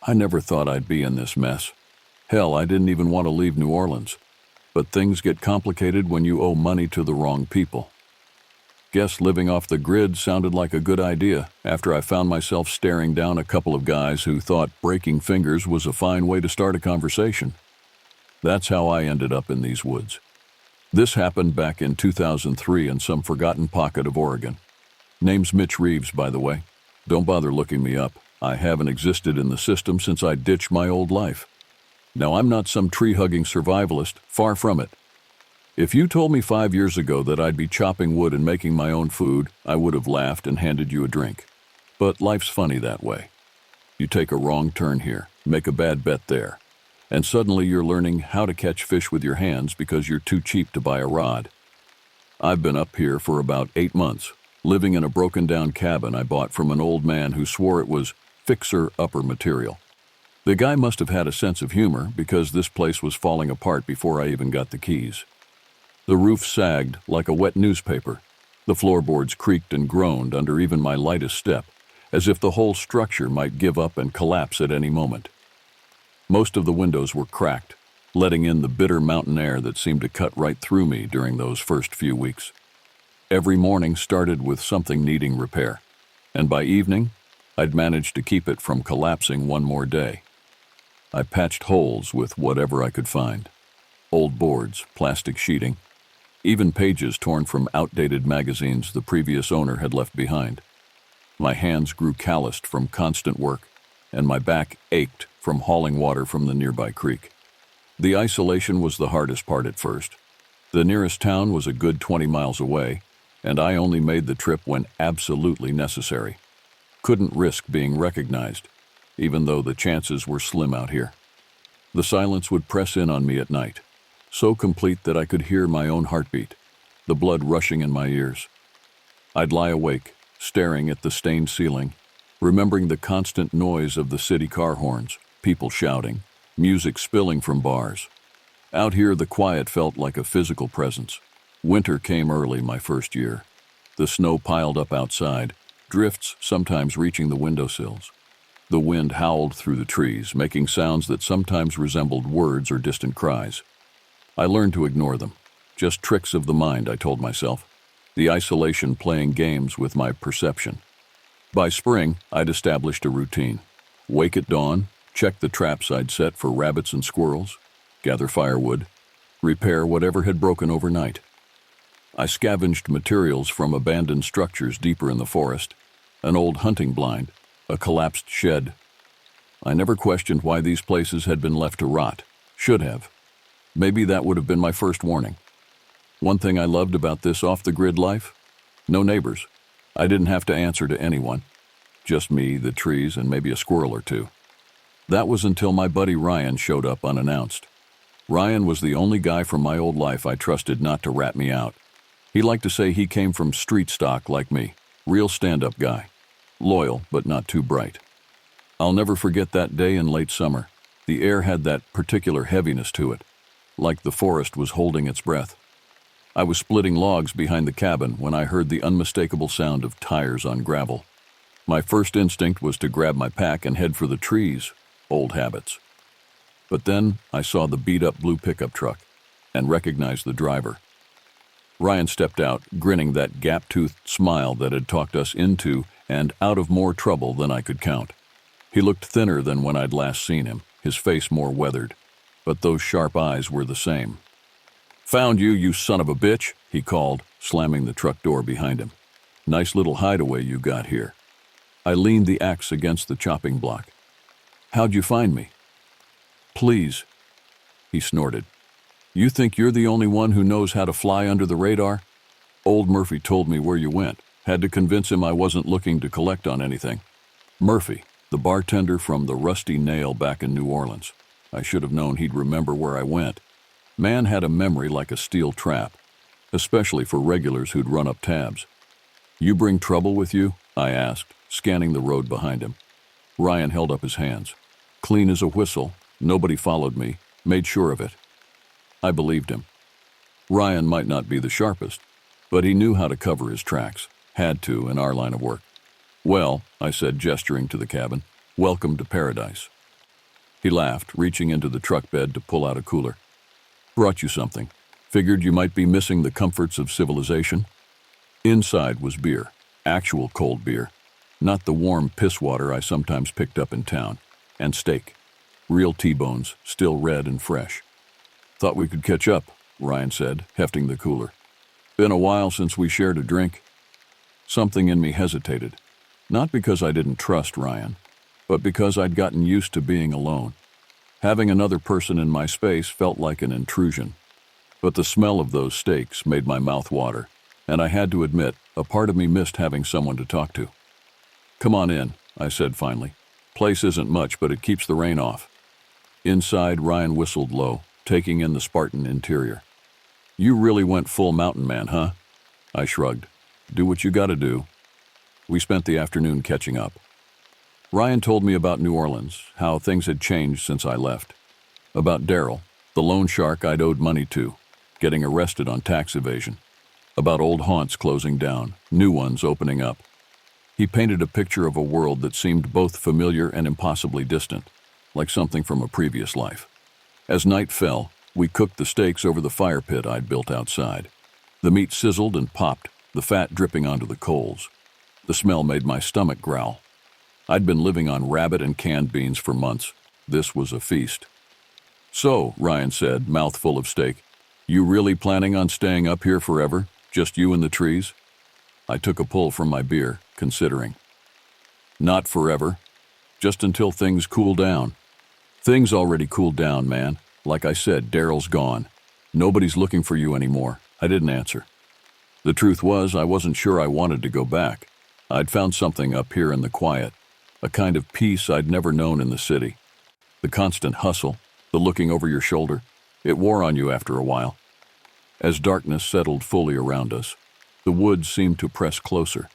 I never thought I'd be in this mess. Hell, I didn't even want to leave New Orleans. But things get complicated when you owe money to the wrong people. Guess living off the grid sounded like a good idea after I found myself staring down a couple of guys who thought breaking fingers was a fine way to start a conversation. That's how I ended up in these woods. This happened back in 2003 in some forgotten pocket of Oregon. Name's Mitch Reeves, by the way. Don't bother looking me up. I haven't existed in the system since I ditched my old life. Now, I'm not some tree-hugging survivalist, far from it. If you told me 5 years ago that I'd be chopping wood and making my own food, I would have laughed and handed you a drink. But life's funny that way. You take a wrong turn here, make a bad bet there, and suddenly you're learning how to catch fish with your hands because you're too cheap to buy a rod. I've been up here for about 8 months, living in a broken-down cabin I bought from an old man who swore it was fixer-upper material. The guy must have had a sense of humor because this place was falling apart before I even got the keys. The roof sagged like a wet newspaper. The floorboards creaked and groaned under even my lightest step, as if the whole structure might give up and collapse at any moment. Most of the windows were cracked, letting in the bitter mountain air that seemed to cut right through me during those first few weeks. Every morning started with something needing repair, and by evening, I'd managed to keep it from collapsing one more day. I patched holes with whatever I could find. Old boards, plastic sheeting, even pages torn from outdated magazines the previous owner had left behind. My hands grew calloused from constant work, and my back ached from hauling water from the nearby creek. The isolation was the hardest part at first. The nearest town was a good 20 miles away, and I only made the trip when absolutely necessary. Couldn't risk being recognized, even though the chances were slim out here. The silence would press in on me at night, so complete that I could hear my own heartbeat, the blood rushing in my ears. I'd lie awake, staring at the stained ceiling, remembering the constant noise of the city car horns, people shouting, music spilling from bars. Out here, the quiet felt like a physical presence. Winter came early my first year. The snow piled up outside, drifts sometimes reaching the windowsills. The wind howled through the trees, making sounds that sometimes resembled words or distant cries. I learned to ignore them. Just tricks of the mind, I told myself. The isolation playing games with my perception. By spring, I'd established a routine. Wake at dawn, check the traps I'd set for rabbits and squirrels, gather firewood, repair whatever had broken overnight. I scavenged materials from abandoned structures deeper in the forest, an old hunting blind, a collapsed shed. I never questioned why these places had been left to rot. Should have. Maybe that would have been my first warning. One thing I loved about this off-the-grid life? No neighbors. I didn't have to answer to anyone. Just me, the trees, and maybe a squirrel or two. That was until my buddy Ryan showed up unannounced. Ryan was the only guy from my old life I trusted not to rat me out. He liked to say he came from street stock like me. Real stand-up guy. Loyal, but not too bright. I'll never forget that day in late summer. The air had that particular heaviness to it, like the forest was holding its breath. I was splitting logs behind the cabin when I heard the unmistakable sound of tires on gravel. My first instinct was to grab my pack and head for the trees, old habits. But then I saw the beat-up blue pickup truck and recognized the driver. Ryan stepped out, grinning that gap-toothed smile that had talked us into and out of more trouble than I could count. He looked thinner than when I'd last seen him, his face more weathered, but those sharp eyes were the same. "Found you, you son of a bitch," he called, slamming the truck door behind him. "Nice little hideaway you got here." I leaned the axe against the chopping block. "How'd you find me?" "Please," he snorted. "You think you're the only one who knows how to fly under the radar? Old Murphy told me where you went. Had to convince him I wasn't looking to collect on anything." Murphy, the bartender from the Rusty Nail back in New Orleans. I should have known he'd remember where I went. Man had a memory like a steel trap, especially for regulars who'd run up tabs. "You bring trouble with you?" I asked, scanning the road behind him. Ryan held up his hands. Clean as a whistle, nobody followed me, made sure of it. I believed him. Ryan might not be the sharpest, but he knew how to cover his tracks. Had to in our line of work. "Well," I said, gesturing to the cabin, "welcome to paradise." He laughed, reaching into the truck bed to pull out a cooler. Brought you something. Figured you might be missing the comforts of civilization. Inside was beer, actual cold beer, not the warm piss water I sometimes picked up in town, and steak. Real T-bones, still red and fresh. Thought we could catch up, Ryan said, hefting the cooler. Been a while since we shared a drink. Something in me hesitated, not because I didn't trust Ryan, but because I'd gotten used to being alone. Having another person in my space felt like an intrusion. But the smell of those steaks made my mouth water, and I had to admit, a part of me missed having someone to talk to. Come on in, I said finally. Place isn't much, but it keeps the rain off. Inside, Ryan whistled low, taking in the Spartan interior. You really went full mountain man, huh? I shrugged. Do what you gotta do. We spent the afternoon catching up. Ryan told me about New Orleans, how things had changed since I left. About Daryl, the loan shark I'd owed money to, getting arrested on tax evasion. About old haunts closing down, new ones opening up. He painted a picture of a world that seemed both familiar and impossibly distant, like something from a previous life. As night fell, we cooked the steaks over the fire pit I'd built outside. The meat sizzled and popped, the fat dripping onto the coals. The smell made my stomach growl. I'd been living on rabbit and canned beans for months. This was a feast. So, Ryan said, mouth full of steak, you really planning on staying up here forever? Just you and the trees? I took a pull from my beer, considering. Not forever. Just until things cool down. Things already cooled down, man. Like I said, Daryl's gone. Nobody's looking for you anymore. I didn't answer. The truth was, I wasn't sure I wanted to go back. I'd found something up here in the quiet, a kind of peace I'd never known in the city. The constant hustle, the looking over your shoulder, it wore on you after a while. As darkness settled fully around us, the woods seemed to press closer.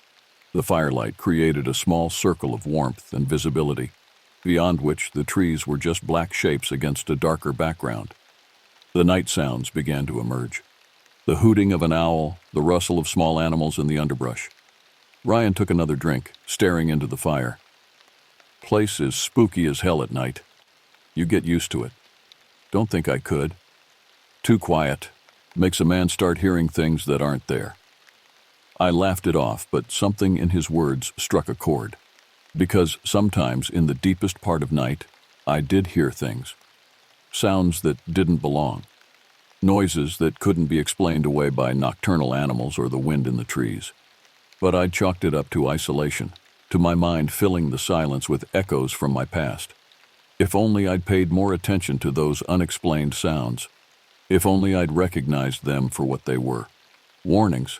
The firelight created a small circle of warmth and visibility, beyond which the trees were just black shapes against a darker background. The night sounds began to emerge. The hooting of an owl, the rustle of small animals in the underbrush. Ryan took another drink, staring into the fire. Place is spooky as hell at night. You get used to it. Don't think I could. Too quiet. Makes a man start hearing things that aren't there. I laughed it off, but something in his words struck a chord. Because sometimes in the deepest part of night, I did hear things. Sounds that didn't belong. Noises that couldn't be explained away by nocturnal animals or the wind in the trees. But I'd chalked it up to isolation, to my mind filling the silence with echoes from my past. If only I'd paid more attention to those unexplained sounds. If only I'd recognized them for what they were. Warnings.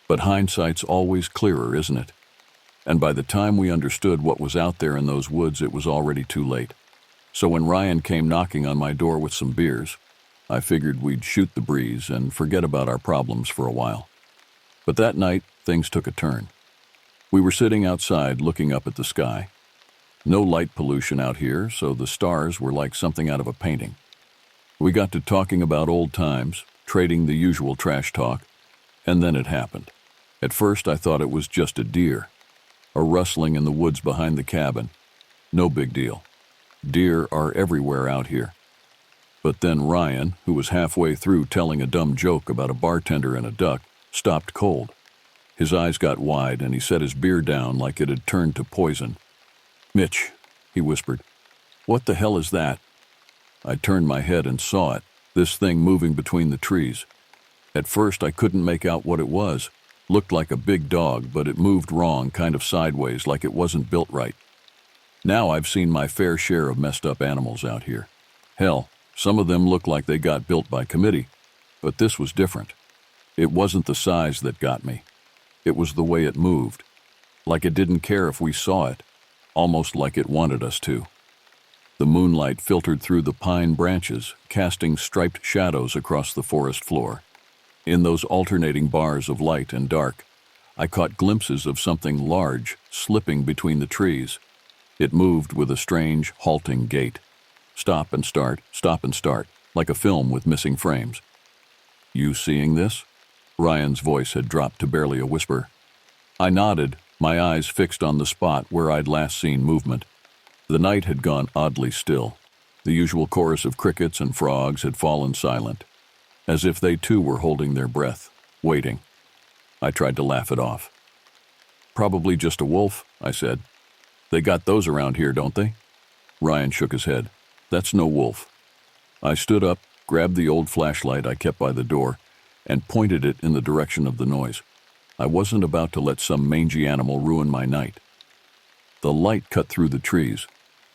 But hindsight's always clearer, isn't it? And by the time we understood what was out there in those woods, it was already too late. So when Ryan came knocking on my door with some beers, I figured we'd shoot the breeze and forget about our problems for a while. But that night, things took a turn. We were sitting outside looking up at the sky. No light pollution out here, so the stars were like something out of a painting. We got to talking about old times, trading the usual trash talk, and then it happened. At first I thought it was just a deer, a rustling in the woods behind the cabin. No big deal. Deer are everywhere out here. But then Ryan, who was halfway through telling a dumb joke about a bartender and a duck, stopped cold. His eyes got wide and he set his beer down like it had turned to poison. "Mitch," he whispered, "what the hell is that?" I turned my head and saw it, this thing moving between the trees. At first I couldn't make out what it was. Looked like a big dog, but it moved wrong, kind of sideways, like it wasn't built right. Now I've seen my fair share of messed up animals out here. Hell, some of them look like they got built by committee, but this was different. It wasn't the size that got me. It was the way it moved. Like it didn't care if we saw it, almost like it wanted us to. The moonlight filtered through the pine branches, casting striped shadows across the forest floor. In those alternating bars of light and dark, I caught glimpses of something large slipping between the trees. It moved with a strange, halting gait. Stop and start, like a film with missing frames. "You seeing this?" Ryan's voice had dropped to barely a whisper. I nodded, my eyes fixed on the spot where I'd last seen movement. The night had gone oddly still. The usual chorus of crickets and frogs had fallen silent, as if they too were holding their breath, waiting. I tried to laugh it off. "Probably just a wolf," I said. "They got those around here, don't they?" Ryan shook his head. "That's no wolf." I stood up, grabbed the old flashlight I kept by the door, and pointed it in the direction of the noise. I wasn't about to let some mangy animal ruin my night. The light cut through the trees,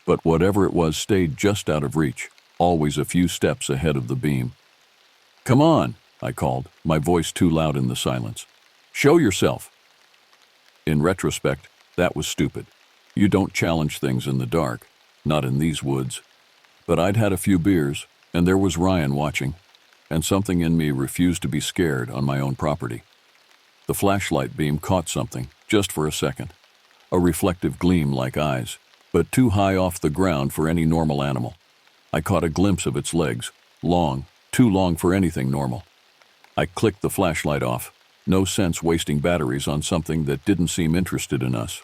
but whatever it was stayed just out of reach, always a few steps ahead of the beam. "Come on," I called, my voice too loud in the silence. "Show yourself." In retrospect, that was stupid. You don't challenge things in the dark, not in these woods. But I'd had a few beers, and there was Ryan watching, and something in me refused to be scared on my own property. The flashlight beam caught something, just for a second. A reflective gleam like eyes, but too high off the ground for any normal animal. I caught a glimpse of its legs, long, too long for anything normal. I clicked the flashlight off. No sense wasting batteries on something that didn't seem interested in us.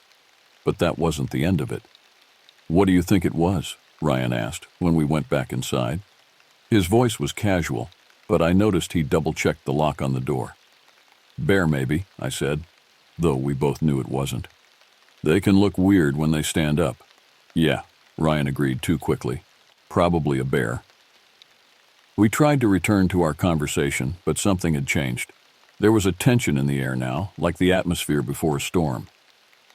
But that wasn't the end of it. "What do you think it was?" Ryan asked when we went back inside. His voice was casual, but I noticed he double-checked the lock on the door. "Bear, maybe," I said, though we both knew it wasn't. "They can look weird when they stand up." "Yeah," Ryan agreed too quickly. "Probably a bear." We tried to return to our conversation, but something had changed. There was a tension in the air now, like the atmosphere before a storm.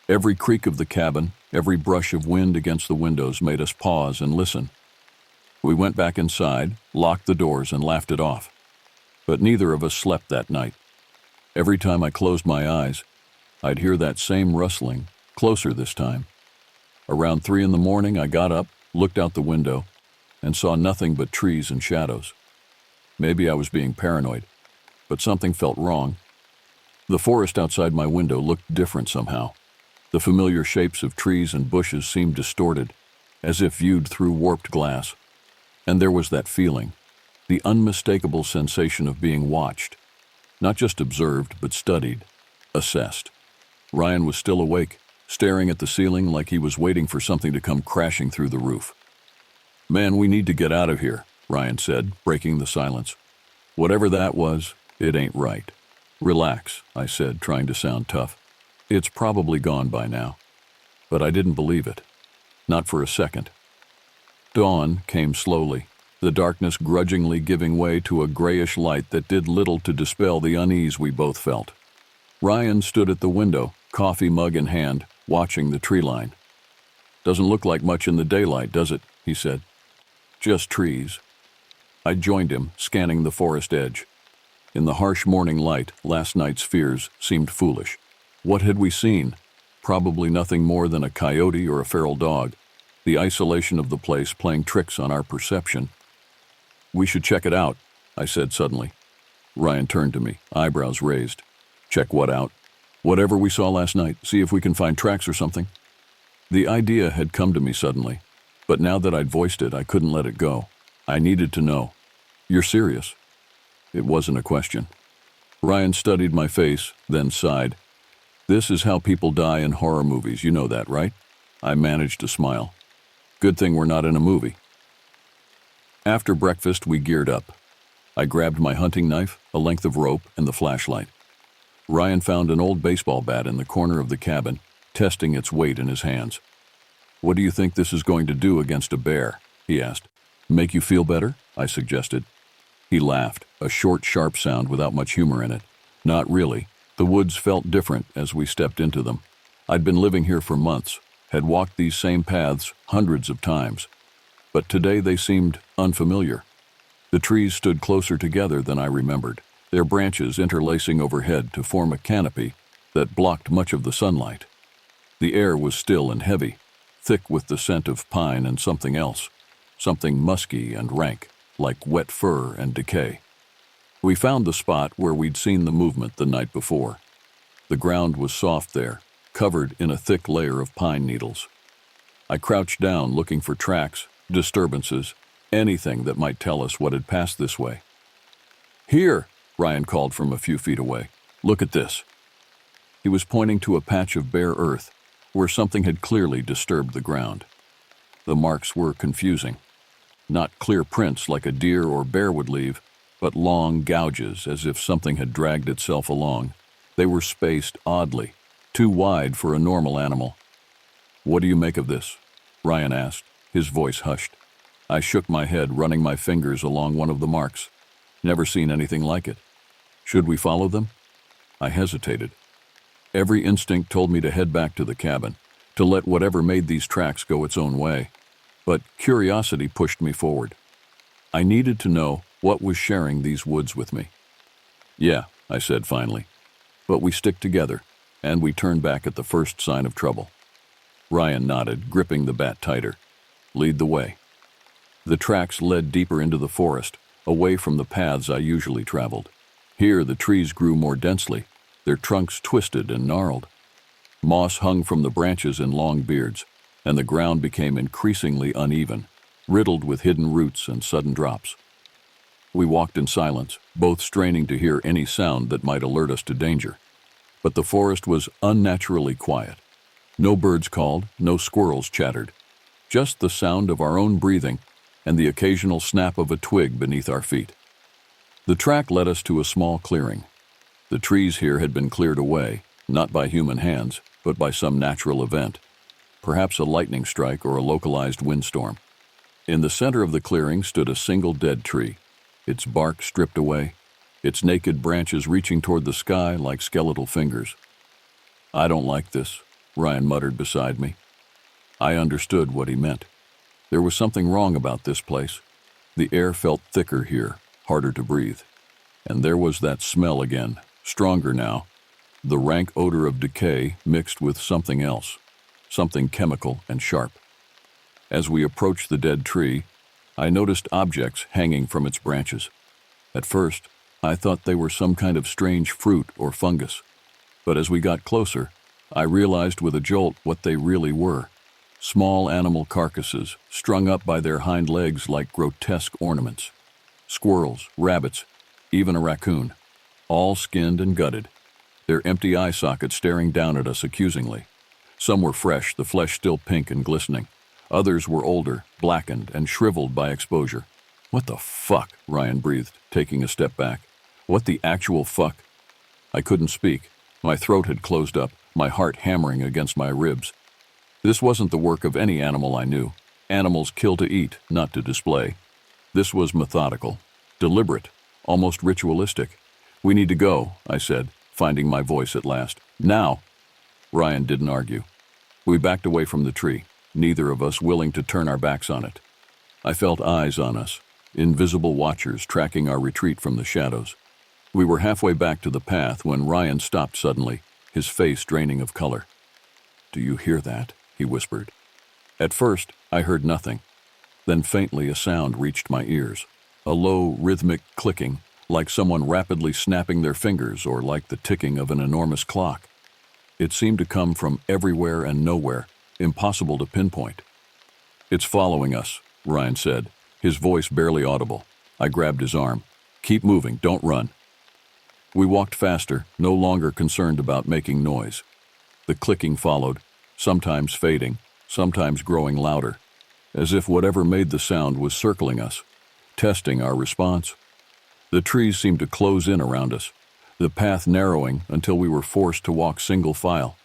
Every creak of the cabin, every brush of wind against the windows made us pause and listen. We went back inside, locked the doors, and laughed it off. But neither of us slept that night. Every time I closed my eyes, I'd hear that same rustling, closer this time. Around 3 a.m, I got up, looked out the window, and saw nothing but trees and shadows. Maybe I was being paranoid, but something felt wrong. The forest outside my window looked different somehow. The familiar shapes of trees and bushes seemed distorted, as if viewed through warped glass. And there was that feeling, the unmistakable sensation of being watched. Not just observed, but studied, assessed. Ryan was still awake, staring at the ceiling like he was waiting for something to come crashing through the roof. "Man, we need to get out of here," Ryan said, breaking the silence. "Whatever that was, it ain't right." "Relax," I said, trying to sound tough. "It's probably gone by now." But I didn't believe it. Not for a second. Dawn came slowly, the darkness grudgingly giving way to a grayish light that did little to dispel the unease we both felt. Ryan stood at the window, coffee mug in hand, watching the tree line. "Doesn't look like much in the daylight, does it?" he said. "Just trees." I joined him, scanning the forest edge. In the harsh morning light, last night's fears seemed foolish. What had we seen? Probably nothing more than a coyote or a feral dog, the isolation of the place playing tricks on our perception. "We should check it out," I said suddenly. Ryan turned to me, eyebrows raised. "Check what out?" "Whatever we saw last night, see if we can find tracks or something." The idea had come to me suddenly, but now that I'd voiced it, I couldn't let it go. I needed to know. "You're serious?" It wasn't a question. Ryan studied my face, then sighed. "This is how people die in horror movies, you know that, right?" I managed to smile. "Good thing we're not in a movie." After breakfast, we geared up. I grabbed my hunting knife, a length of rope, and the flashlight. Ryan found an old baseball bat in the corner of the cabin, testing its weight in his hands. "What do you think this is going to do against a bear?" he asked. "Make you feel better?" I suggested. He laughed, a short, sharp sound without much humor in it. "Not really. The woods felt different as we stepped into them. I'd been living here for months, had walked these same paths hundreds of times. But today they seemed unfamiliar. The trees stood closer together than I remembered, their branches interlacing overhead to form a canopy that blocked much of the sunlight. The air was still and heavy, thick with the scent of pine and something else, something musky and rank, like wet fur and decay. We found the spot where we'd seen the movement the night before. The ground was soft there, covered in a thick layer of pine needles. I crouched down looking for tracks, disturbances, anything that might tell us what had passed this way. "Here!" Ryan called from a few feet away. "Look at this." He was pointing to a patch of bare earth where something had clearly disturbed the ground. The marks were confusing. Not clear prints like a deer or bear would leave, but long gouges as if something had dragged itself along. They were spaced oddly, too wide for a normal animal. "What do you make of this?" Ryan asked, his voice hushed. I shook my head, running my fingers along one of the marks. Never seen anything like it. Should we follow them? I hesitated. Every instinct told me to head back to the cabin, to let whatever made these tracks go its own way. But curiosity pushed me forward. I needed to know what was sharing these woods with me. "Yeah," I said finally. "But we stick together, and we turn back at the first sign of trouble." Ryan nodded, gripping the bat tighter. "Lead the way." The tracks led deeper into the forest, away from the paths I usually traveled. Here the trees grew more densely, their trunks twisted and gnarled. Moss hung from the branches in long beards, and the ground became increasingly uneven, riddled with hidden roots and sudden drops. We walked in silence, both straining to hear any sound that might alert us to danger. But the forest was unnaturally quiet. No birds called, no squirrels chattered. Just the sound of our own breathing and the occasional snap of a twig beneath our feet. The track led us to a small clearing. The trees here had been cleared away, not by human hands, but by some natural event, perhaps a lightning strike or a localized windstorm. In the center of the clearing stood a single dead tree, its bark stripped away, its naked branches reaching toward the sky like skeletal fingers. "I don't like this," Ryan muttered beside me. I understood what he meant. There was something wrong about this place. The air felt thicker here, harder to breathe. And there was that smell again, stronger now, the rank odor of decay mixed with something else, something chemical and sharp. As we approached the dead tree, I noticed objects hanging from its branches. At first, I thought they were some kind of strange fruit or fungus, but as we got closer, I realized with a jolt what they really were. Small animal carcasses, strung up by their hind legs like grotesque ornaments. Squirrels, rabbits, even a raccoon, all skinned and gutted, their empty eye sockets staring down at us accusingly. Some were fresh, the flesh still pink and glistening. Others were older, blackened, and shriveled by exposure. "What the fuck?" Ryan breathed, taking a step back. "What the actual fuck?" I couldn't speak. My throat had closed up, my heart hammering against my ribs. This wasn't the work of any animal I knew. Animals kill to eat, not to display. This was methodical, deliberate, almost ritualistic. "We need to go," I said, finding my voice at last. "Now!" Ryan didn't argue. We backed away from the tree, neither of us willing to turn our backs on it. I felt eyes on us, invisible watchers tracking our retreat from the shadows. We were halfway back to the path when Ryan stopped suddenly, his face draining of color. "Do you hear that?" he whispered. At first, I heard nothing. Then faintly a sound reached my ears, a low, rhythmic clicking, like someone rapidly snapping their fingers or like the ticking of an enormous clock. It seemed to come from everywhere and nowhere, impossible to pinpoint. "It's following us," Ryan said, his voice barely audible. I grabbed his arm. "Keep moving, don't run." We walked faster, no longer concerned about making noise. The clicking followed, sometimes fading, sometimes growing louder, as if whatever made the sound was circling us, testing our response. The trees seemed to close in around us, the path narrowing until we were forced to walk single file.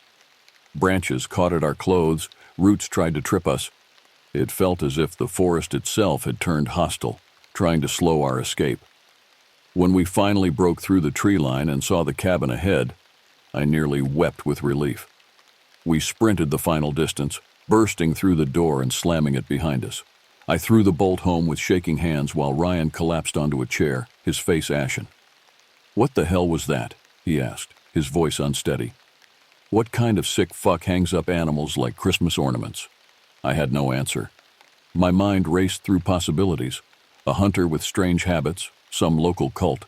Branches caught at our clothes, roots tried to trip us. It felt as if the forest itself had turned hostile, trying to slow our escape. When we finally broke through the tree line and saw the cabin ahead, I nearly wept with relief. We sprinted the final distance, bursting through the door and slamming it behind us. I threw the bolt home with shaking hands while Ryan collapsed onto a chair, his face ashen. "What the hell was that?" he asked, his voice unsteady. "What kind of sick fuck hangs up animals like Christmas ornaments?" I had no answer. My mind raced through possibilities. A hunter with strange habits, some local cult,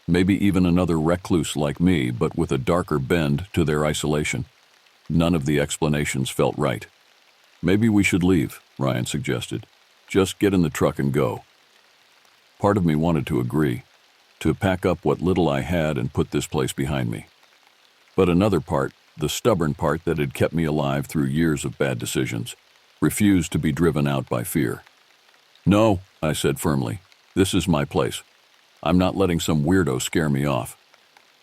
maybe even another recluse like me, but with a darker bend to their isolation. None of the explanations felt right. "Maybe we should leave," Ryan suggested. "Just get in the truck and go." Part of me wanted to agree, to pack up what little I had and put this place behind me. But another part, the stubborn part that had kept me alive through years of bad decisions, refused to be driven out by fear. "No," I said firmly. "This is my place. I'm not letting some weirdo scare me off."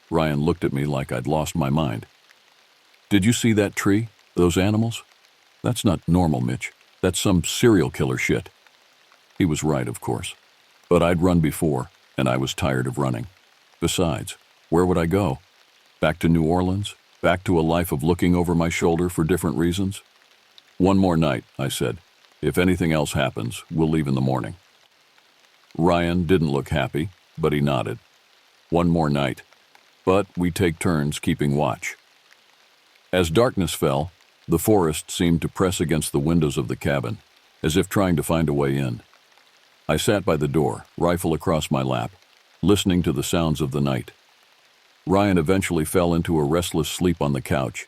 Ryan looked at me like I'd lost my mind. "Did you see that tree? Those animals? That's not normal, Mitch. That's some serial killer shit." He was right, of course. But I'd run before, and I was tired of running. Besides, where would I go? Back to New Orleans? Back to a life of looking over my shoulder for different reasons? "One more night," I said. "If anything else happens, we'll leave in the morning." Ryan didn't look happy, but he nodded. One more night. But we'd take turns keeping watch. As darkness fell, the forest seemed to press against the windows of the cabin, as if trying to find a way in. I sat by the door, rifle across my lap, listening to the sounds of the night. Ryan eventually fell into a restless sleep on the couch,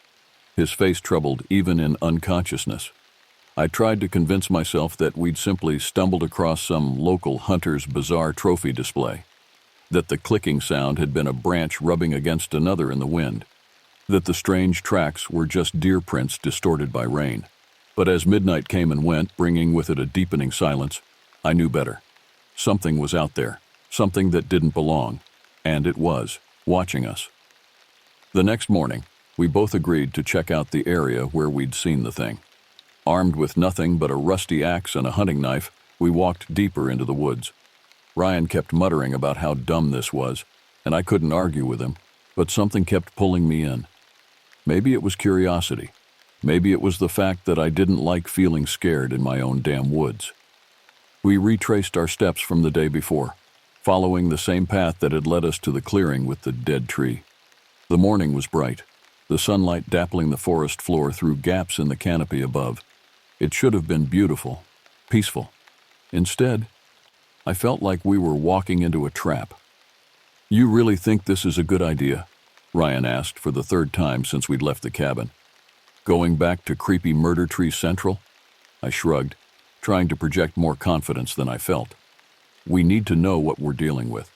his face troubled even in unconsciousness. I tried to convince myself that we'd simply stumbled across some local hunter's bizarre trophy display, that the clicking sound had been a branch rubbing against another in the wind, that the strange tracks were just deer prints distorted by rain. But as midnight came and went, bringing with it a deepening silence, I knew better. Something was out there, something that didn't belong, and it was, watching us. The next morning, we both agreed to check out the area where we'd seen the thing. Armed with nothing but a rusty axe and a hunting knife, we walked deeper into the woods. Ryan kept muttering about how dumb this was, and I couldn't argue with him, but something kept pulling me in. Maybe it was curiosity. Maybe it was the fact that I didn't like feeling scared in my own damn woods. We retraced our steps from the day before, following the same path that had led us to the clearing with the dead tree. The morning was bright, the sunlight dappling the forest floor through gaps in the canopy above. It should have been beautiful, peaceful. Instead, I felt like we were walking into a trap. "You really think this is a good idea?" Ryan asked for the third time since we'd left the cabin. "Going back to creepy Murder Tree Central?" I shrugged, trying to project more confidence than I felt. "We need to know what we're dealing with.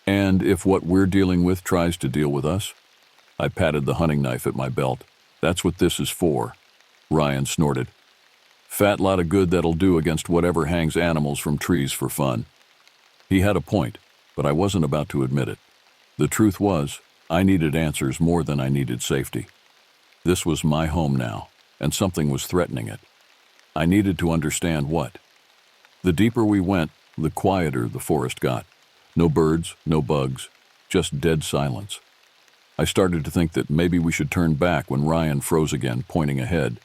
And if what we're dealing with tries to deal with us?" I patted the hunting knife at my belt. "That's what this is for." Ryan snorted. "Fat lot of good that'll do against whatever hangs animals from trees for fun." He had a point, but I wasn't about to admit it. The truth was, I needed answers more than I needed safety. This was my home now, and something was threatening it. I needed to understand what. The deeper we went, the quieter the forest got. No birds, no bugs, just dead silence. I started to think that maybe we should turn back when Ryan froze again, pointing ahead.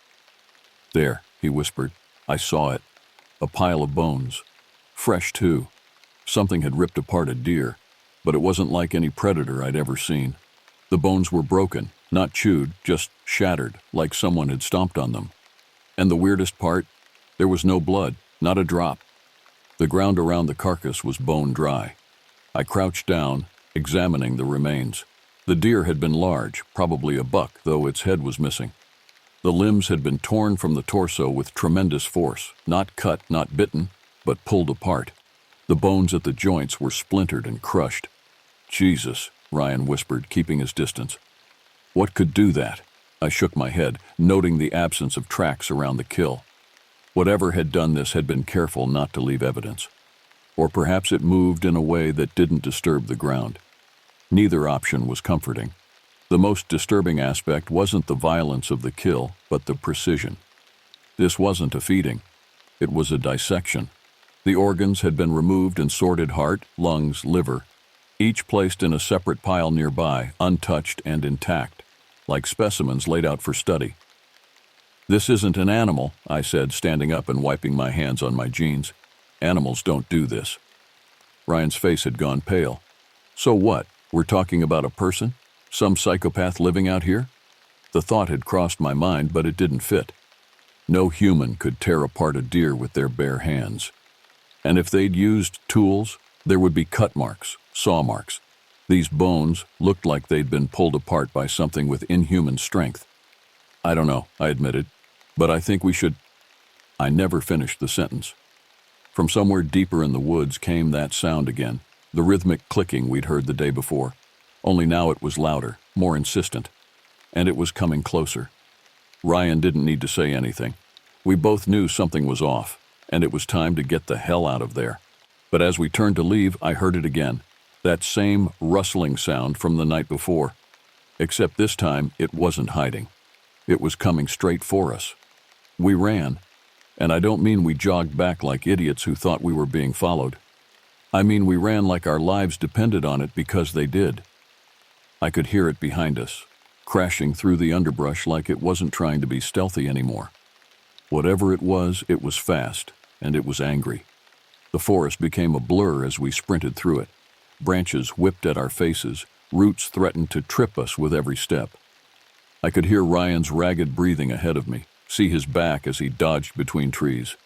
"There," he whispered. "I saw it. A pile of bones. Fresh, too. Something had ripped apart a deer, but it wasn't like any predator I'd ever seen. The bones were broken, not chewed, just shattered, like someone had stomped on them. And the weirdest part, there was no blood, not a drop. The ground around the carcass was bone dry. I crouched down, examining the remains. The deer had been large, probably a buck, though its head was missing. The limbs had been torn from the torso with tremendous force, not cut, not bitten, but pulled apart. The bones at the joints were splintered and crushed. "Jesus," Ryan whispered, keeping his distance. "What could do that?" I shook my head, noting the absence of tracks around the kill. Whatever had done this had been careful not to leave evidence. Or perhaps it moved in a way that didn't disturb the ground. Neither option was comforting. The most disturbing aspect wasn't the violence of the kill, but the precision. This wasn't a feeding. It was a dissection. The organs had been removed and sorted: heart, lungs, liver, each placed in a separate pile nearby, untouched and intact, like specimens laid out for study. "This isn't an animal," I said, standing up and wiping my hands on my jeans. "Animals don't do this." Ryan's face had gone pale. "So what? We're talking about a person? Some psychopath living out here?" The thought had crossed my mind, but it didn't fit. No human could tear apart a deer with their bare hands. And if they'd used tools, there would be cut marks, saw marks. These bones looked like they'd been pulled apart by something with inhuman strength. "I don't know," I admitted, "but I think we should—" I never finished the sentence. From somewhere deeper in the woods came that sound again, the rhythmic clicking we'd heard the day before, only now it was louder, more insistent, and it was coming closer. Ryan didn't need to say anything. We both knew something was off, and it was time to get the hell out of there. But as we turned to leave, I heard it again, that same rustling sound from the night before. Except this time, it wasn't hiding. It was coming straight for us. We ran, and I don't mean we jogged back like idiots who thought we were being followed. I mean we ran like our lives depended on it, because they did. I could hear it behind us, crashing through the underbrush like it wasn't trying to be stealthy anymore. Whatever it was fast, and it was angry. The forest became a blur as we sprinted through it. Branches whipped at our faces, roots threatened to trip us with every step. I could hear Ryan's ragged breathing ahead of me, see his back as he dodged between trees.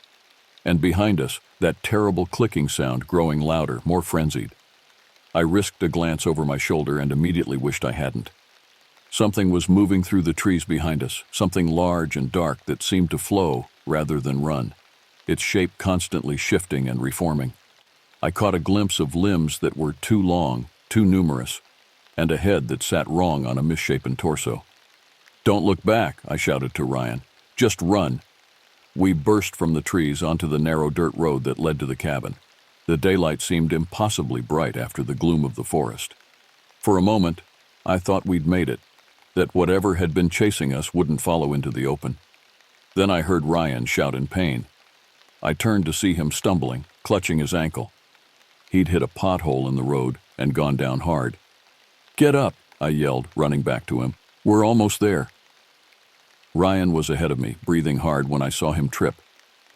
And behind us, that terrible clicking sound growing louder, more frenzied. I risked a glance over my shoulder and immediately wished I hadn't. Something was moving through the trees behind us, something large and dark that seemed to flow rather than run, its shape constantly shifting and reforming. I caught a glimpse of limbs that were too long, too numerous, and a head that sat wrong on a misshapen torso. "Don't look back," I shouted to Ryan. "Just run." We burst from the trees onto the narrow dirt road that led to the cabin. The daylight seemed impossibly bright after the gloom of the forest. For a moment, I thought we'd made it, that whatever had been chasing us wouldn't follow into the open. Then I heard Ryan shout in pain. I turned to see him stumbling, clutching his ankle. He'd hit a pothole in the road and gone down hard. "Get up," I yelled, running back to him. "We're almost there." Ryan was ahead of me, breathing hard when I saw him trip.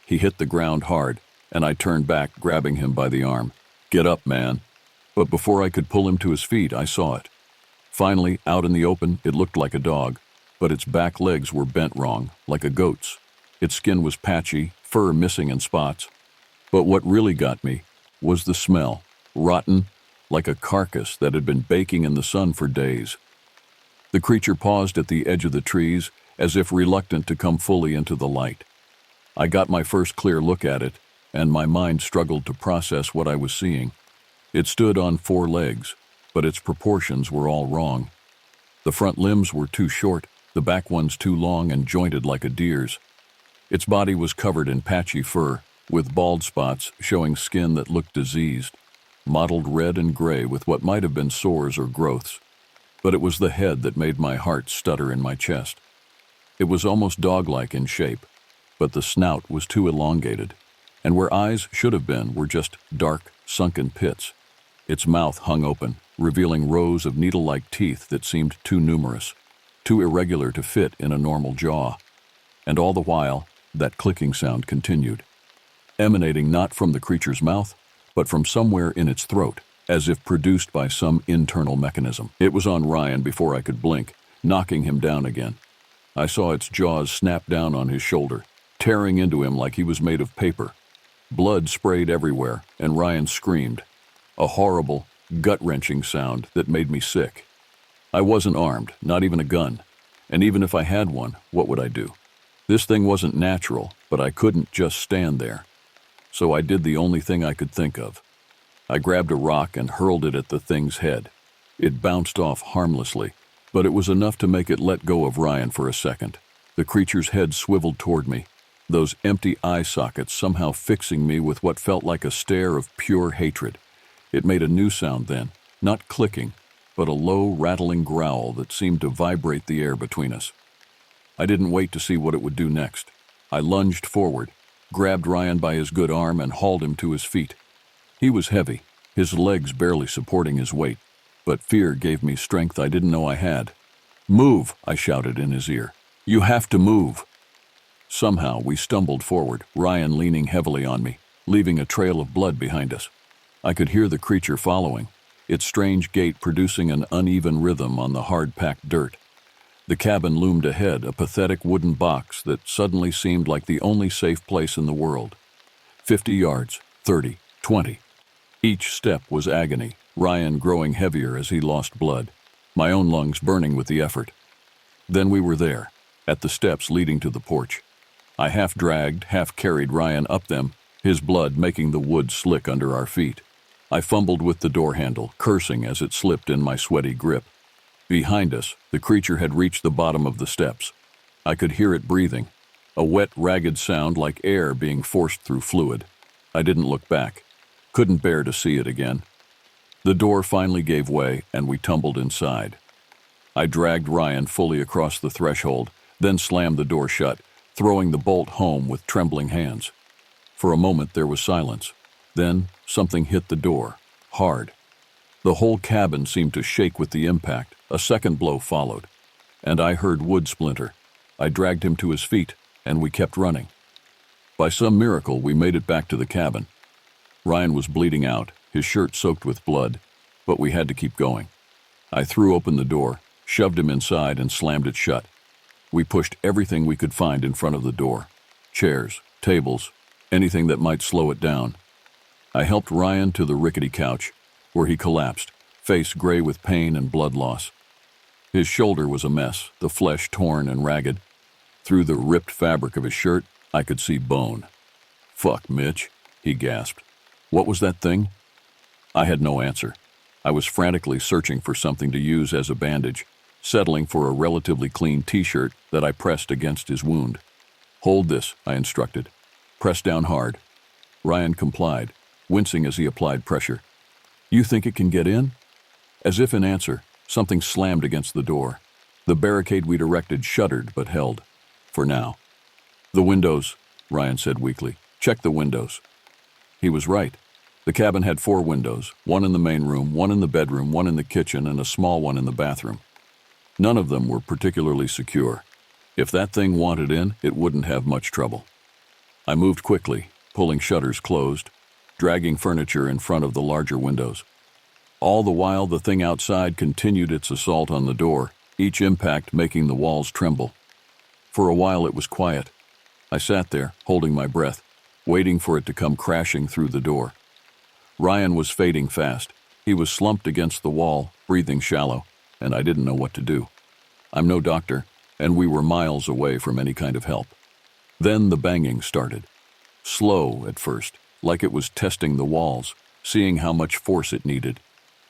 He hit the ground hard, and I turned back, grabbing him by the arm. "Get up, man." But before I could pull him to his feet, I saw it. Finally, out in the open, it looked like a dog, but its back legs were bent wrong, like a goat's. Its skin was patchy, fur missing in spots. But what really got me was the smell, rotten, like a carcass that had been baking in the sun for days. The creature paused at the edge of the trees, as if reluctant to come fully into the light. I got my first clear look at it, and my mind struggled to process what I was seeing. It stood on 4 legs, but its proportions were all wrong. The front limbs were too short, the back ones too long and jointed like a deer's. Its body was covered in patchy fur, with bald spots showing skin that looked diseased, mottled red and gray with what might have been sores or growths. But it was the head that made my heart stutter in my chest. It was almost dog-like in shape, but the snout was too elongated, and where eyes should have been were just dark, sunken pits. Its mouth hung open, revealing rows of needle-like teeth that seemed too numerous, too irregular to fit in a normal jaw. And all the while, that clicking sound continued, emanating not from the creature's mouth, but from somewhere in its throat, as if produced by some internal mechanism. It was on Ryan before I could blink, knocking him down again. I saw its jaws snap down on his shoulder, tearing into him like he was made of paper. Blood sprayed everywhere, and Ryan screamed, a horrible, gut-wrenching sound that made me sick. I wasn't armed, not even a gun, and even if I had one, what would I do? This thing wasn't natural, but I couldn't just stand there. So I did the only thing I could think of. I grabbed a rock and hurled it at the thing's head. It bounced off harmlessly, but it was enough to make it let go of Ryan for a second. The creature's head swiveled toward me, those empty eye sockets somehow fixing me with what felt like a stare of pure hatred. It made a new sound then, not clicking, but a low, rattling growl that seemed to vibrate the air between us. I didn't wait to see what it would do next. I lunged forward, grabbed Ryan by his good arm and hauled him to his feet. He was heavy, his legs barely supporting his weight, but fear gave me strength I didn't know I had. "Move," I shouted in his ear. "You have to move." Somehow we stumbled forward, Ryan leaning heavily on me, leaving a trail of blood behind us. I could hear the creature following, its strange gait producing an uneven rhythm on the hard-packed dirt. The cabin loomed ahead, a pathetic wooden box that suddenly seemed like the only safe place in the world. 50 yards, 30, 20. Each step was agony, Ryan growing heavier as he lost blood, my own lungs burning with the effort. Then we were there, at the steps leading to the porch. I half dragged, half carried Ryan up them, his blood making the wood slick under our feet. I fumbled with the door handle, cursing as it slipped in my sweaty grip. Behind us, the creature had reached the bottom of the steps. I could hear it breathing, A wet, ragged sound like air being forced through fluid. I didn't look back. Couldn't bear to see it again. The door finally gave way, and we tumbled inside. I dragged Ryan fully across the threshold, then slammed the door shut, throwing the bolt home with trembling hands. For a moment there was silence. Then something hit the door, hard. The whole cabin seemed to shake with the impact. A second blow followed, and I heard wood splinter. I dragged him to his feet, and we kept running. By some miracle, we made it back to the cabin. Ryan was bleeding out, his shirt soaked with blood, but we had to keep going. I threw open the door, shoved him inside, and slammed it shut. We pushed everything we could find in front of the door. Chairs, tables, anything that might slow it down. I helped Ryan to the rickety couch, where he collapsed, face gray with pain and blood loss. His shoulder was a mess, the flesh torn and ragged. Through the ripped fabric of his shirt, I could see bone. "Fuck, Mitch," he gasped. "What was that thing?" I had no answer. I was frantically searching for something to use as a bandage, settling for a relatively clean t-shirt that I pressed against his wound. "Hold this," I instructed. "Press down hard." Ryan complied, wincing as he applied pressure. "You think it can get in?" As if in answer, something slammed against the door. The barricade we'd erected shuddered but held. For now. "The windows," Ryan said weakly. "Check the windows." He was right. The cabin had 4 windows, one in the main room, one in the bedroom, one in the kitchen, and a small one in the bathroom. None of them were particularly secure. If that thing wanted in, it wouldn't have much trouble. I moved quickly, pulling shutters closed, dragging furniture in front of the larger windows. All the while, the thing outside continued its assault on the door, each impact making the walls tremble. For a while it was quiet. I sat there, holding my breath, waiting for it to come crashing through the door. Ryan was fading fast. He was slumped against the wall, breathing shallow, and I didn't know what to do. I'm no doctor, and we were miles away from any kind of help. Then the banging started. Slow at first, like it was testing the walls, seeing how much force it needed.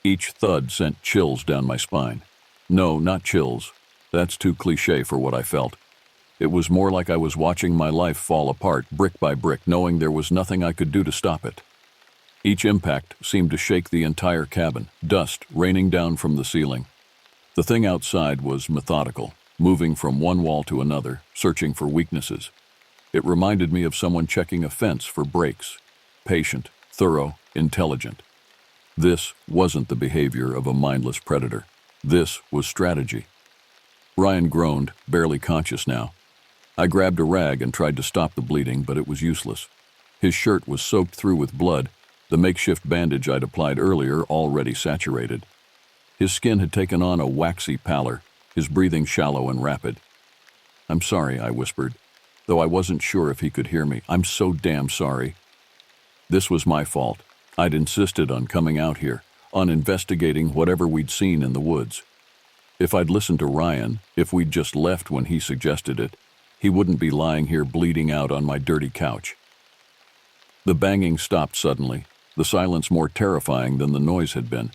Each thud sent chills down my spine. No, not chills. That's too cliché for what I felt. It was more like I was watching my life fall apart brick by brick, knowing there was nothing I could do to stop it. Each impact seemed to shake the entire cabin, dust raining down from the ceiling. The thing outside was methodical, moving from one wall to another, searching for weaknesses. It reminded me of someone checking a fence for breaks. Patient, thorough, intelligent. This wasn't the behavior of a mindless predator. This was strategy. Ryan groaned, barely conscious now. I grabbed a rag and tried to stop the bleeding, but it was useless. His shirt was soaked through with blood, the makeshift bandage I'd applied earlier already saturated. His skin had taken on a waxy pallor, his breathing shallow and rapid. "I'm sorry," I whispered, though I wasn't sure if he could hear me. "I'm so damn sorry. This was my fault. I'd insisted on coming out here, on investigating whatever we'd seen in the woods. If I'd listened to Ryan, if we'd just left when he suggested it, he wouldn't be lying here bleeding out on my dirty couch." The banging stopped suddenly, the silence more terrifying than the noise had been.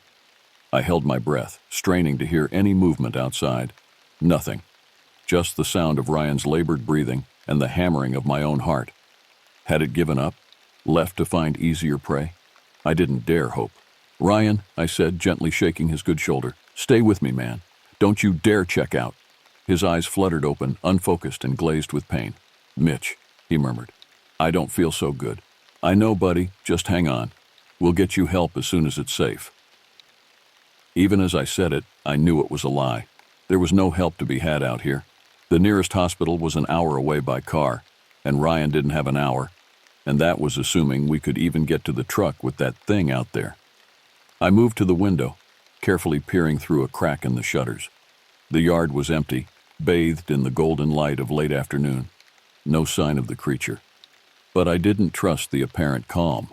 I held my breath, straining to hear any movement outside. Nothing. Just the sound of Ryan's labored breathing and the hammering of my own heart. Had it given up? Left to find easier prey? I didn't dare hope. "Ryan," I said, gently shaking his good shoulder, "stay with me, man. Don't you dare check out." His eyes fluttered open, unfocused and glazed with pain. "Mitch," he murmured, "I don't feel so good." "I know, buddy. Just hang on. We'll get you help as soon as it's safe." Even as I said it, I knew it was a lie. There was no help to be had out here. The nearest hospital was an hour away by car, and Ryan didn't have an hour, and that was assuming we could even get to the truck with that thing out there. I moved to the window, carefully peering through a crack in the shutters. The yard was empty, bathed in the golden light of late afternoon. No sign of the creature. But I didn't trust the apparent calm.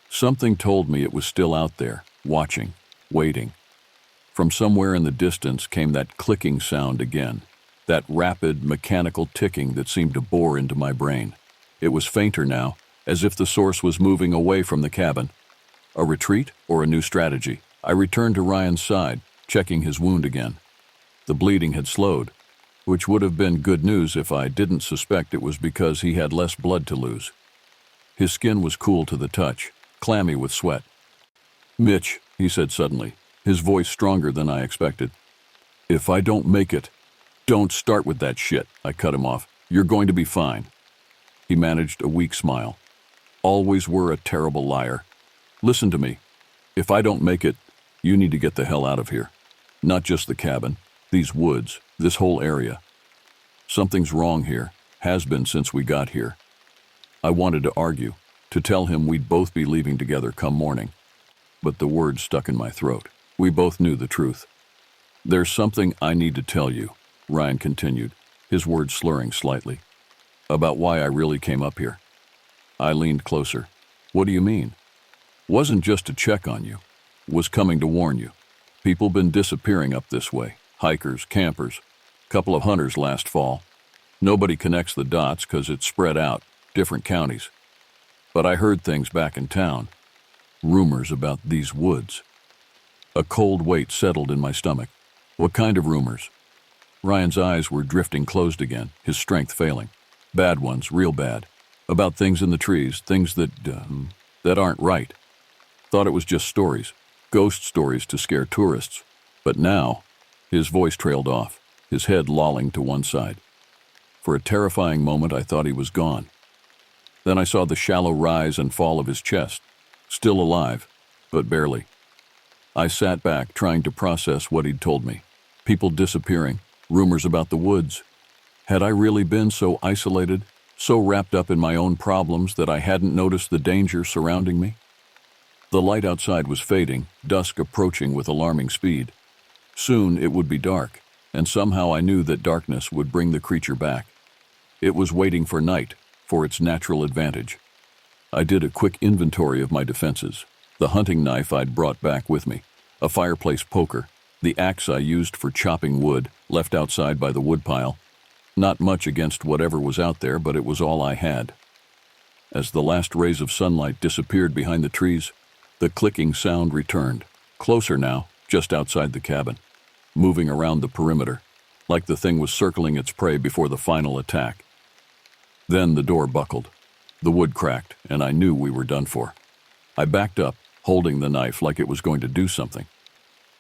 Something told me it was still out there, watching, waiting. From somewhere in the distance came that clicking sound again, that rapid, mechanical ticking that seemed to bore into my brain. It was fainter now, as if the source was moving away from the cabin. A retreat or a new strategy? I returned to Ryan's side, checking his wound again. The bleeding had slowed. which would have been good news if I didn't suspect it was because he had less blood to lose. His skin was cool to the touch, clammy with sweat. "Mitch," he said suddenly, his voice stronger than I expected. "If I don't make it, don't start with that shit," I cut him off. "You're going to be fine." He managed a weak smile. "Always were a terrible liar. Listen to me. If I don't make it, you need to get the hell out of here. Not just the cabin, these woods, this whole area. Something's wrong here, has been since we got here." I wanted to argue, to tell him we'd both be leaving together come morning. But the words stuck in my throat. We both knew the truth. "There's something I need to tell you," Ryan continued, his words slurring slightly, "about why I really came up here." I leaned closer. "What do you mean?" "Wasn't just to check on you. Was coming to warn you. People been disappearing up this way. Hikers, campers, couple of hunters last fall. Nobody connects the dots 'cause it's spread out, different counties. But I heard things back in town. Rumors about these woods." A cold weight settled in my stomach. "What kind of rumors?" Ryan's eyes were drifting closed again, his strength failing. "Bad ones, real bad. About things in the trees, things that aren't right. Thought it was just stories, ghost stories to scare tourists. But now," his voice trailed off, his head lolling to one side. For a terrifying moment I thought he was gone. Then I saw the shallow rise and fall of his chest, still alive, but barely. I sat back, trying to process what he'd told me. People disappearing, rumors about the woods. Had I really been so isolated, so wrapped up in my own problems that I hadn't noticed the danger surrounding me? The light outside was fading, dusk approaching with alarming speed. Soon it would be dark, and somehow I knew that darkness would bring the creature back. It was waiting for night, for its natural advantage. I did a quick inventory of my defenses. The hunting knife I'd brought back with me, a fireplace poker, the axe I used for chopping wood, left outside by the woodpile. Not much against whatever was out there, but it was all I had. As the last rays of sunlight disappeared behind the trees, the clicking sound returned, closer now, just outside the cabin, moving around the perimeter, like the thing was circling its prey before the final attack. Then the door buckled. The wood cracked, and I knew we were done for. I backed up, holding the knife like it was going to do something.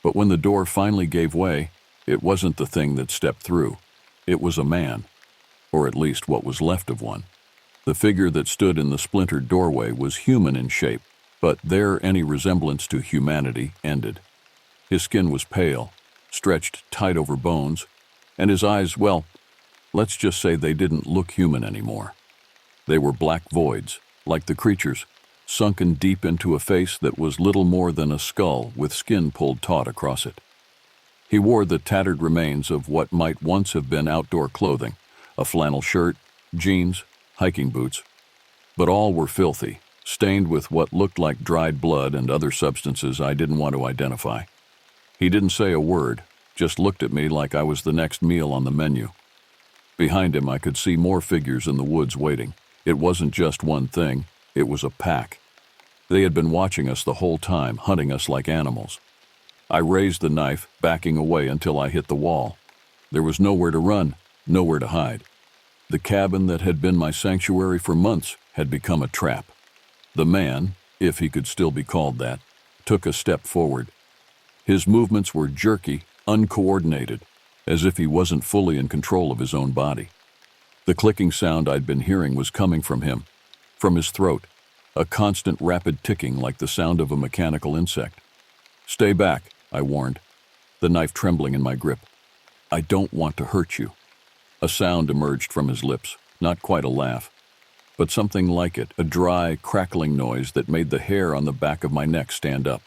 But when the door finally gave way, it wasn't the thing that stepped through. It was a man, or at least what was left of one. The figure that stood in the splintered doorway was human in shape, but there any resemblance to humanity ended. His skin was pale, stretched tight over bones, and his eyes, well, let's just say they didn't look human anymore. They were black voids, like the creature's, sunken deep into a face that was little more than a skull with skin pulled taut across it. He wore the tattered remains of what might once have been outdoor clothing, a flannel shirt, jeans, hiking boots. But all were filthy, stained with what looked like dried blood and other substances I didn't want to identify. He didn't say a word, just looked at me like I was the next meal on the menu. Behind him I could see more figures in the woods waiting. It wasn't just one thing, it was a pack. They had been watching us the whole time, hunting us like animals. I raised the knife, backing away until I hit the wall. There was nowhere to run, nowhere to hide. The cabin that had been my sanctuary for months had become a trap. The man, if he could still be called that, took a step forward. His movements were jerky, uncoordinated, as if he wasn't fully in control of his own body. The clicking sound I'd been hearing was coming from him, from his throat, a constant rapid ticking like the sound of a mechanical insect. "Stay back," I warned, the knife trembling in my grip. "I don't want to hurt you." A sound emerged from his lips, not quite a laugh, but something like it, a dry, crackling noise that made the hair on the back of my neck stand up.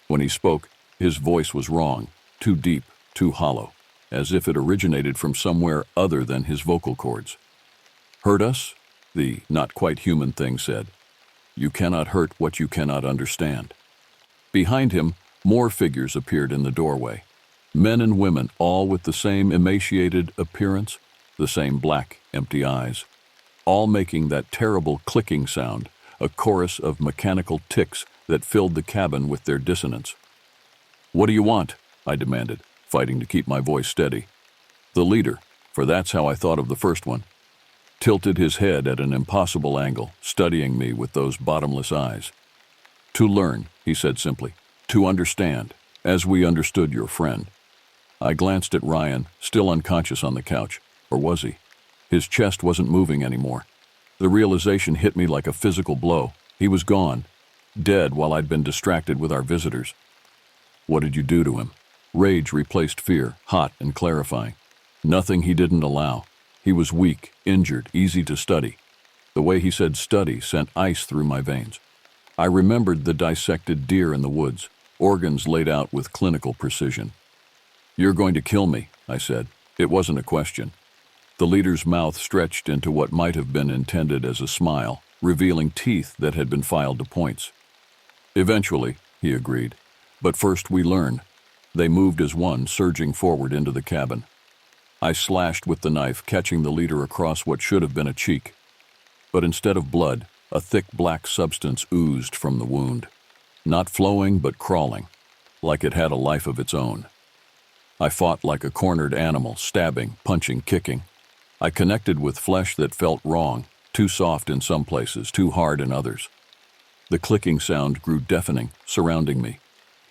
When he spoke, his voice was wrong, too deep, too hollow, as if it originated from somewhere other than his vocal cords. "Hurt us?" the not-quite-human thing said. "You cannot hurt what you cannot understand." Behind him, more figures appeared in the doorway. Men and women, all with the same emaciated appearance, the same black, empty eyes, all making that terrible clicking sound, a chorus of mechanical ticks that filled the cabin with their dissonance. "What do you want?" I demanded, fighting to keep my voice steady. The leader, for that's how I thought of the first one, tilted his head at an impossible angle, studying me with those bottomless eyes. "To learn," he said simply. "To understand, as we understood your friend." I glanced at Ryan, still unconscious on the couch. Or was he? His chest wasn't moving anymore. The realization hit me like a physical blow. He was gone, dead while I'd been distracted with our visitors. "What did you do to him?" Rage replaced fear, hot and clarifying. Nothing he didn't allow. He was weak, injured, easy to study. The way he said study sent ice through my veins. I remembered the dissected deer in the woods, organs laid out with clinical precision. "You're going to kill me," I said. It wasn't a question. The leader's mouth stretched into what might have been intended as a smile, revealing teeth that had been filed to points. "Eventually," he agreed. "But first we learn." They moved as one, surging forward into the cabin. I slashed with the knife, catching the leader across what should have been a cheek. But instead of blood, a thick black substance oozed from the wound. Not flowing, but crawling, like it had a life of its own. I fought like a cornered animal, stabbing, punching, kicking. I connected with flesh that felt wrong, too soft in some places, too hard in others. The clicking sound grew deafening, surrounding me,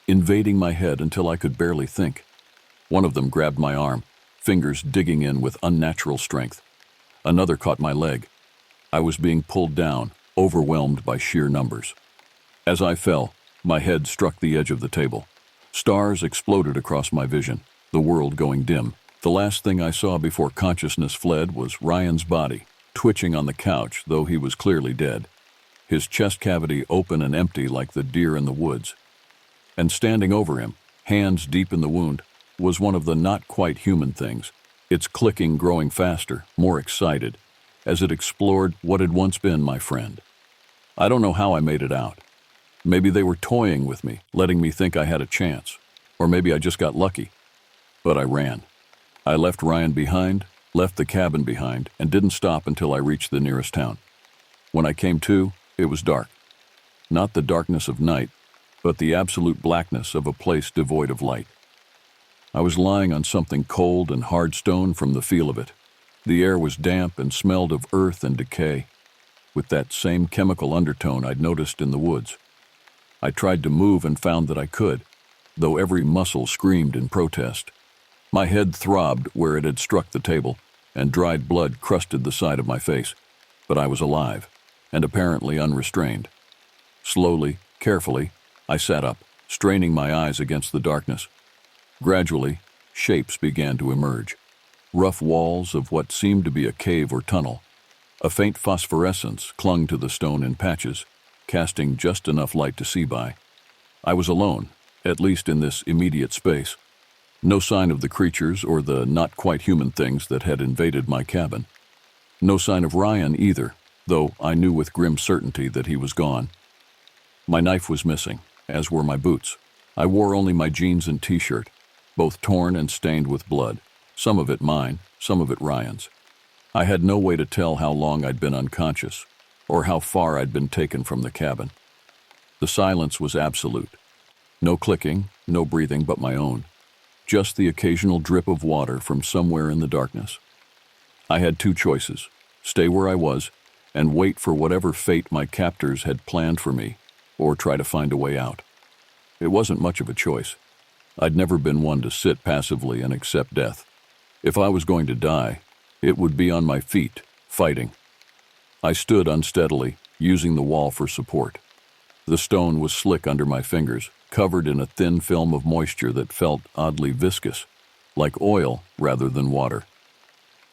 invading my head until I could barely think. One of them grabbed my arm, fingers digging in with unnatural strength. Another caught my leg. I was being pulled down, overwhelmed by sheer numbers. As I fell, my head struck the edge of the table. Stars exploded across my vision, the world going dim. The last thing I saw before consciousness fled was Ryan's body, twitching on the couch, though he was clearly dead. His chest cavity open and empty like the deer in the woods. And standing over him, hands deep in the wound, was one of the not-quite-human things, its clicking growing faster, more excited, as it explored what had once been my friend. I don't know how I made it out. Maybe they were toying with me, letting me think I had a chance. Or maybe I just got lucky. But I ran. I left Ryan behind, left the cabin behind, and didn't stop until I reached the nearest town. When I came to, it was dark. Not the darkness of night, but the absolute blackness of a place devoid of light. I was lying on something cold and hard stone from the feel of it. The air was damp and smelled of earth and decay, with that same chemical undertone I'd noticed in the woods. I tried to move and found that I could, though every muscle screamed in protest. My head throbbed where it had struck the table, and dried blood crusted the side of my face, but I was alive, and apparently unrestrained. Slowly, carefully, I sat up, straining my eyes against the darkness. Gradually, shapes began to emerge. Rough walls of what seemed to be a cave or tunnel. A faint phosphorescence clung to the stone in patches, casting just enough light to see by. I was alone, at least in this immediate space. No sign of the creatures or the not-quite-human things that had invaded my cabin. No sign of Ryan either, though I knew with grim certainty that he was gone. My knife was missing, as were my boots. I wore only my jeans and t-shirt, both torn and stained with blood, some of it mine, some of it Ryan's. I had no way to tell how long I'd been unconscious, or how far I'd been taken from the cabin. The silence was absolute. No clicking, no breathing but my own. Just the occasional drip of water from somewhere in the darkness. I had two choices: stay where I was and wait for whatever fate my captors had planned for me, or try to find a way out. It wasn't much of a choice. I'd never been one to sit passively and accept death. If I was going to die, it would be on my feet, fighting. I stood unsteadily, using the wall for support. The stone was slick under my fingers, covered in a thin film of moisture that felt oddly viscous, like oil rather than water.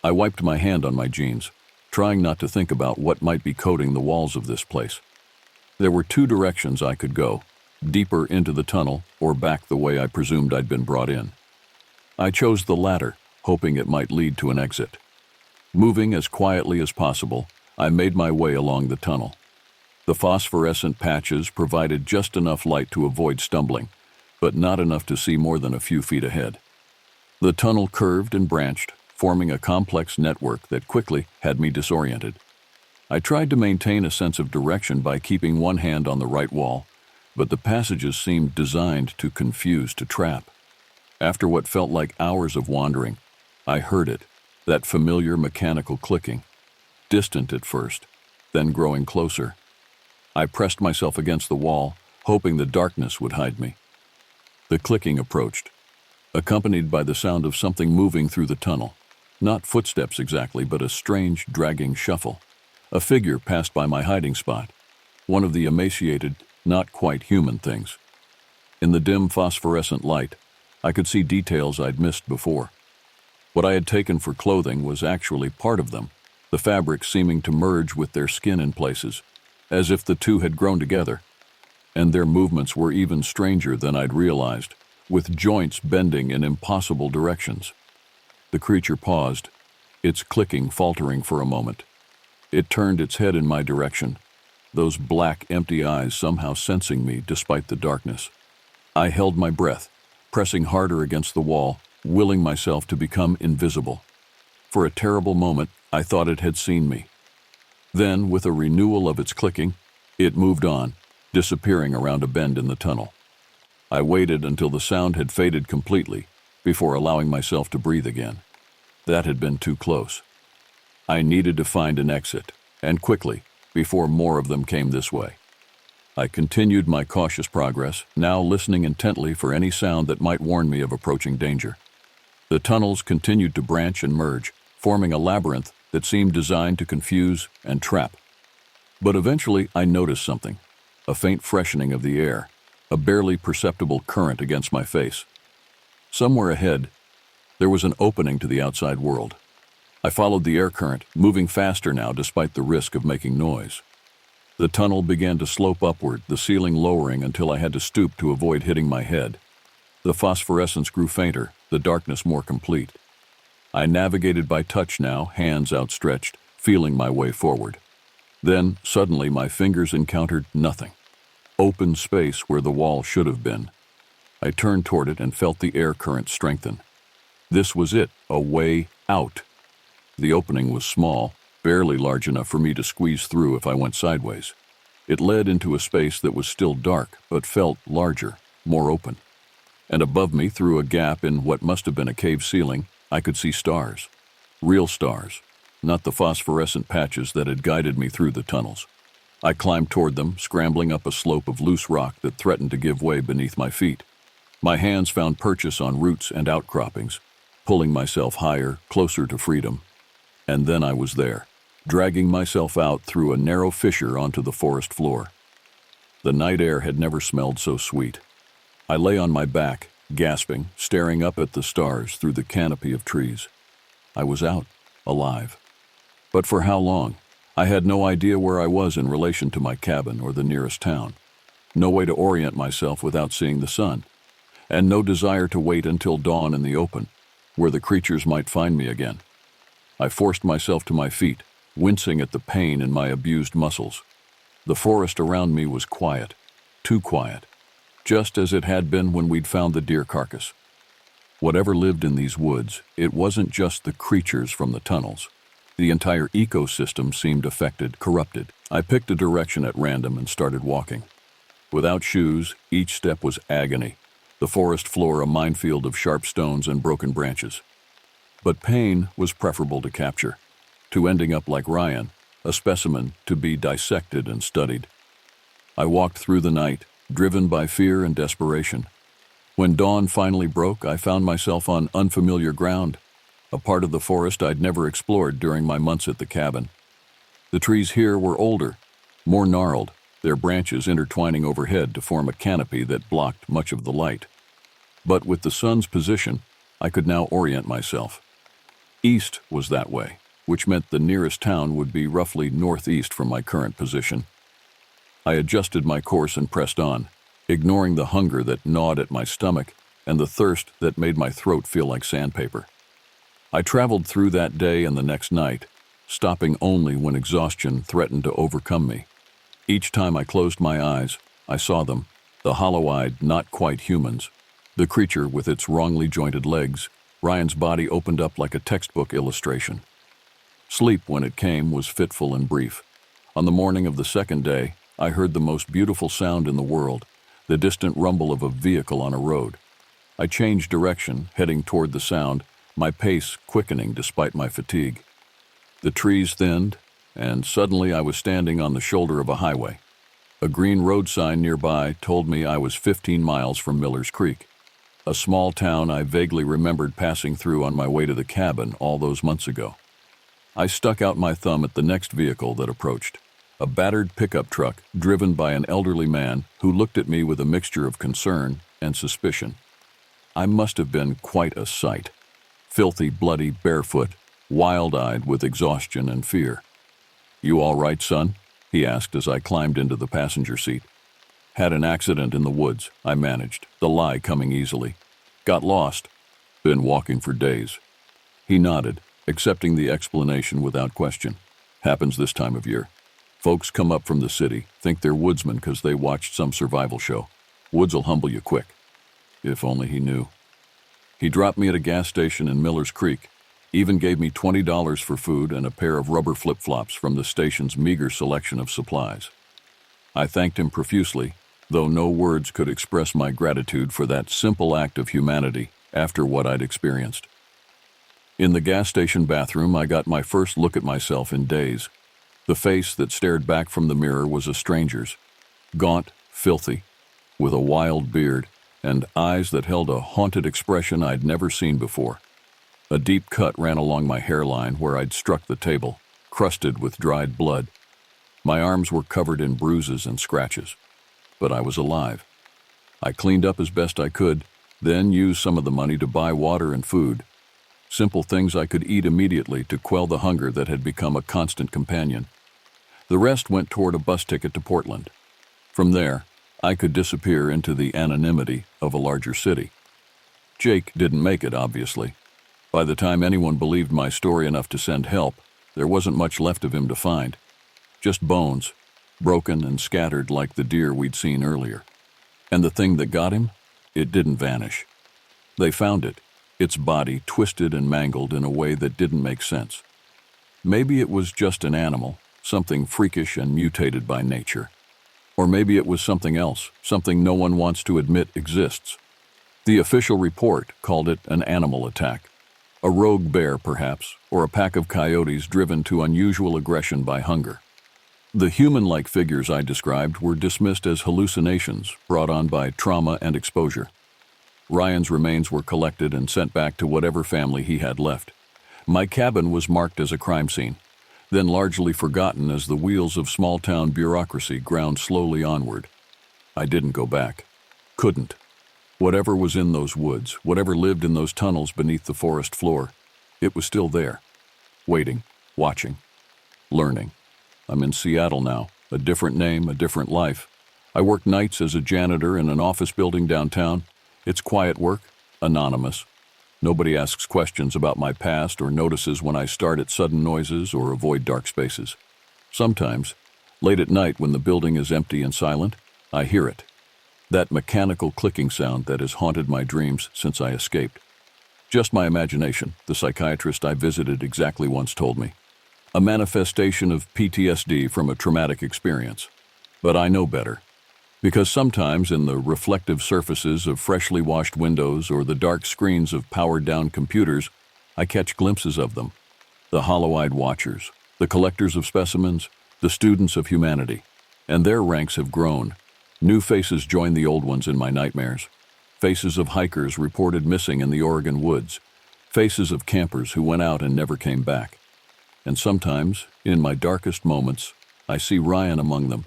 I wiped my hand on my jeans, trying not to think about what might be coating the walls of this place. There were two directions I could go: deeper into the tunnel or back the way I presumed I'd been brought in. I chose the latter, hoping it might lead to an exit. Moving as quietly as possible, I made my way along the tunnel. The phosphorescent patches provided just enough light to avoid stumbling, but not enough to see more than a few feet ahead. The tunnel curved and branched, forming a complex network that quickly had me disoriented. I tried to maintain a sense of direction by keeping one hand on the right wall, but the passages seemed designed to confuse, to trap. After what felt like hours of wandering, I heard it, That familiar mechanical clicking, distant at first, then growing closer. I pressed myself against the wall, hoping the darkness would hide me. The clicking approached, accompanied by the sound of something moving through the tunnel. Not footsteps exactly, but a strange, dragging shuffle. A figure passed by my hiding spot, one of the emaciated, not quite human things. In the dim phosphorescent light, I could see details I'd missed before. What I had taken for clothing was actually part of them, the fabric seeming to merge with their skin in places, as if the two had grown together. And their movements were even stranger than I'd realized, with joints bending in impossible directions. The creature paused, its clicking faltering for a moment. It turned its head in my direction, those black, empty eyes somehow sensing me despite the darkness. I held my breath, pressing harder against the wall, willing myself to become invisible. For a terrible moment, I thought it had seen me. Then, with a renewal of its clicking, it moved on, disappearing around a bend in the tunnel. I waited until the sound had faded completely before allowing myself to breathe again. That had been too close. I needed to find an exit, and quickly, before more of them came this way. I continued my cautious progress, now listening intently for any sound that might warn me of approaching danger. The tunnels continued to branch and merge, forming a labyrinth that seemed designed to confuse and trap. But eventually I noticed something, a faint freshening of the air, a barely perceptible current against my face. Somewhere ahead, there was an opening to the outside world. I followed the air current, moving faster now despite the risk of making noise. The tunnel began to slope upward, the ceiling lowering until I had to stoop to avoid hitting my head. The phosphorescence grew fainter, the darkness more complete. I navigated by touch now, hands outstretched, feeling my way forward. Then, suddenly, my fingers encountered nothing. Open space where the wall should have been. I turned toward it and felt the air current strengthen. This was it, a way out. The opening was small, barely large enough for me to squeeze through if I went sideways. It led into a space that was still dark, but felt larger, more open. And above me, through a gap in what must have been a cave ceiling, I could see stars. Real stars, not the phosphorescent patches that had guided me through the tunnels. I climbed toward them, scrambling up a slope of loose rock that threatened to give way beneath my feet. My hands found purchase on roots and outcroppings, pulling myself higher, closer to freedom. And then I was there, dragging myself out through a narrow fissure onto the forest floor. The night air had never smelled so sweet. I lay on my back, gasping, staring up at the stars through the canopy of trees. I was out, alive. But for how long? I had no idea where I was in relation to my cabin or the nearest town. No way to orient myself without seeing the sun. And no desire to wait until dawn in the open, where the creatures might find me again. I forced myself to my feet, wincing at the pain in my abused muscles. The forest around me was quiet, too quiet, just as it had been when we'd found the deer carcass. Whatever lived in these woods, it wasn't just the creatures from the tunnels. The entire ecosystem seemed affected, corrupted. I picked a direction at random and started walking. Without shoes, each step was agony, the forest floor a minefield of sharp stones and broken branches. But pain was preferable to capture, to ending up like Ryan, a specimen to be dissected and studied. I walked through the night, driven by fear and desperation. When dawn finally broke, I found myself on unfamiliar ground, a part of the forest I'd never explored during my months at the cabin. The trees here were older, more gnarled, their branches intertwining overhead to form a canopy that blocked much of the light. But with the sun's position, I could now orient myself. East was that way, which meant the nearest town would be roughly northeast from my current position. I adjusted my course and pressed on, ignoring the hunger that gnawed at my stomach and the thirst that made my throat feel like sandpaper. I traveled through that day and the next night, stopping only when exhaustion threatened to overcome me. Each time I closed my eyes, I saw them, the hollow-eyed, not quite humans, the creature with its wrongly jointed legs. Ryan's body opened up like a textbook illustration. Sleep, when it came, was fitful and brief. On the morning of the second day, I heard the most beautiful sound in the world, the distant rumble of a vehicle on a road. I changed direction, heading toward the sound, my pace quickening despite my fatigue. The trees thinned, and suddenly I was standing on the shoulder of a highway. A green road sign nearby told me I was 15 miles from Miller's Creek, a small town I vaguely remembered passing through on my way to the cabin all those months ago. I stuck out my thumb at the next vehicle that approached, a battered pickup truck driven by an elderly man who looked at me with a mixture of concern and suspicion. I must have been quite a sight. Filthy, bloody, barefoot, wild-eyed with exhaustion and fear. "You all right, son?" he asked as I climbed into the passenger seat. "Had an accident in the woods," I managed, the lie coming easily. "Got lost. Been walking for days." He nodded, accepting the explanation without question. "Happens this time of year. Folks come up from the city, think they're woodsmen because they watched some survival show. Woods'll humble you quick." If only he knew. He dropped me at a gas station in Miller's Creek, even gave me $20 for food and a pair of rubber flip-flops from the station's meager selection of supplies. I thanked him profusely, though no words could express my gratitude for that simple act of humanity after what I'd experienced. In the gas station bathroom, I got my first look at myself in days. The face that stared back from the mirror was a stranger's, gaunt, filthy, with a wild beard and eyes that held a haunted expression I'd never seen before. A deep cut ran along my hairline where I'd struck the table, crusted with dried blood. My arms were covered in bruises and scratches, but I was alive. I cleaned up as best I could, then used some of the money to buy water and food, simple things I could eat immediately to quell the hunger that had become a constant companion. The rest went toward a bus ticket to Portland. From there, I could disappear into the anonymity of a larger city. Jake didn't make it, obviously. By the time anyone believed my story enough to send help, there wasn't much left of him to find. Just bones, broken and scattered like the deer we'd seen earlier. And the thing that got him? It didn't vanish. They found it, its body twisted and mangled in a way that didn't make sense. Maybe it was just an animal, something freakish and mutated by nature. Or maybe it was something else, something no one wants to admit exists. The official report called it an animal attack. A rogue bear, perhaps, or a pack of coyotes driven to unusual aggression by hunger. The human-like figures I described were dismissed as hallucinations brought on by trauma and exposure. Ryan's remains were collected and sent back to whatever family he had left. My cabin was marked as a crime scene, then largely forgotten as the wheels of small-town bureaucracy ground slowly onward. I didn't go back. Couldn't. Whatever was in those woods, whatever lived in those tunnels beneath the forest floor, it was still there. Waiting, watching, learning. I'm in Seattle now, a different name, a different life. I work nights as a janitor in an office building downtown. It's quiet work, anonymous. Nobody asks questions about my past or notices when I start at sudden noises or avoid dark spaces. Sometimes, late at night when the building is empty and silent, I hear it. That mechanical clicking sound that has haunted my dreams since I escaped. Just my imagination, the psychiatrist I visited exactly once told me. A manifestation of PTSD from a traumatic experience. But I know better. Because sometimes in the reflective surfaces of freshly washed windows or the dark screens of powered-down computers, I catch glimpses of them. The hollow-eyed watchers, the collectors of specimens, the students of humanity. And their ranks have grown. New faces join the old ones in my nightmares. Faces of hikers reported missing in the Oregon woods. Faces of campers who went out and never came back. And sometimes, in my darkest moments, I see Ryan among them,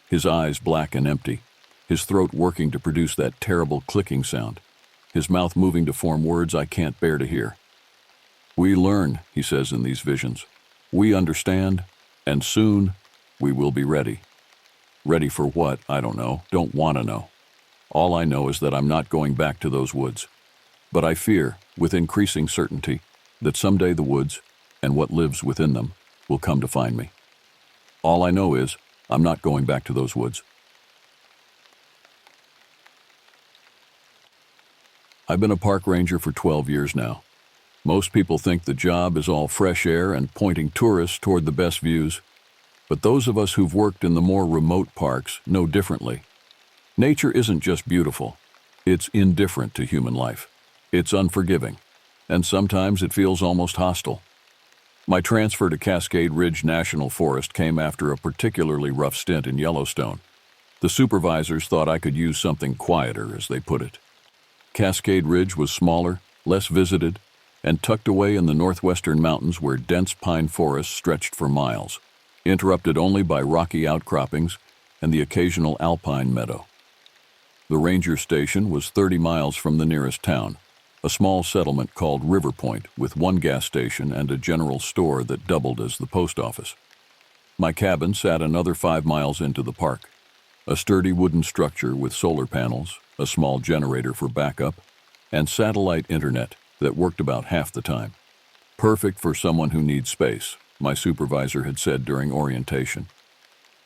his eyes black and empty, his throat working to produce that terrible clicking sound, his mouth moving to form words I can't bear to hear. "We learn," he says in these visions. "We understand, and soon we will be ready." Ready for what, I don't know, don't want to know. All I know is that I'm not going back to those woods. But I fear, with increasing certainty, that someday the woods, and what lives within them, will come to find me. All I know is, I'm not going back to those woods. I've been a park ranger for 12 years now. Most people think the job is all fresh air and pointing tourists toward the best views. But those of us who've worked in the more remote parks know differently. Nature isn't just beautiful. It's indifferent to human life. It's unforgiving. and sometimes it feels almost hostile. My transfer to Cascade Ridge National Forest came after a particularly rough stint in Yellowstone. The supervisors thought I could use something quieter, as they put it. Cascade Ridge was smaller, less visited, and tucked away in the northwestern mountains where dense pine forests stretched for miles, interrupted only by rocky outcroppings and the occasional alpine meadow. The ranger station was 30 miles from the nearest town, a small settlement called River Point with one gas station and a general store that doubled as the post office. My cabin sat another 5 miles into the park, a sturdy wooden structure with solar panels, a small generator for backup, and satellite internet that worked about half the time. Perfect for someone who needs space, my supervisor had said during orientation.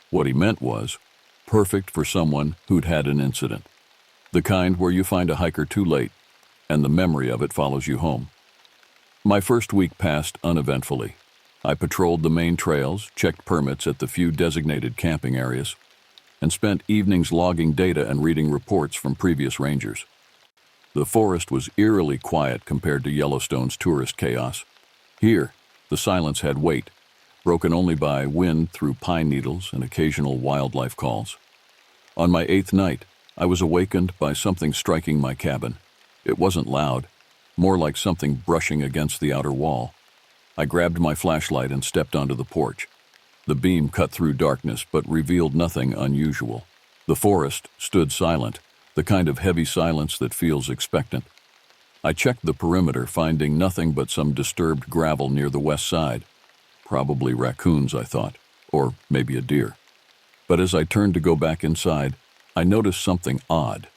What he meant was, perfect for someone who'd had an incident. The kind where you find a hiker too late, and the memory of it follows you home. My first week passed uneventfully. I patrolled the main trails, checked permits at the few designated camping areas, and spent evenings logging data and reading reports from previous rangers. The forest was eerily quiet compared to Yellowstone's tourist chaos. Here, the silence had weight, broken only by wind through pine needles and occasional wildlife calls. On my 8th night, I was awakened by something striking my cabin. It wasn't loud, more like something brushing against the outer wall. I grabbed my flashlight and stepped onto the porch. The beam cut through darkness but revealed nothing unusual. The forest stood silent, the kind of heavy silence that feels expectant. I checked the perimeter, finding nothing but some disturbed gravel near the west side. Probably raccoons, I thought, or maybe a deer. But as I turned to go back inside, I noticed something odd,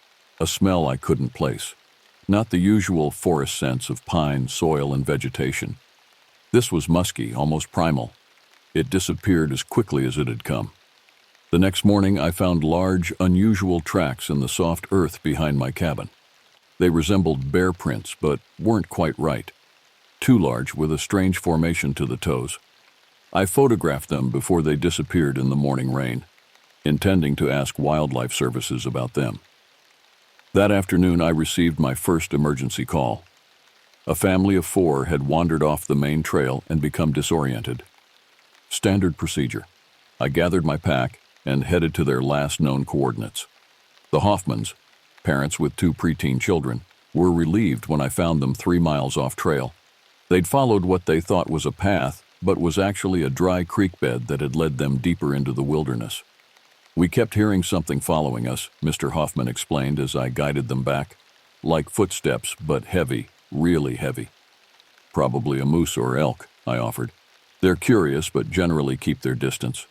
a smell I couldn't place. Not the usual forest sense of pine, soil, and vegetation. This was musky, almost primal. It disappeared as quickly as it had come. The next morning, I found large, unusual tracks in the soft earth behind my cabin. They resembled bear prints, but weren't quite right. Too large, with a strange formation to the toes. I photographed them before they disappeared in the morning rain, intending to ask wildlife services about them. That afternoon, I received my first emergency call. A family of 4 had wandered off the main trail and become disoriented. Standard procedure. I gathered my pack and headed to their last known coordinates. The Hoffmans, parents with 2 preteen children, were relieved when I found them 3 miles off trail. They'd followed what they thought was a path, but was actually a dry creek bed that had led them deeper into the wilderness. We kept hearing something following us, Mr. Hoffman explained as I guided them back. Like footsteps, but heavy, really heavy. Probably a moose or elk, I offered. They're curious, but generally keep their distance.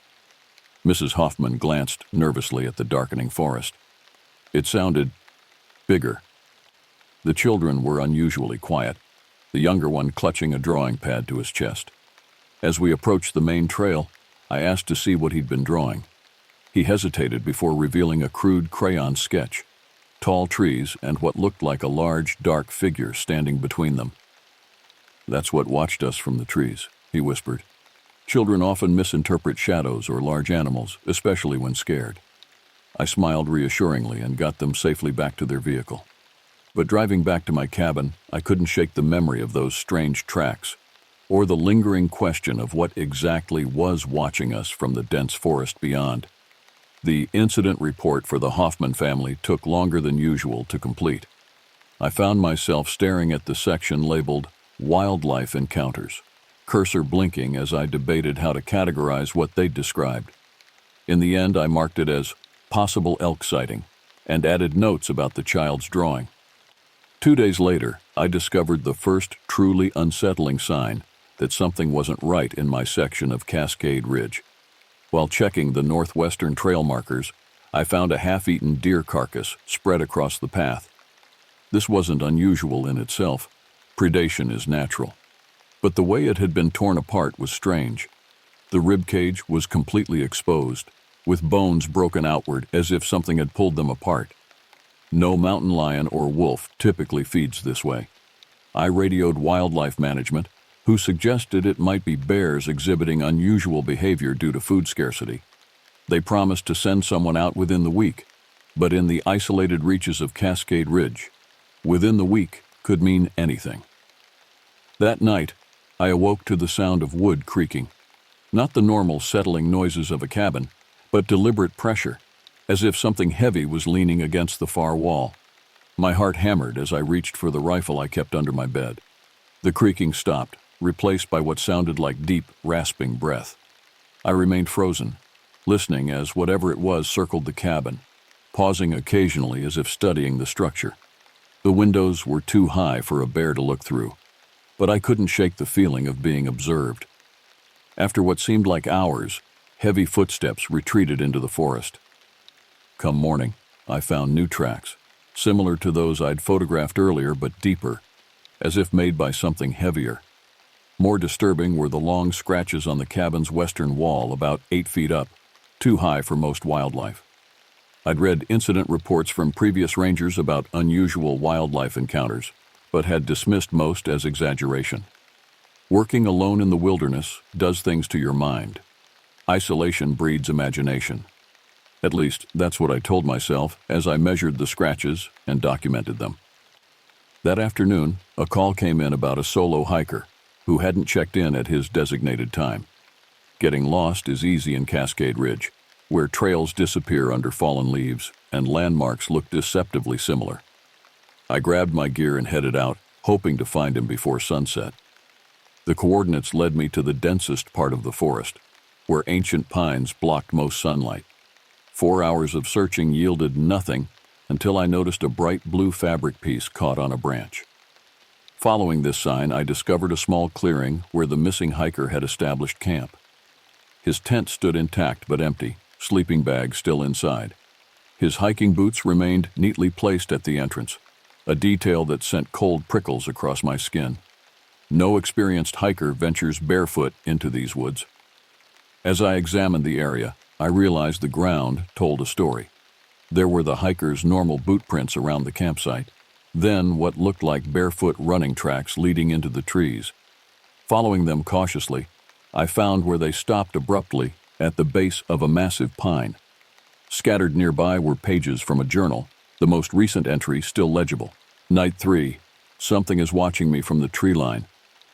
Mrs. Hoffman glanced nervously at the darkening forest. It sounded bigger. The children were unusually quiet, the younger one clutching a drawing pad to his chest. As we approached the main trail, I asked to see what he'd been drawing. He hesitated before revealing a crude crayon sketch, tall trees and what looked like a large, dark figure standing between them. "That's what watched us from the trees," he whispered. "Children often misinterpret shadows or large animals, especially when scared." I smiled reassuringly and got them safely back to their vehicle. But driving back to my cabin, I couldn't shake the memory of those strange tracks, or the lingering question of what exactly was watching us from the dense forest beyond. The incident report for the Hoffman family took longer than usual to complete. I found myself staring at the section labeled Wildlife Encounters, cursor blinking as I debated how to categorize what they'd described. In the end, I marked it as possible elk sighting and added notes about the child's drawing. 2 days later, I discovered the first truly unsettling sign that something wasn't right in my section of Cascade Ridge. While checking the northwestern trail markers, I found a half-eaten deer carcass spread across the path. This wasn't unusual in itself. Predation is natural. But the way it had been torn apart was strange. The rib cage was completely exposed, with bones broken outward as if something had pulled them apart. No mountain lion or wolf typically feeds this way. I radioed wildlife management, who suggested it might be bears exhibiting unusual behavior due to food scarcity. They promised to send someone out within the week, but in the isolated reaches of Cascade Ridge, within the week could mean anything. That night, I awoke to the sound of wood creaking. Not the normal settling noises of a cabin, but deliberate pressure, as if something heavy was leaning against the far wall. My heart hammered as I reached for the rifle I kept under my bed. The creaking stopped, replaced by what sounded like deep, rasping breath. I remained frozen, listening as whatever it was circled the cabin, pausing occasionally as if studying the structure. The windows were too high for a bear to look through, but I couldn't shake the feeling of being observed. After what seemed like hours, heavy footsteps retreated into the forest. Come morning, I found new tracks, similar to those I'd photographed earlier but deeper, as if made by something heavier. More disturbing were the long scratches on the cabin's western wall about 8 feet up, too high for most wildlife. I'd read incident reports from previous rangers about unusual wildlife encounters, but had dismissed most as exaggeration. Working alone in the wilderness does things to your mind. Isolation breeds imagination. At least, that's what I told myself as I measured the scratches and documented them. That afternoon, a call came in about a solo hiker who hadn't checked in at his designated time. Getting lost is easy in Cascade Ridge, where trails disappear under fallen leaves and landmarks look deceptively similar. I grabbed my gear and headed out, hoping to find him before sunset. The coordinates led me to the densest part of the forest, where ancient pines blocked most sunlight. 4 hours of searching yielded nothing until I noticed a bright blue fabric piece caught on a branch. Following this sign, I discovered a small clearing where the missing hiker had established camp. His tent stood intact but empty, sleeping bag still inside. His hiking boots remained neatly placed at the entrance, a detail that sent cold prickles across my skin. No experienced hiker ventures barefoot into these woods. As I examined the area, I realized the ground told a story. There were the hiker's normal boot prints around the campsite, then what looked like barefoot running tracks leading into the trees. Following them cautiously, I found where they stopped abruptly at the base of a massive pine. Scattered nearby were pages from a journal, the most recent entry still legible. Night 3. Something is watching me from the tree line.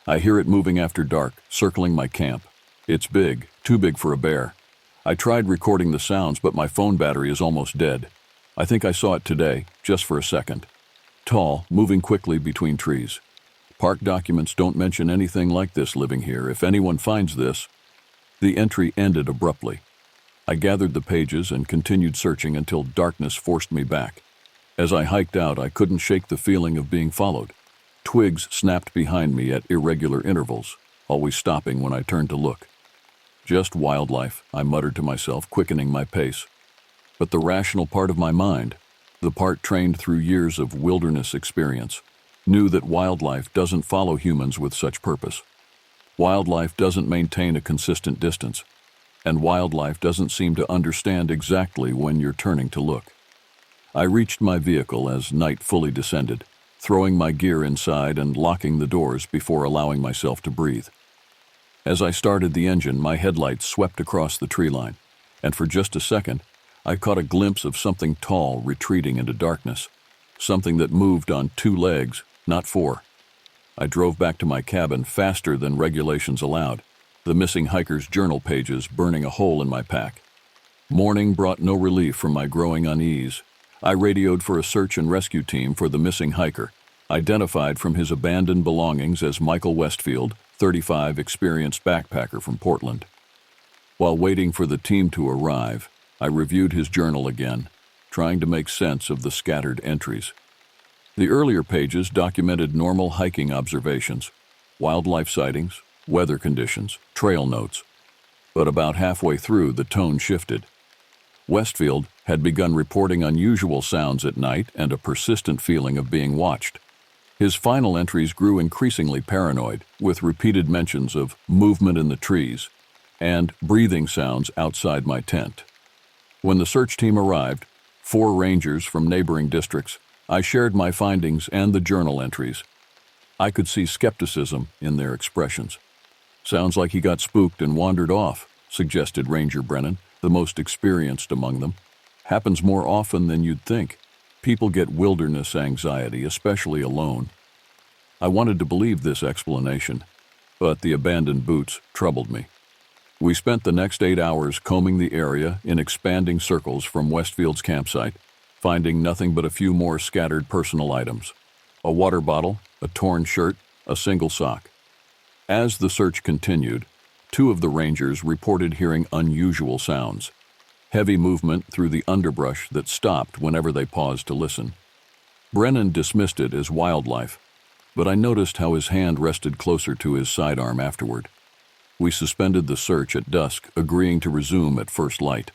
I hear it moving after dark, circling my camp. It's big, too big for a bear. I tried recording the sounds, but my phone battery is almost dead. I think I saw it today, just for a second. Tall, moving quickly between trees. Park documents don't mention anything like this living here. If anyone finds this... The entry ended abruptly. I gathered the pages and continued searching until darkness forced me back. As I hiked out, I couldn't shake the feeling of being followed. Twigs snapped behind me at irregular intervals, always stopping when I turned to look. Just wildlife, I muttered to myself, quickening my pace. But the rational part of my mind, the part trained through years of wilderness experience, knew that wildlife doesn't follow humans with such purpose. Wildlife doesn't maintain a consistent distance, and wildlife doesn't seem to understand exactly when you're turning to look. I reached my vehicle as night fully descended, throwing my gear inside and locking the doors before allowing myself to breathe. As I started the engine, my headlights swept across the tree line, and for just a second, I caught a glimpse of something tall retreating into darkness, something that moved on 2 legs, not 4. I drove back to my cabin faster than regulations allowed, the missing hiker's journal pages burning a hole in my pack. Morning brought no relief from my growing unease. I radioed for a search and rescue team for the missing hiker, identified from his abandoned belongings as Michael Westfield, 35, experienced backpacker from Portland. While waiting for the team to arrive, I reviewed his journal again, trying to make sense of the scattered entries. The earlier pages documented normal hiking observations, wildlife sightings, weather conditions, trail notes. But about halfway through, the tone shifted. Westfield had begun reporting unusual sounds at night and a persistent feeling of being watched. His final entries grew increasingly paranoid, with repeated mentions of movement in the trees and breathing sounds outside my tent. When the search team arrived, 4 rangers from neighboring districts, I shared my findings and the journal entries. I could see skepticism in their expressions. "Sounds like he got spooked and wandered off," suggested Ranger Brennan, the most experienced among them. "Happens more often than you'd think. People get wilderness anxiety, especially alone." I wanted to believe this explanation, but the abandoned boots troubled me. We spent the next 8 hours combing the area in expanding circles from Westfield's campsite, finding nothing but a few more scattered personal items: a water bottle, a torn shirt, a single sock. As the search continued, 2 of the rangers reported hearing unusual sounds, heavy movement through the underbrush that stopped whenever they paused to listen. Brennan dismissed it as wildlife, but I noticed how his hand rested closer to his sidearm afterward. We suspended the search at dusk, agreeing to resume at first light.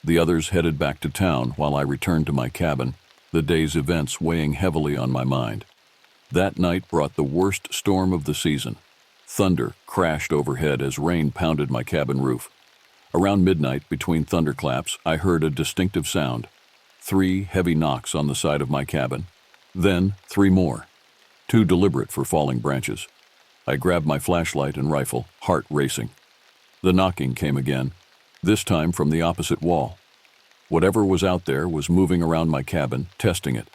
The others headed back to town while I returned to my cabin, the day's events weighing heavily on my mind. That night brought the worst storm of the season. Thunder crashed overhead as rain pounded my cabin roof. Around midnight, between thunderclaps, I heard a distinctive sound. 3 heavy knocks on the side of my cabin. Then 3 more, too deliberate for falling branches. I grabbed my flashlight and rifle, heart racing. The knocking came again, this time from the opposite wall. Whatever was out there was moving around my cabin, testing it.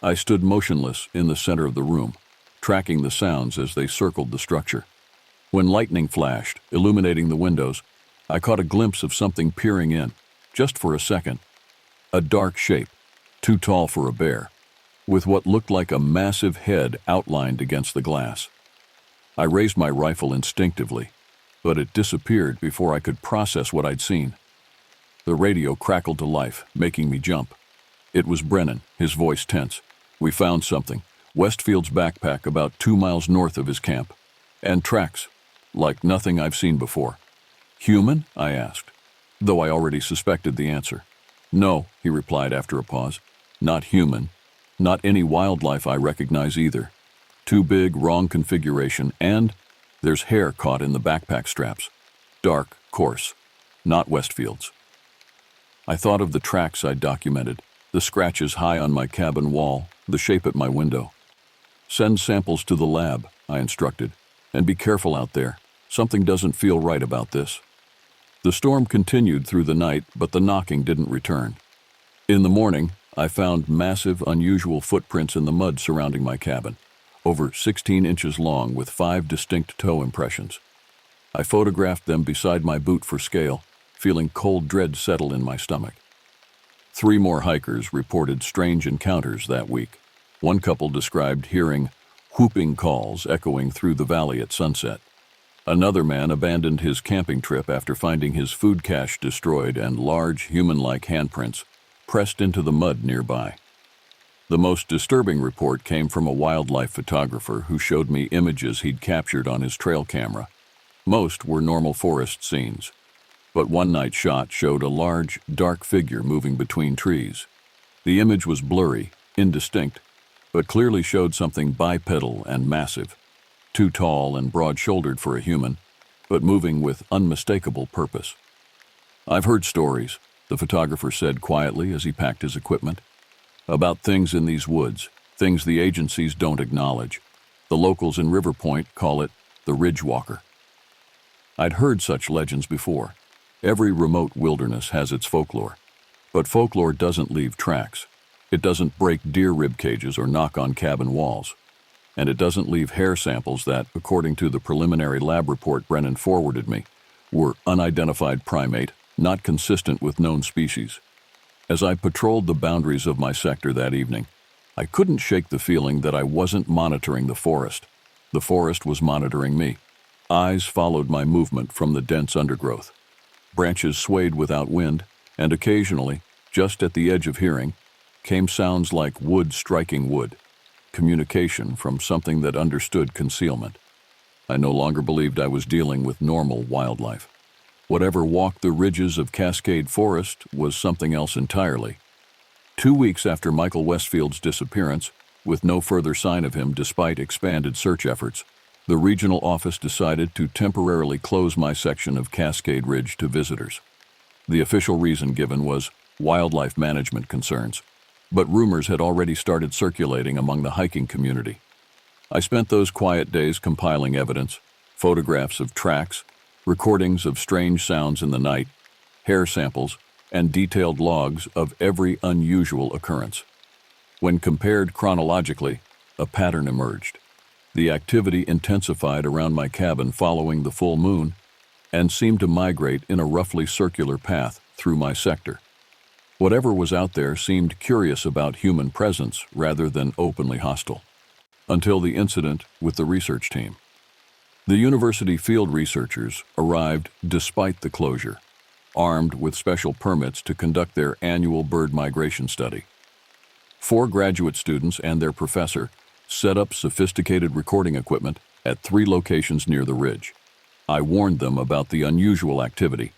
I stood motionless in the center of the room, tracking the sounds as they circled the structure. When lightning flashed, illuminating the windows, I caught a glimpse of something peering in, just for a second. A dark shape, too tall for a bear, with what looked like a massive head outlined against the glass. I raised my rifle instinctively, but it disappeared before I could process what I'd seen. The radio crackled to life, making me jump. It was Brennan, his voice tense. We found something, Westfield's backpack about 2 miles north of his camp, and tracks, like nothing I've seen before. Human? I asked, though I already suspected the answer. No, he replied after a pause. Not human. Not any wildlife I recognize either. Too big, wrong configuration, and there's hair caught in the backpack straps. Dark, coarse. Not Westfield's. I thought of the tracks I'd documented, the scratches high on my cabin wall, the shape at my window. Send samples to the lab, I instructed, and be careful out there. Something doesn't feel right about this. The storm continued through the night, but the knocking didn't return. In the morning, I found massive, unusual footprints in the mud surrounding my cabin, over 16 inches long with 5 distinct toe impressions. I photographed them beside my boot for scale, feeling cold dread settle in my stomach. 3 more hikers reported strange encounters that week. One couple described hearing whooping calls echoing through the valley at sunset. Another man abandoned his camping trip after finding his food cache destroyed and large, human-like handprints pressed into the mud nearby. The most disturbing report came from a wildlife photographer who showed me images he'd captured on his trail camera. Most were normal forest scenes, but one night shot showed a large, dark figure moving between trees. The image was blurry, indistinct, but clearly showed something bipedal and massive, too tall and broad-shouldered for a human, but moving with unmistakable purpose. I've heard stories, the photographer said quietly as he packed his equipment, about things in these woods, things the agencies don't acknowledge. The locals in River Point call it the Ridge Walker. I'd heard such legends before. Every remote wilderness has its folklore, but folklore doesn't leave tracks. It doesn't break deer rib cages or knock on cabin walls. And it doesn't leave hair samples that, according to the preliminary lab report Brennan forwarded me, were unidentified primate, not consistent with known species. As I patrolled the boundaries of my sector that evening, I couldn't shake the feeling that I wasn't monitoring the forest. The forest was monitoring me. Eyes followed my movement from the dense undergrowth. Branches swayed without wind, and occasionally, just at the edge of hearing, came sounds like wood striking wood, communication from something that understood concealment. I no longer believed I was dealing with normal wildlife. Whatever walked the ridges of Cascade Forest was something else entirely. 2 weeks after Michael Westfield's disappearance, with no further sign of him despite expanded search efforts, the regional office decided to temporarily close my section of Cascade Ridge to visitors. The official reason given was wildlife management concerns, but rumors had already started circulating among the hiking community. I spent those quiet days compiling evidence, photographs of tracks, recordings of strange sounds in the night, hair samples, and detailed logs of every unusual occurrence. When compared chronologically, a pattern emerged. The activity intensified around my cabin following the full moon and seemed to migrate in a roughly circular path through my sector. Whatever was out there seemed curious about human presence rather than openly hostile. Until the incident with the research team. The university field researchers arrived despite the closure, armed with special permits to conduct their annual bird migration study. 4 graduate students and their professor set up sophisticated recording equipment at 3 locations near the ridge. I warned them about the unusual activity,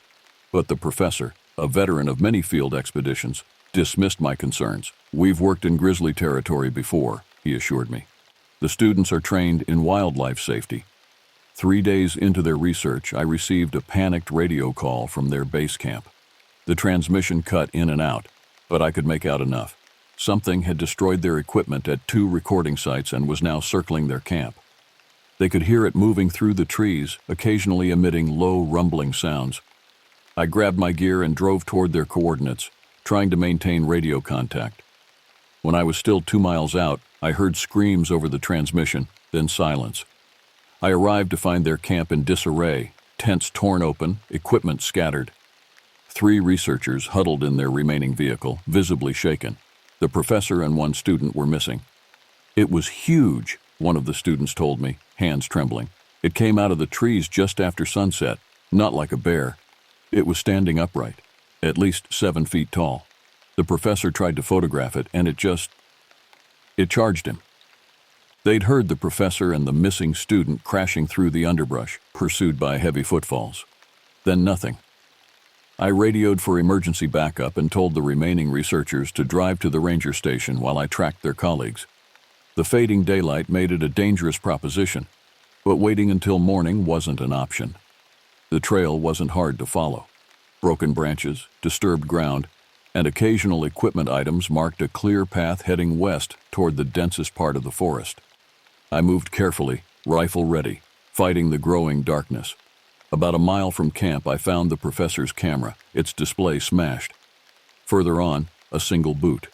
but the professor, a veteran of many field expeditions, dismissed my concerns. "We've worked in grizzly territory before," he assured me. "The students are trained in wildlife safety." 3 days into their research, I received a panicked radio call from their base camp. The transmission cut in and out, but I could make out enough. Something had destroyed their equipment at 2 recording sites and was now circling their camp. They could hear it moving through the trees, occasionally emitting low, rumbling sounds. I grabbed my gear and drove toward their coordinates, trying to maintain radio contact. When I was still 2 miles out, I heard screams over the transmission, then silence. I arrived to find their camp in disarray, tents torn open, equipment scattered. 3 researchers huddled in their remaining vehicle, visibly shaken. The professor and 1 student were missing. "It was huge," one of the students told me, hands trembling. "It came out of the trees just after sunset, not like a bear. It was standing upright, at least 7 feet tall. The professor tried to photograph it, and it charged him." They'd heard the professor and the missing student crashing through the underbrush, pursued by heavy footfalls. Then nothing. I radioed for emergency backup and told the remaining researchers to drive to the ranger station while I tracked their colleagues. The fading daylight made it a dangerous proposition, but waiting until morning wasn't an option. The trail wasn't hard to follow. Broken branches, disturbed ground, and occasional equipment items marked a clear path heading west toward the densest part of the forest. I moved carefully, rifle ready, fighting the growing darkness. About a mile from camp, I found the professor's camera, its display smashed. Further on, a single boot.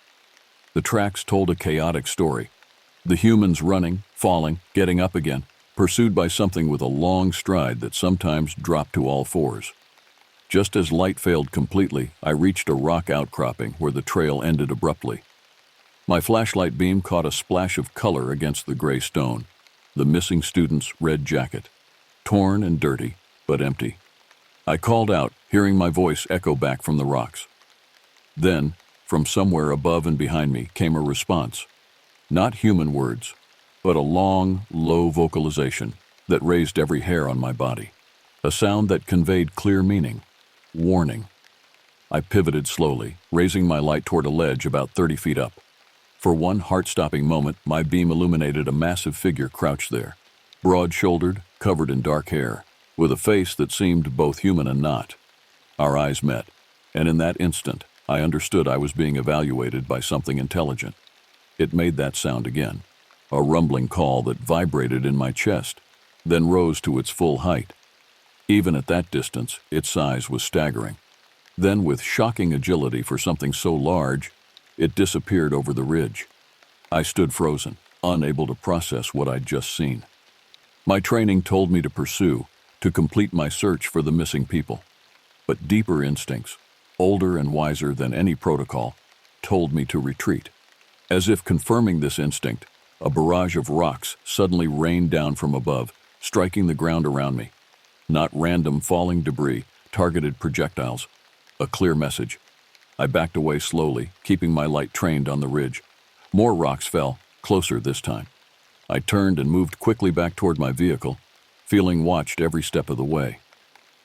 The tracks told a chaotic story. The humans running, falling, getting up again, pursued by something with a long stride that sometimes dropped to all fours. Just as light failed completely, I reached a rock outcropping where the trail ended abruptly. My flashlight beam caught a splash of color against the gray stone, the missing student's red jacket, torn and dirty, but empty. I called out, hearing my voice echo back from the rocks. Then, from somewhere above and behind me, came a response. Not human words, but a long, low vocalization that raised every hair on my body. A sound that conveyed clear meaning. Warning. I pivoted slowly, raising my light toward a ledge about 30 feet up. For one heart-stopping moment, my beam illuminated a massive figure crouched there, broad-shouldered, covered in dark hair, with a face that seemed both human and not. Our eyes met, and in that instant, I understood I was being evaluated by something intelligent. It made that sound again, a rumbling call that vibrated in my chest, then rose to its full height. Even at that distance, its size was staggering. Then, with shocking agility for something so large, it disappeared over the ridge. I stood frozen, unable to process what I'd just seen. My training told me to pursue, to complete my search for the missing people. But deeper instincts, older and wiser than any protocol, told me to retreat. As if confirming this instinct, a barrage of rocks suddenly rained down from above, striking the ground around me. Not random falling debris, targeted projectiles. A clear message. I backed away slowly, keeping my light trained on the ridge. More rocks fell, closer this time. I turned and moved quickly back toward my vehicle, feeling watched every step of the way.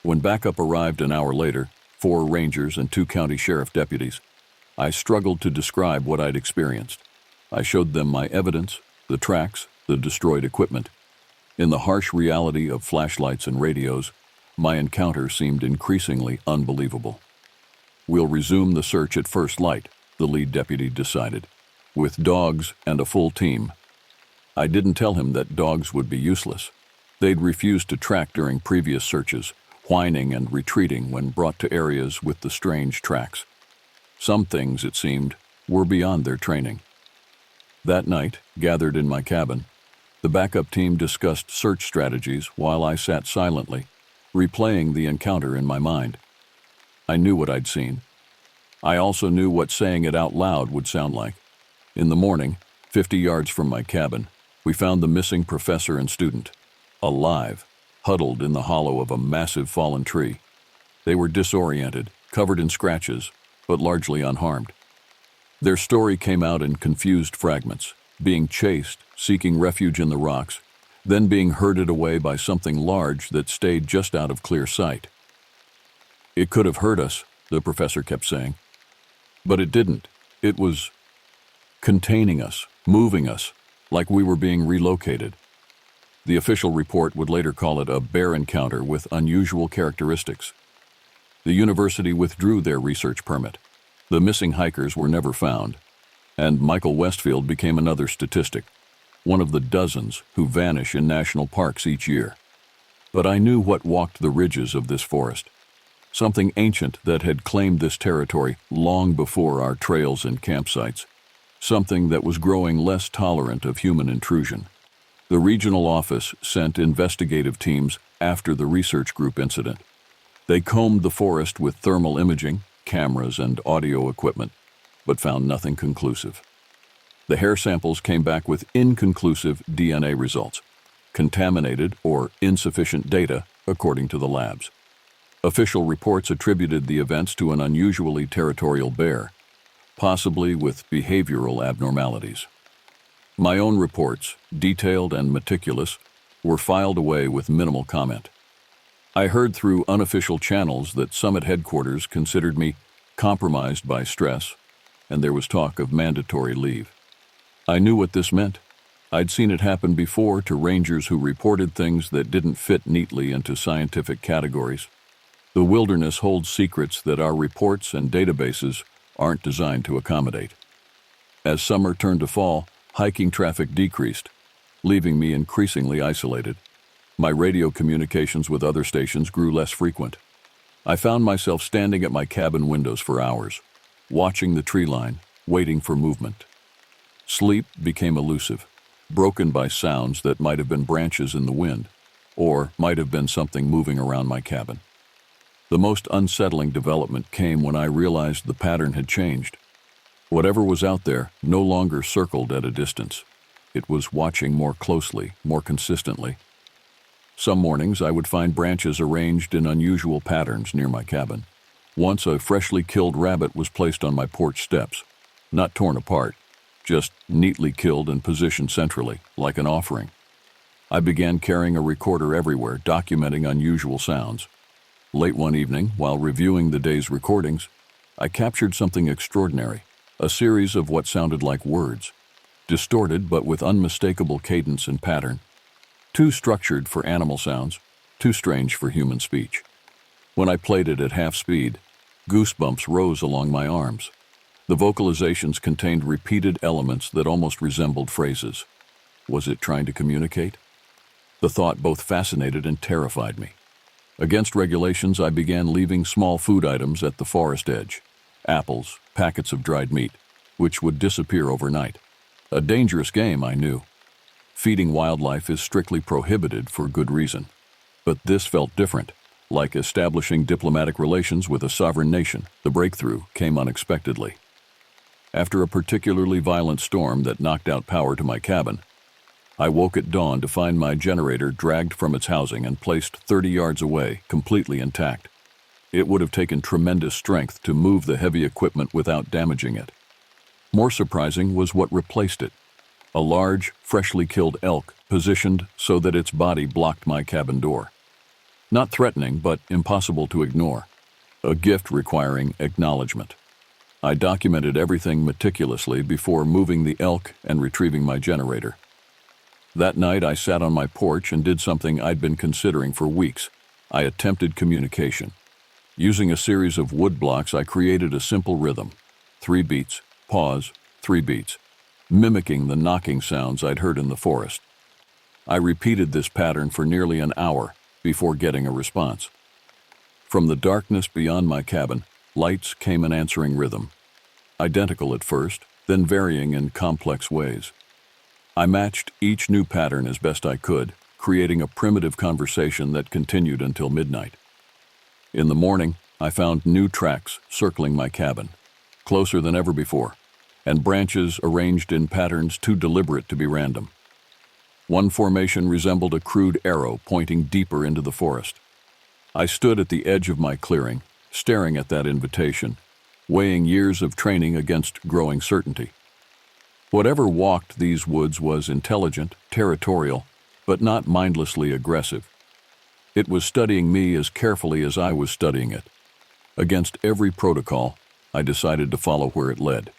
When backup arrived an hour later, 4 rangers and 2 county sheriff deputies, I struggled to describe what I'd experienced. I showed them my evidence, the tracks, the destroyed equipment. In the harsh reality of flashlights and radios, my encounter seemed increasingly unbelievable. "We'll resume the search at first light," the lead deputy decided, "with dogs and a full team." I didn't tell him that dogs would be useless. They'd refused to track during previous searches, whining and retreating when brought to areas with the strange tracks. Some things, it seemed, were beyond their training. That night, gathered in my cabin, The backup team discussed search strategies while I sat silently, replaying the encounter in my mind. I knew what I'd seen. I also knew what saying it out loud would sound like. In the morning, 50 yards from my cabin, we found the missing professor and student, alive, huddled in the hollow of a massive fallen tree. They were disoriented, covered in scratches, but largely unharmed. Their story came out in confused fragments, being chased, seeking refuge in the rocks, then being herded away by something large that stayed just out of clear sight. It could have hurt us, the professor kept saying. But it didn't. It was containing us, moving us, like we were being relocated. The official report would later call it a bear encounter with unusual characteristics. The university withdrew their research permit. The missing hikers were never found, and Michael Westfield became another statistic, one of the dozens who vanish in national parks each year. But I knew what walked the ridges of this forest, something ancient that had claimed this territory long before our trails and campsites, something that was growing less tolerant of human intrusion. The regional office sent investigative teams after the research group incident. They combed the forest with thermal imaging, cameras, and audio equipment, but found nothing conclusive. The hair samples came back with inconclusive DNA results, contaminated or insufficient data, according to the labs. Official reports attributed the events to an unusually territorial bear, possibly with behavioral abnormalities. My own reports, detailed and meticulous, were filed away with minimal comment. I heard through unofficial channels that Summit headquarters considered me compromised by stress, and there was talk of mandatory leave. I knew what this meant. I'd seen it happen before to rangers who reported things that didn't fit neatly into scientific categories. The wilderness holds secrets that our reports and databases aren't designed to accommodate. As summer turned to fall, hiking traffic decreased, leaving me increasingly isolated. My radio communications with other stations grew less frequent. I found myself standing at my cabin windows for hours, watching the tree line, waiting for movement. Sleep became elusive, broken by sounds that might have been branches in the wind, or might have been something moving around my cabin. The most unsettling development came when I realized the pattern had changed. Whatever was out there no longer circled at a distance. It was watching more closely, more consistently. Some mornings I would find branches arranged in unusual patterns near my cabin. Once a freshly killed rabbit was placed on my porch steps, not torn apart, just neatly killed and positioned centrally, like an offering. I began carrying a recorder everywhere, documenting unusual sounds. Late one evening, while reviewing the day's recordings, I captured something extraordinary, a series of what sounded like words, distorted but with unmistakable cadence and pattern. Too structured for animal sounds, too strange for human speech. When I played it at half speed, goosebumps rose along my arms. The vocalizations contained repeated elements that almost resembled phrases. Was it trying to communicate? The thought both fascinated and terrified me. Against regulations, I began leaving small food items at the forest edge, apples, packets of dried meat, which would disappear overnight. A dangerous game, I knew. Feeding wildlife is strictly prohibited for good reason. But this felt different, like establishing diplomatic relations with a sovereign nation. The breakthrough came unexpectedly. After a particularly violent storm that knocked out power to my cabin, I woke at dawn to find my generator dragged from its housing and placed 30 yards away, completely intact. It would have taken tremendous strength to move the heavy equipment without damaging it. More surprising was what replaced it. A large, freshly killed elk positioned so that its body blocked my cabin door. Not threatening, but impossible to ignore. A gift requiring acknowledgement. I documented everything meticulously before moving the elk and retrieving my generator. That night, I sat on my porch and did something I'd been considering for weeks. I attempted communication. Using a series of wood blocks, I created a simple rhythm. 3 beats, pause, 3 beats, mimicking the knocking sounds I'd heard in the forest. I repeated this pattern for nearly an hour before getting a response. From the darkness beyond my cabin, lights came an answering rhythm. Identical at first, then varying in complex ways. I matched each new pattern as best I could, creating a primitive conversation that continued until midnight. In the morning, I found new tracks circling my cabin, closer than ever before, and branches arranged in patterns too deliberate to be random. One formation resembled a crude arrow pointing deeper into the forest. I stood at the edge of my clearing, staring at that invitation, weighing years of training against growing certainty. Whatever walked these woods was intelligent, territorial, but not mindlessly aggressive. It was studying me as carefully as I was studying it. Against every protocol, I decided to follow where it led.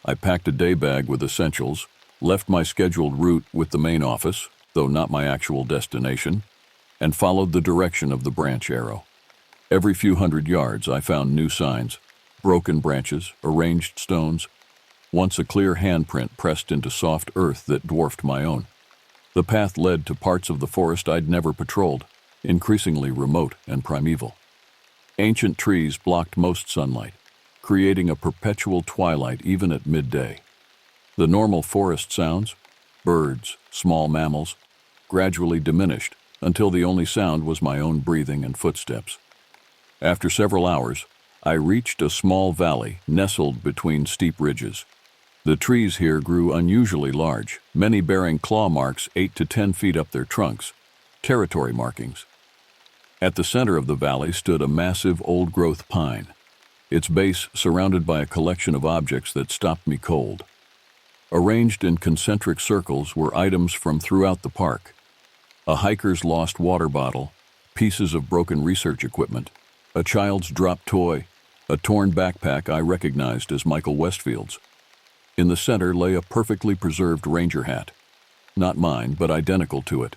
I packed a day bag with essentials, left my scheduled route with the main office, though not my actual destination, and followed the direction of the branch arrow. Every few hundred yards, I found new signs, broken branches, arranged stones, once a clear handprint pressed into soft earth that dwarfed my own. The path led to parts of the forest I'd never patrolled, increasingly remote and primeval. Ancient trees blocked most sunlight, creating a perpetual twilight even at midday. The normal forest sounds, birds, small mammals, gradually diminished until the only sound was my own breathing and footsteps. After several hours, I reached a small valley nestled between steep ridges. The trees here grew unusually large, many bearing claw marks 8 to 10 feet up their trunks, territory markings. At the center of the valley stood a massive old-growth pine, its base surrounded by a collection of objects that stopped me cold. Arranged in concentric circles were items from throughout the park: a hiker's lost water bottle, pieces of broken research equipment, a child's dropped toy, a torn backpack I recognized as Michael Westfield's. In the center lay a perfectly preserved ranger hat, not mine, but identical to it.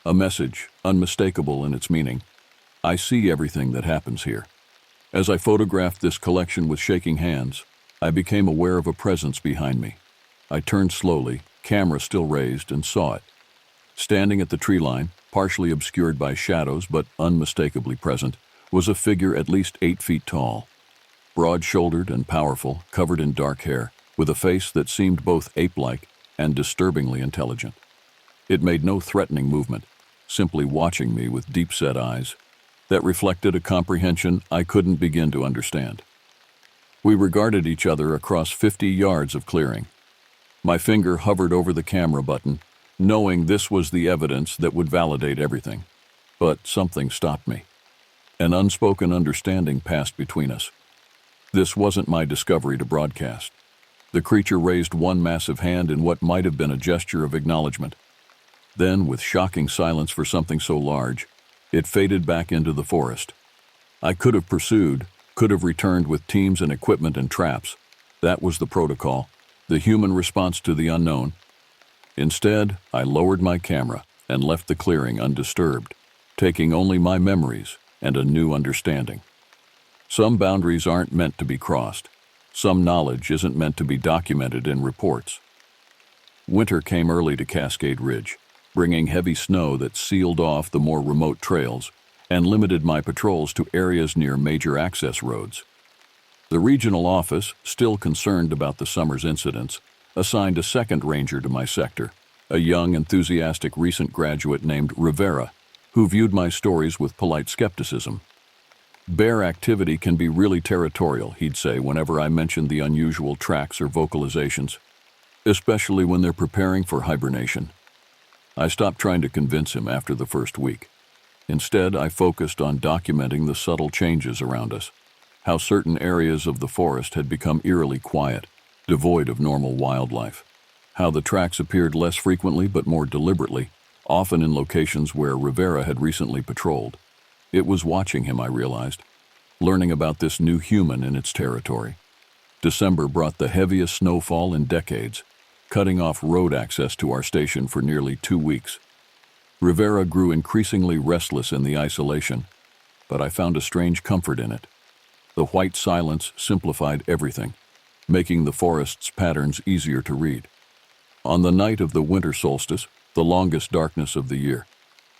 A message, unmistakable in its meaning: I see everything that happens here. As I photographed this collection with shaking hands, I became aware of a presence behind me. I turned slowly, camera still raised, and saw it. Standing at the tree line, partially obscured by shadows but unmistakably present, was a figure at least 8 feet tall. Broad-shouldered and powerful, covered in dark hair, with a face that seemed both ape-like and disturbingly intelligent. It made no threatening movement, simply watching me with deep-set eyes that reflected a comprehension I couldn't begin to understand. We regarded each other across 50 yards of clearing. My finger hovered over the camera button, knowing this was the evidence that would validate everything. But something stopped me. An unspoken understanding passed between us. This wasn't my discovery to broadcast. The creature raised one massive hand in what might have been a gesture of acknowledgement. Then, with shocking silence for something so large, it faded back into the forest. I could have pursued, could have returned with teams and equipment and traps. That was the protocol, the human response to the unknown. Instead, I lowered my camera and left the clearing undisturbed, taking only my memories and a new understanding. Some boundaries aren't meant to be crossed. Some knowledge isn't meant to be documented in reports. Winter came early to Cascade Ridge, bringing heavy snow that sealed off the more remote trails and limited my patrols to areas near major access roads. The regional office, still concerned about the summer's incidents, assigned a second ranger to my sector, a young, enthusiastic recent graduate named Rivera, who viewed my stories with polite skepticism. Bear activity can be really territorial, he'd say whenever I mentioned the unusual tracks or vocalizations, especially when they're preparing for hibernation. I stopped trying to convince him after the first week. Instead, I focused on documenting the subtle changes around us, how certain areas of the forest had become eerily quiet, devoid of normal wildlife, how the tracks appeared less frequently but more deliberately, often in locations where Rivera had recently patrolled. It was watching him, I realized, learning about this new human in its territory. December brought the heaviest snowfall in decades, cutting off road access to our station for nearly 2 weeks. Rivera grew increasingly restless in the isolation, but I found a strange comfort in it. The white silence simplified everything, making the forest's patterns easier to read. On the night of the winter solstice, the longest darkness of the year,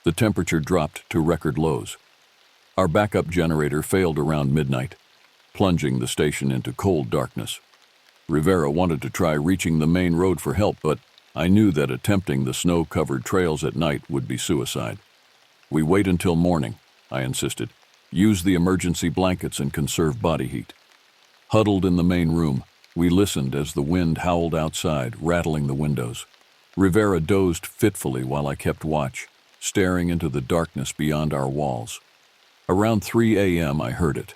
the temperature dropped to record lows. Our backup generator failed around midnight, plunging the station into cold darkness. Rivera wanted to try reaching the main road for help, but I knew that attempting the snow-covered trails at night would be suicide. "We wait until morning," I insisted. "Use the emergency blankets and conserve body heat." Huddled in the main room, we listened as the wind howled outside, rattling the windows. Rivera dozed fitfully while I kept watch, staring into the darkness beyond our walls. Around 3 a.m. I heard it,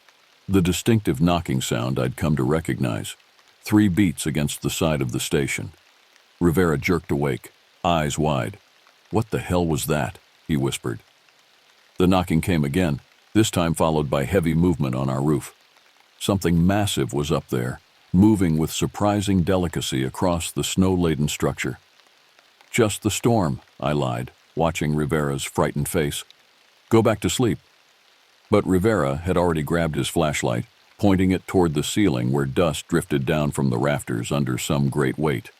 the distinctive knocking sound I'd come to recognize, 3 beats against the side of the station. Rivera jerked awake, eyes wide. "What the hell was that?" he whispered. The knocking came again, this time followed by heavy movement on our roof. Something massive was up there, moving with surprising delicacy across the snow-laden structure. "Just the storm," I lied, watching Rivera's frightened face. "Go back to sleep." But Rivera had already grabbed his flashlight, pointing it toward the ceiling where dust drifted down from the rafters under some great weight.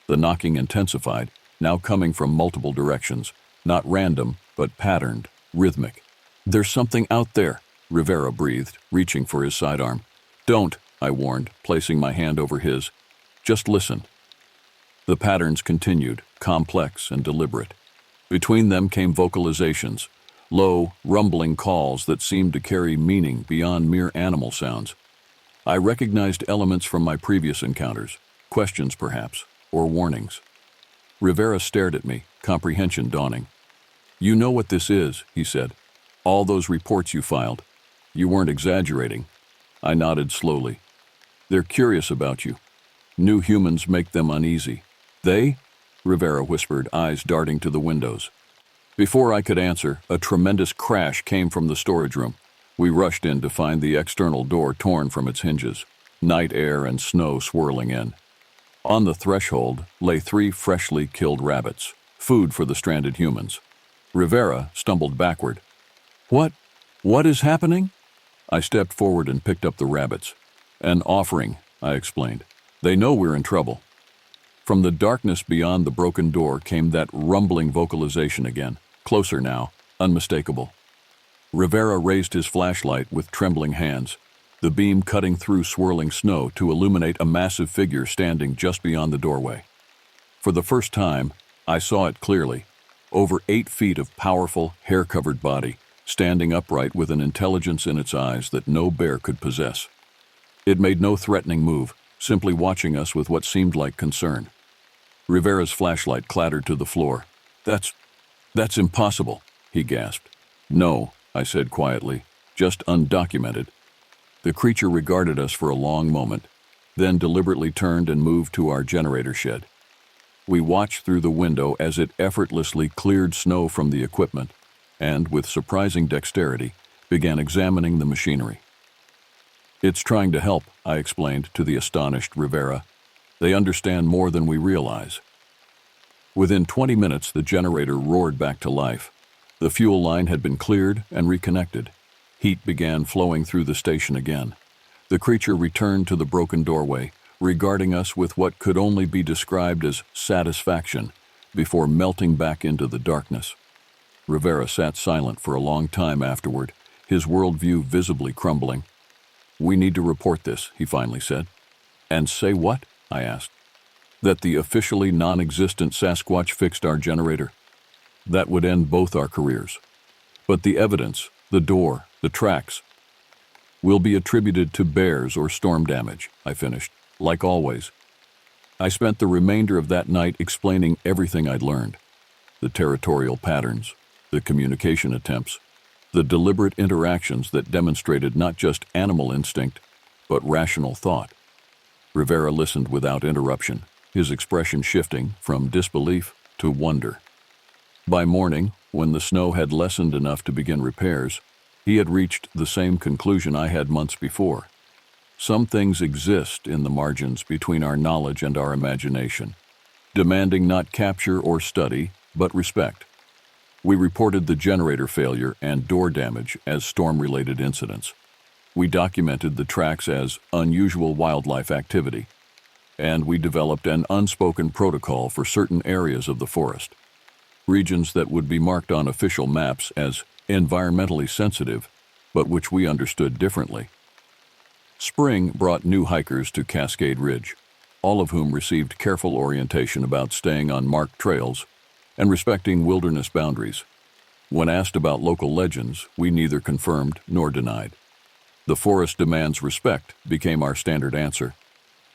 The knocking intensified, now coming from multiple directions, not random, but patterned, rhythmic. "There's something out there," Rivera breathed, reaching for his sidearm. "Don't," I warned, placing my hand over his. "Just listen." The patterns continued, complex and deliberate. Between them came vocalizations, low, rumbling calls that seemed to carry meaning beyond mere animal sounds. I recognized elements from my previous encounters, questions perhaps, or warnings. Rivera stared at me, comprehension dawning. "You know what this is," he said. "All those reports you filed. You weren't exaggerating." I nodded slowly. "They're curious about you. New humans make them uneasy." "They?" Rivera whispered, eyes darting to the windows. Before I could answer, a tremendous crash came from the storage room. We rushed in to find the external door torn from its hinges, night air and snow swirling in. On the threshold lay 3 freshly killed rabbits, food for the stranded humans. Rivera stumbled backward. What is happening?" I stepped forward and picked up the rabbits. "An offering," I explained. "They know we're in trouble." From the darkness beyond the broken door came that rumbling vocalization again, closer now, unmistakable. Rivera raised his flashlight with trembling hands, the beam cutting through swirling snow to illuminate a massive figure standing just beyond the doorway. For the first time, I saw it clearly. Over 8 feet of powerful, hair-covered body, standing upright with an intelligence in its eyes that no bear could possess. It made no threatening move, simply watching us with what seemed like concern. Rivera's flashlight clattered to the floor. That's impossible," he gasped. "No," I said quietly, "just undocumented." The creature regarded us for a long moment, then deliberately turned and moved to our generator shed. We watched through the window as it effortlessly cleared snow from the equipment and, with surprising dexterity, began examining the machinery. "It's trying to help," I explained to the astonished Rivera. "They understand more than we realize." Within 20 minutes, the generator roared back to life. The fuel line had been cleared and reconnected. Heat began flowing through the station again. The creature returned to the broken doorway, regarding us with what could only be described as satisfaction, before melting back into the darkness. Rivera sat silent for a long time afterward, his worldview visibly crumbling. "We need to report this," he finally said. "And say what?" I asked. "That the officially non-existent Sasquatch fixed our generator. That would end both our careers. But the evidence, the door, the tracks, will be attributed to bears or storm damage," I finished, like always. I spent the remainder of that night explaining everything I'd learned. The territorial patterns, the communication attempts, the deliberate interactions that demonstrated not just animal instinct, but rational thought. Rivera listened without interruption, his expression shifting from disbelief to wonder. By morning, when the snow had lessened enough to begin repairs, he had reached the same conclusion I had months before. Some things exist in the margins between our knowledge and our imagination, demanding not capture or study, but respect. We reported the generator failure and door damage as storm-related incidents. We documented the tracks as unusual wildlife activity, and we developed an unspoken protocol for certain areas of the forest, regions that would be marked on official maps as environmentally sensitive, but which we understood differently. Spring brought new hikers to Cascade Ridge. all of whom received careful orientation about staying on marked trails and respecting wilderness boundaries. When asked about local legends, we neither confirmed nor denied. "The forest demands respect" became our standard answer.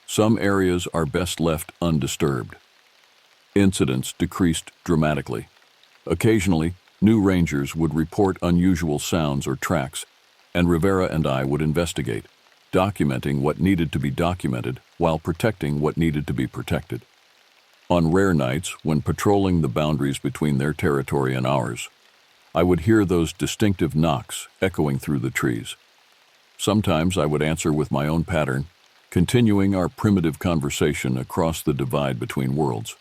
Some areas are best left undisturbed. Incidents decreased dramatically. Occasionally, new rangers would report unusual sounds or tracks, and Rivera and I would investigate, documenting what needed to be documented while protecting what needed to be protected. On rare nights, when patrolling the boundaries between their territory and ours, I would hear those distinctive knocks echoing through the trees. Sometimes I would answer with my own pattern, continuing our primitive conversation across the divide between worlds.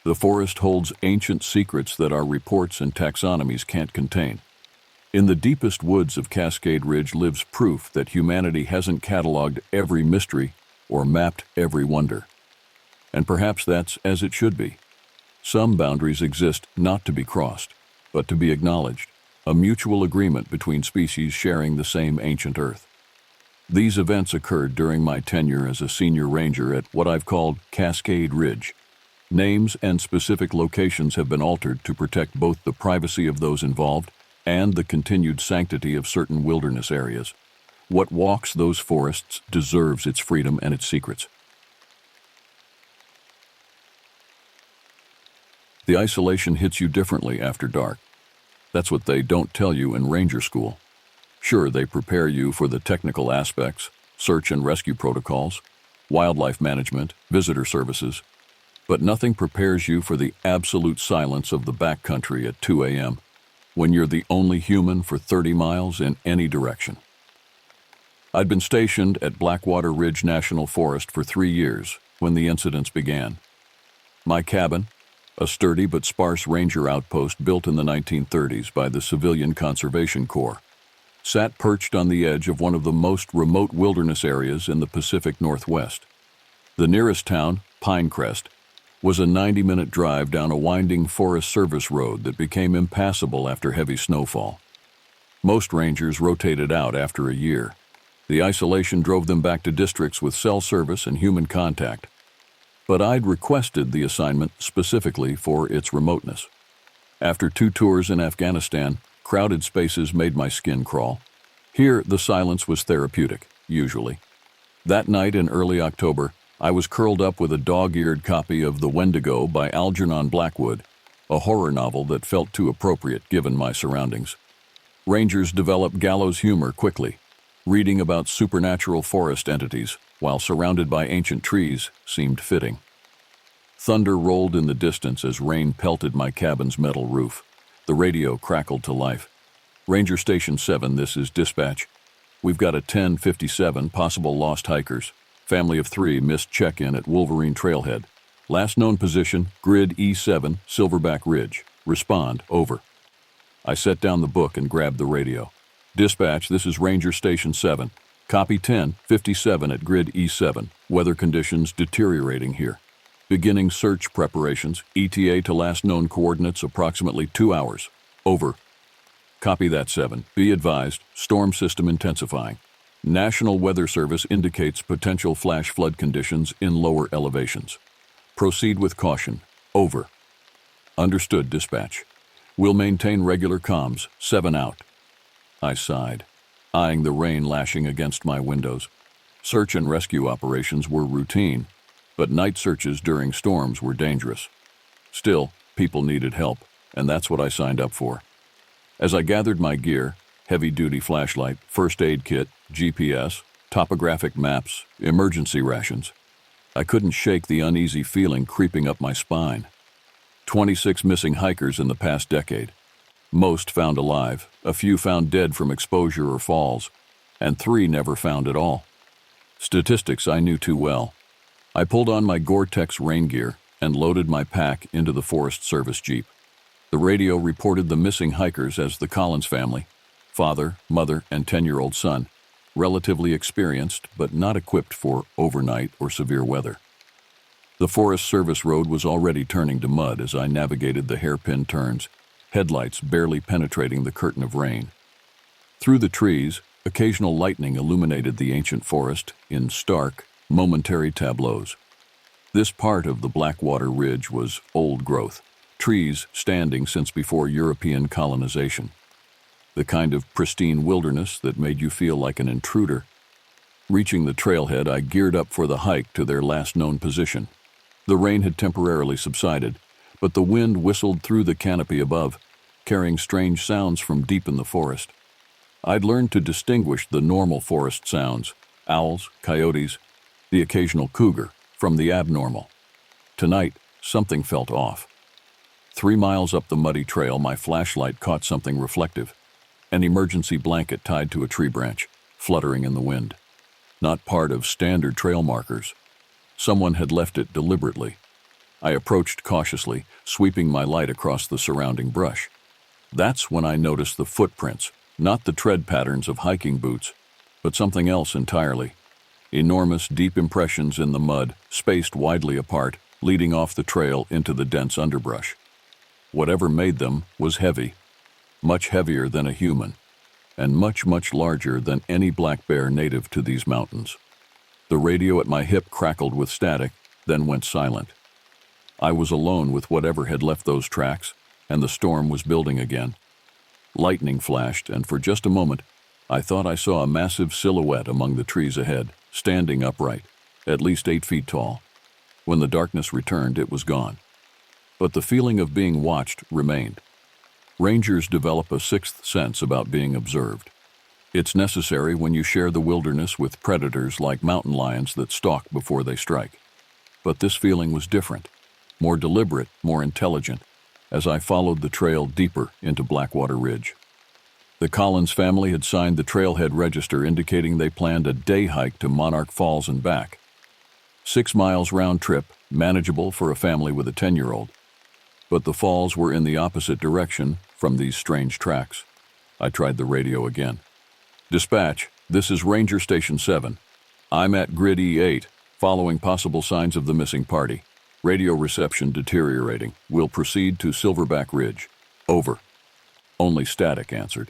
The forest holds ancient secrets that our reports and taxonomies can't contain. In the deepest woods of Cascade Ridge lives proof that humanity hasn't cataloged every mystery or mapped every wonder. And perhaps that's as it should be. Some boundaries exist not to be crossed, but to be acknowledged, a mutual agreement between species sharing the same ancient earth. These events occurred during my tenure as a senior ranger at what I've called Cascade Ridge. Names and specific locations have been altered to protect both the privacy of those involved and the continued sanctity of certain wilderness areas. What walks those forests deserves its freedom and its secrets. The isolation hits you differently after dark. That's what they don't tell you in ranger school. Sure, they prepare you for the technical aspects, search and rescue protocols, wildlife management, visitor services, but nothing prepares you for the absolute silence of the backcountry at 2 a.m., when you're the only human for 30 miles in any direction. I'd been stationed at Blackwater Ridge National Forest for 3 years when the incidents began. My cabin, a sturdy but sparse ranger outpost built in the 1930s by the Civilian Conservation Corps, sat perched on the edge of one of the most remote wilderness areas in the Pacific Northwest. The nearest town, Pinecrest, was a 90-minute drive down a winding Forest Service road that became impassable after heavy snowfall. Most rangers rotated out after a year. The isolation drove them back to districts with cell service and human contact. But I'd requested the assignment specifically for its remoteness. After 2 tours in Afghanistan, crowded spaces made my skin crawl. Here, the silence was therapeutic, usually. That night in early October, I was curled up with a dog-eared copy of The Wendigo by Algernon Blackwood, a horror novel that felt too appropriate given my surroundings. Rangers develop gallows humor quickly. Reading about supernatural forest entities while surrounded by ancient trees seemed fitting. Thunder rolled in the distance as rain pelted my cabin's metal roof. The radio crackled to life. "Ranger Station 7, this is dispatch. We've got a 1057 possible lost hikers. Family of 3 missed check-in at Wolverine Trailhead. Last known position, Grid E7, Silverback Ridge. Respond, over." I set down the book and grabbed the radio. "Dispatch, this is Ranger Station 7. Copy 1057 at Grid E7. Weather conditions deteriorating here. Beginning search preparations. ETA to last known coordinates approximately 2 hours. Over." "Copy that, 7. Be advised, storm system intensifying. National Weather Service indicates potential flash flood conditions in lower elevations. Proceed with caution. Over." "Understood, dispatch. We'll maintain regular comms. 7 out." I sighed, eyeing the rain lashing against my windows. Search and rescue operations were routine, but night searches during storms were dangerous. Still, people needed help, and that's what I signed up for. As I gathered my gear, heavy-duty flashlight, first aid kit, GPS, topographic maps, emergency rations, I couldn't shake the uneasy feeling creeping up my spine. 26 missing hikers in the past decade. Most found alive, a few found dead from exposure or falls, and 3 never found at all. Statistics I knew too well. I pulled on my Gore-Tex rain gear and loaded my pack into the Forest Service Jeep. The radio reported the missing hikers as the Collins family, father, mother, and 10-year-old son, relatively experienced but not equipped for overnight or severe weather. The Forest Service road was already turning to mud as I navigated the hairpin turns, headlights barely penetrating the curtain of rain. Through the trees, occasional lightning illuminated the ancient forest in stark, momentary tableaus. This part of the Blackwater Ridge was old growth, trees standing since before European colonization. The kind of pristine wilderness that made you feel like an intruder. Reaching the trailhead, I geared up for the hike to their last known position. The rain had temporarily subsided, but the wind whistled through the canopy above, carrying strange sounds from deep in the forest. I'd learned to distinguish the normal forest sounds, owls, coyotes, the occasional cougar, from the abnormal. Tonight, something felt off. 3 miles up the muddy trail, my flashlight caught something reflective. An emergency blanket tied to a tree branch, fluttering in the wind. Not part of standard trail markers. Someone had left it deliberately. I approached cautiously, sweeping my light across the surrounding brush. That's when I noticed the footprints, not the tread patterns of hiking boots, but something else entirely. Enormous, deep impressions in the mud, spaced widely apart, leading off the trail into the dense underbrush. Whatever made them was heavy, much heavier than a human, and much, much larger than any black bear native to these mountains. The radio at my hip crackled with static, then went silent. I was alone with whatever had left those tracks, and the storm was building again. Lightning flashed, and for just a moment, I thought I saw a massive silhouette among the trees ahead, standing upright, at least 8 feet tall. When the darkness returned, it was gone. But the feeling of being watched remained. Rangers develop a sixth sense about being observed. It's necessary when you share the wilderness with predators like mountain lions that stalk before they strike. But this feeling was different, more deliberate, more intelligent, as I followed the trail deeper into Blackwater Ridge. The Collins family had signed the trailhead register indicating they planned a day hike to Monarch Falls and back. 6 miles round trip, manageable for a family with a 10-year-old. But the falls were in the opposite direction from these strange tracks. I tried the radio again. "Dispatch, this is Ranger Station 7. I'm at Grid E8, following possible signs of the missing party. Radio reception deteriorating. We'll proceed to Silverback Ridge. Over." Only static answered.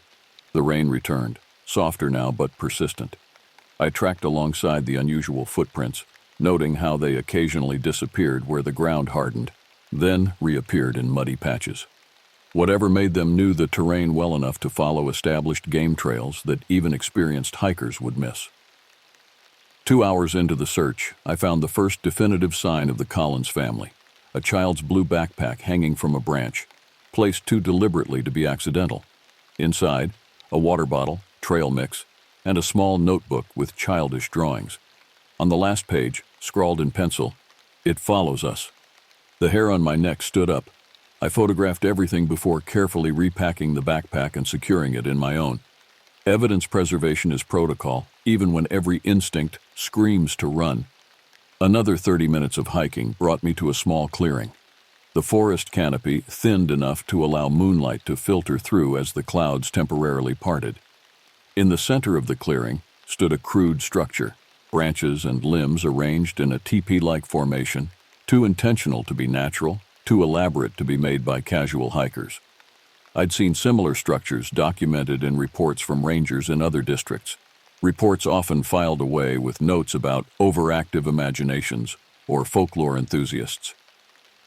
The rain returned, softer now but persistent. I tracked alongside the unusual footprints, noting how they occasionally disappeared where the ground hardened, then reappeared in muddy patches. Whatever made them knew the terrain well enough to follow established game trails that even experienced hikers would miss. 2 hours into the search, I found the first definitive sign of the Collins family, a child's blue backpack hanging from a branch, placed too deliberately to be accidental. Inside, a water bottle, trail mix, and a small notebook with childish drawings. On the last page, scrawled in pencil, "It follows us." The hair on my neck stood up. I photographed everything before carefully repacking the backpack and securing it in my own. Evidence preservation is protocol, even when every instinct screams to run. Another 30 minutes of hiking brought me to a small clearing. The forest canopy thinned enough to allow moonlight to filter through as the clouds temporarily parted. In the center of the clearing stood a crude structure, branches and limbs arranged in a teepee-like formation, too intentional to be natural, too elaborate to be made by casual hikers. I'd seen similar structures documented in reports from rangers in other districts, reports often filed away with notes about overactive imaginations or folklore enthusiasts.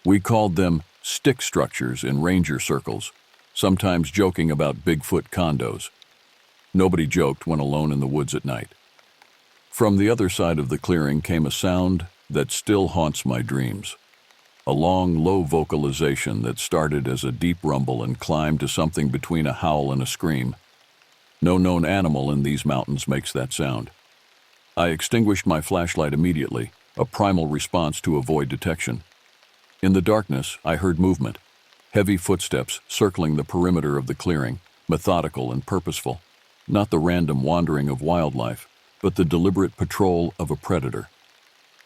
We called them stick structures in ranger circles, sometimes joking about Bigfoot condos. Nobody joked when alone in the woods at night. From the other side of the clearing came a sound that still haunts my dreams. A long, low vocalization that started as a deep rumble and climbed to something between a howl and a scream. No known animal in these mountains makes that sound. I extinguished my flashlight immediately, a primal response to avoid detection. In the darkness, I heard movement, heavy footsteps circling the perimeter of the clearing, methodical and purposeful, not the random wandering of wildlife, but the deliberate patrol of a predator.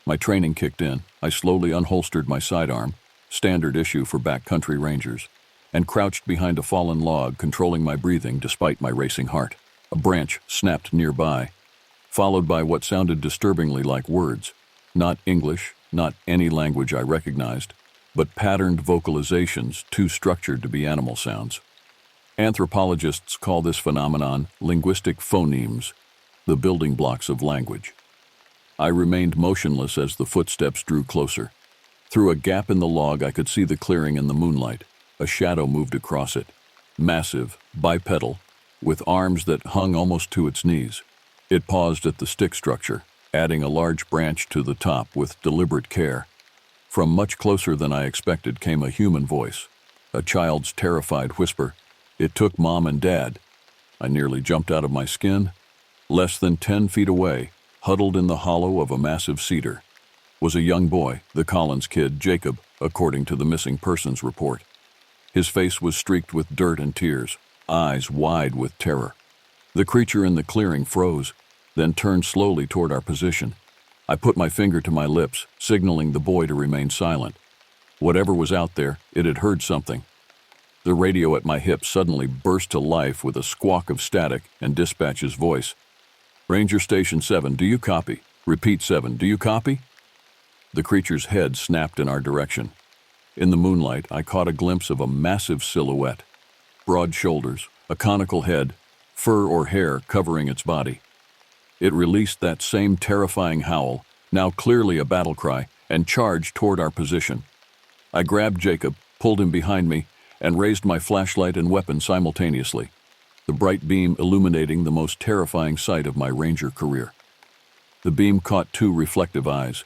My training kicked in. I slowly unholstered my sidearm, standard issue for backcountry rangers, and crouched behind a fallen log, controlling my breathing despite my racing heart. A branch snapped nearby, followed by what sounded disturbingly like words, not English, not any language I recognized, but patterned vocalizations too structured to be animal sounds. Anthropologists call this phenomenon linguistic phonemes, the building blocks of language. I remained motionless as the footsteps drew closer. Through a gap in the log, I could see the clearing in the moonlight. A shadow moved across it, massive, bipedal, with arms that hung almost to its knees. It paused at the stick structure, adding a large branch to the top with deliberate care. From much closer than I expected came a human voice, a child's terrified whisper. It took Mom and Dad. I nearly jumped out of my skin. Less than 10 feet away, huddled in the hollow of a massive cedar, was a young boy, the Collins kid, Jacob, according to the missing persons report. His face was streaked with dirt and tears, eyes wide with terror. The creature in the clearing froze, then turned slowly toward our position. I put my finger to my lips, signaling the boy to remain silent. Whatever was out there, it had heard something. The radio at my hip suddenly burst to life with a squawk of static and dispatch's voice. "Ranger Station 7, do you copy? Repeat 7, do you copy?" The creature's head snapped in our direction. In the moonlight, I caught a glimpse of a massive silhouette. Broad shoulders, a conical head, fur or hair covering its body. It released that same terrifying howl, now clearly a battle cry, and charged toward our position. I grabbed Jacob, pulled him behind me, and raised my flashlight and weapon simultaneously, the bright beam illuminating the most terrifying sight of my ranger career. The beam caught 2 reflective eyes,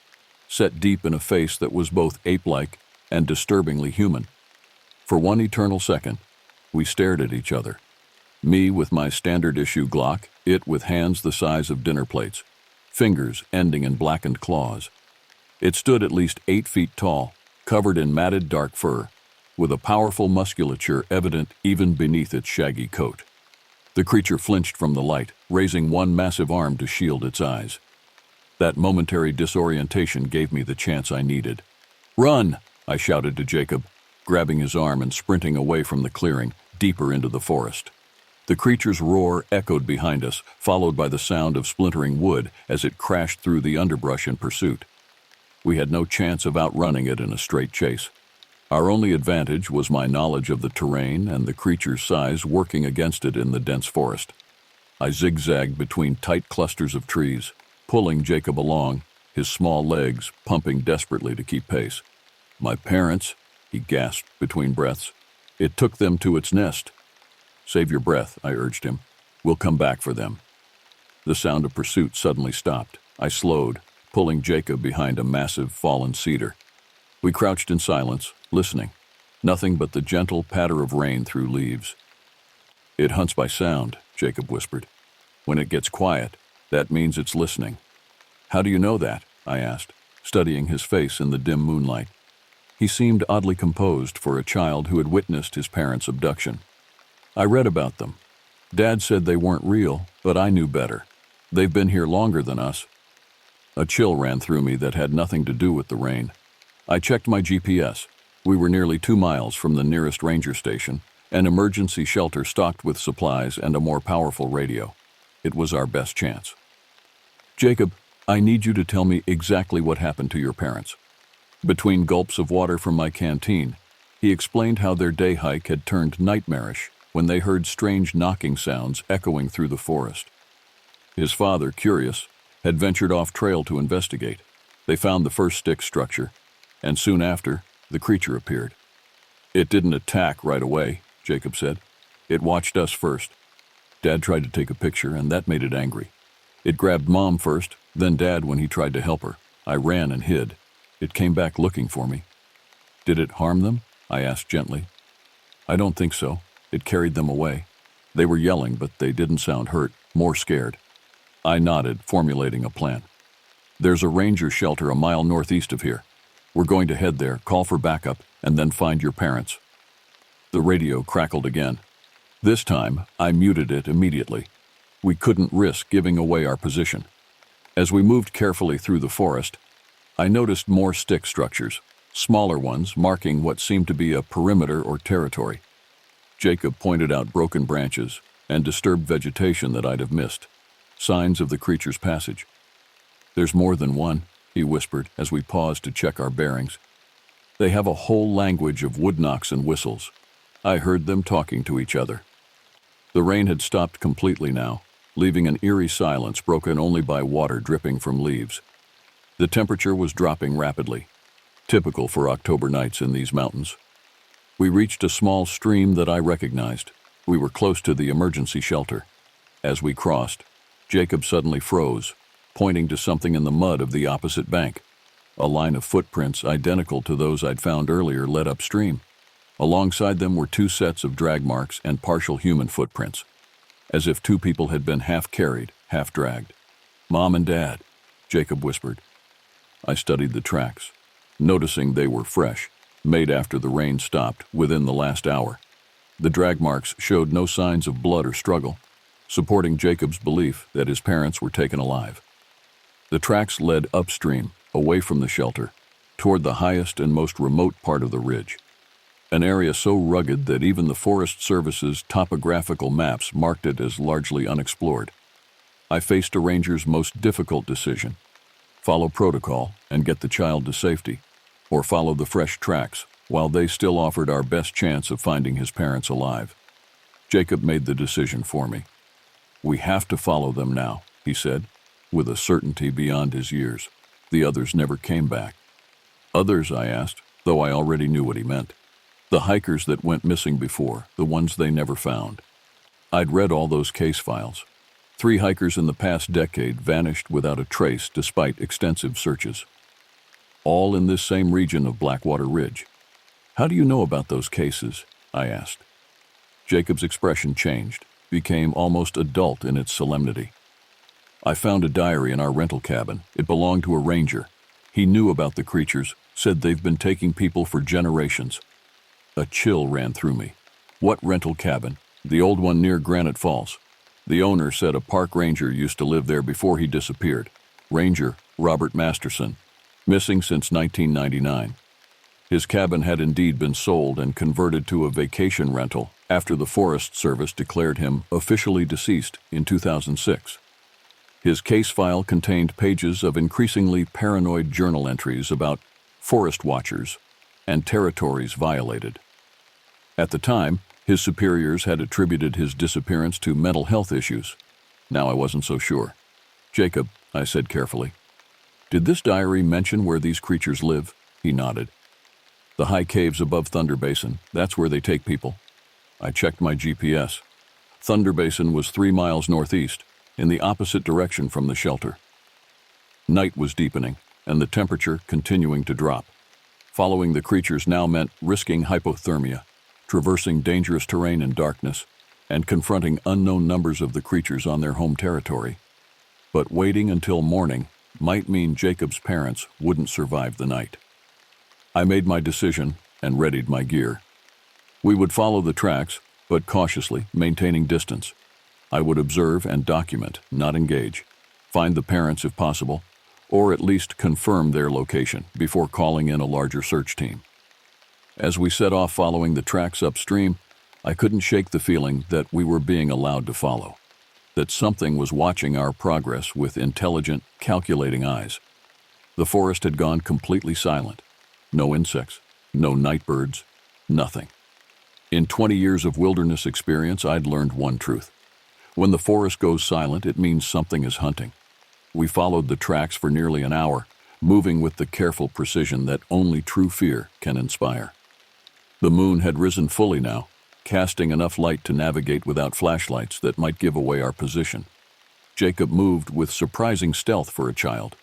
set deep in a face that was both ape-like and disturbingly human. For one eternal second, we stared at each other. Me with my standard-issue Glock, it with hands the size of dinner plates, fingers ending in blackened claws. It stood at least 8 feet tall, covered in matted dark fur, with a powerful musculature evident even beneath its shaggy coat. The creature flinched from the light, raising one massive arm to shield its eyes. That momentary disorientation gave me the chance I needed. "Run!" I shouted to Jacob, grabbing his arm and sprinting away from the clearing, deeper into the forest. The creature's roar echoed behind us, followed by the sound of splintering wood as it crashed through the underbrush in pursuit. We had no chance of outrunning it in a straight chase. Our only advantage was my knowledge of the terrain and the creature's size working against it in the dense forest. I zigzagged between tight clusters of trees, pulling Jacob along, his small legs pumping desperately to keep pace. "My parents," he gasped between breaths. "It took them to its nest." "Save your breath," I urged him. "We'll come back for them." The sound of pursuit suddenly stopped. I slowed, pulling Jacob behind a massive fallen cedar. We crouched in silence, listening. Nothing but the gentle patter of rain through leaves. "It hunts by sound," Jacob whispered. "When it gets quiet, that means it's listening." "How do you know that?" I asked, studying his face in the dim moonlight. He seemed oddly composed for a child who had witnessed his parents' abduction. "I read about them. Dad said they weren't real, but I knew better. They've been here longer than us." A chill ran through me that had nothing to do with the rain. I checked my GPS. We were nearly 2 miles from the nearest ranger station, an emergency shelter stocked with supplies and a more powerful radio. It was our best chance. "Jacob, I need you to tell me exactly what happened to your parents." Between gulps of water from my canteen, he explained how their day hike had turned nightmarish when they heard strange knocking sounds echoing through the forest. His father, curious, had ventured off trail to investigate. They found the first stick structure, and soon after, the creature appeared. "It didn't attack right away," Jacob said. "It watched us first. Dad tried to take a picture, and that made it angry. It grabbed Mom first, then Dad when he tried to help her. I ran and hid. It came back looking for me." "Did it harm them?" I asked gently. "I don't think so. It carried them away. They were yelling, but they didn't sound hurt, more scared." I nodded, formulating a plan. "There's a ranger shelter a mile northeast of here. We're going to head there, call for backup, and then find your parents." The radio crackled again. This time, I muted it immediately. We couldn't risk giving away our position. As we moved carefully through the forest, I noticed more stick structures, smaller ones marking what seemed to be a perimeter or territory. Jacob pointed out broken branches and disturbed vegetation that I'd have missed, signs of the creature's passage. "There's more than one," he whispered as we paused to check our bearings. "They have a whole language of wood knocks and whistles. I heard them talking to each other." The rain had stopped completely now, leaving an eerie silence broken only by water dripping from leaves. The temperature was dropping rapidly, typical for October nights in these mountains. We reached a small stream that I recognized. We were close to the emergency shelter. As we crossed, Jacob suddenly froze, pointing to something in the mud of the opposite bank. A line of footprints identical to those I'd found earlier led upstream. Alongside them were 2 sets of drag marks and partial human footprints, as if 2 people had been half carried, half dragged. "Mom and Dad," Jacob whispered. I studied the tracks, noticing they were fresh, made after the rain stopped within the last hour. The drag marks showed no signs of blood or struggle, supporting Jacob's belief that his parents were taken alive. The tracks led upstream, away from the shelter, toward the highest and most remote part of the ridge, an area so rugged that even the Forest Service's topographical maps marked it as largely unexplored. I faced a ranger's most difficult decision: follow protocol and get the child to safety, or follow the fresh tracks while they still offered our best chance of finding his parents alive. Jacob made the decision for me. "We have to follow them now," he said, with a certainty beyond his years. "The others never came back." "Others?" I asked, though I already knew what he meant. "The hikers that went missing before, the ones they never found." I'd read all those case files. 3 hikers in the past decade vanished without a trace despite extensive searches. All in this same region of Blackwater Ridge. "How do you know about those cases?" I asked. Jacob's expression changed, became almost adult in its solemnity. "I found a diary in our rental cabin. It belonged to a ranger. He knew about the creatures, said they've been taking people for generations." A chill ran through me. "What rental cabin?" "The old one near Granite Falls. The owner said a park ranger used to live there before he disappeared. Ranger Robert Masterson, missing since 1999. His cabin had indeed been sold and converted to a vacation rental after the Forest Service declared him officially deceased in 2006. His case file contained pages of increasingly paranoid journal entries about forest watchers and territories violated. At the time, his superiors had attributed his disappearance to mental health issues. Now I wasn't so sure. "Jacob," I said carefully, "did this diary mention where these creatures live?" He nodded. "The high caves above Thunder Basin, that's where they take people." I checked my GPS. Thunder Basin was 3 miles northeast, in the opposite direction from the shelter. Night was deepening, and the temperature continuing to drop. Following the creatures now meant risking hypothermia, traversing dangerous terrain in darkness, and confronting unknown numbers of the creatures on their home territory. But waiting until morning might mean Jacob's parents wouldn't survive the night. I made my decision and readied my gear. We would follow the tracks, but cautiously, maintaining distance. I would observe and document, not engage, find the parents if possible, or at least confirm their location before calling in a larger search team. As we set off following the tracks upstream, I couldn't shake the feeling that we were being allowed to follow, that something was watching our progress with intelligent, calculating eyes. The forest had gone completely silent. No insects, no night birds, nothing. In 20 years of wilderness experience, I'd learned one truth. When the forest goes silent, it means something is hunting. We followed the tracks for nearly an hour, moving with the careful precision that only true fear can inspire. The moon had risen fully now, casting enough light to navigate without flashlights that might give away our position. Jacob moved with surprising stealth for a child,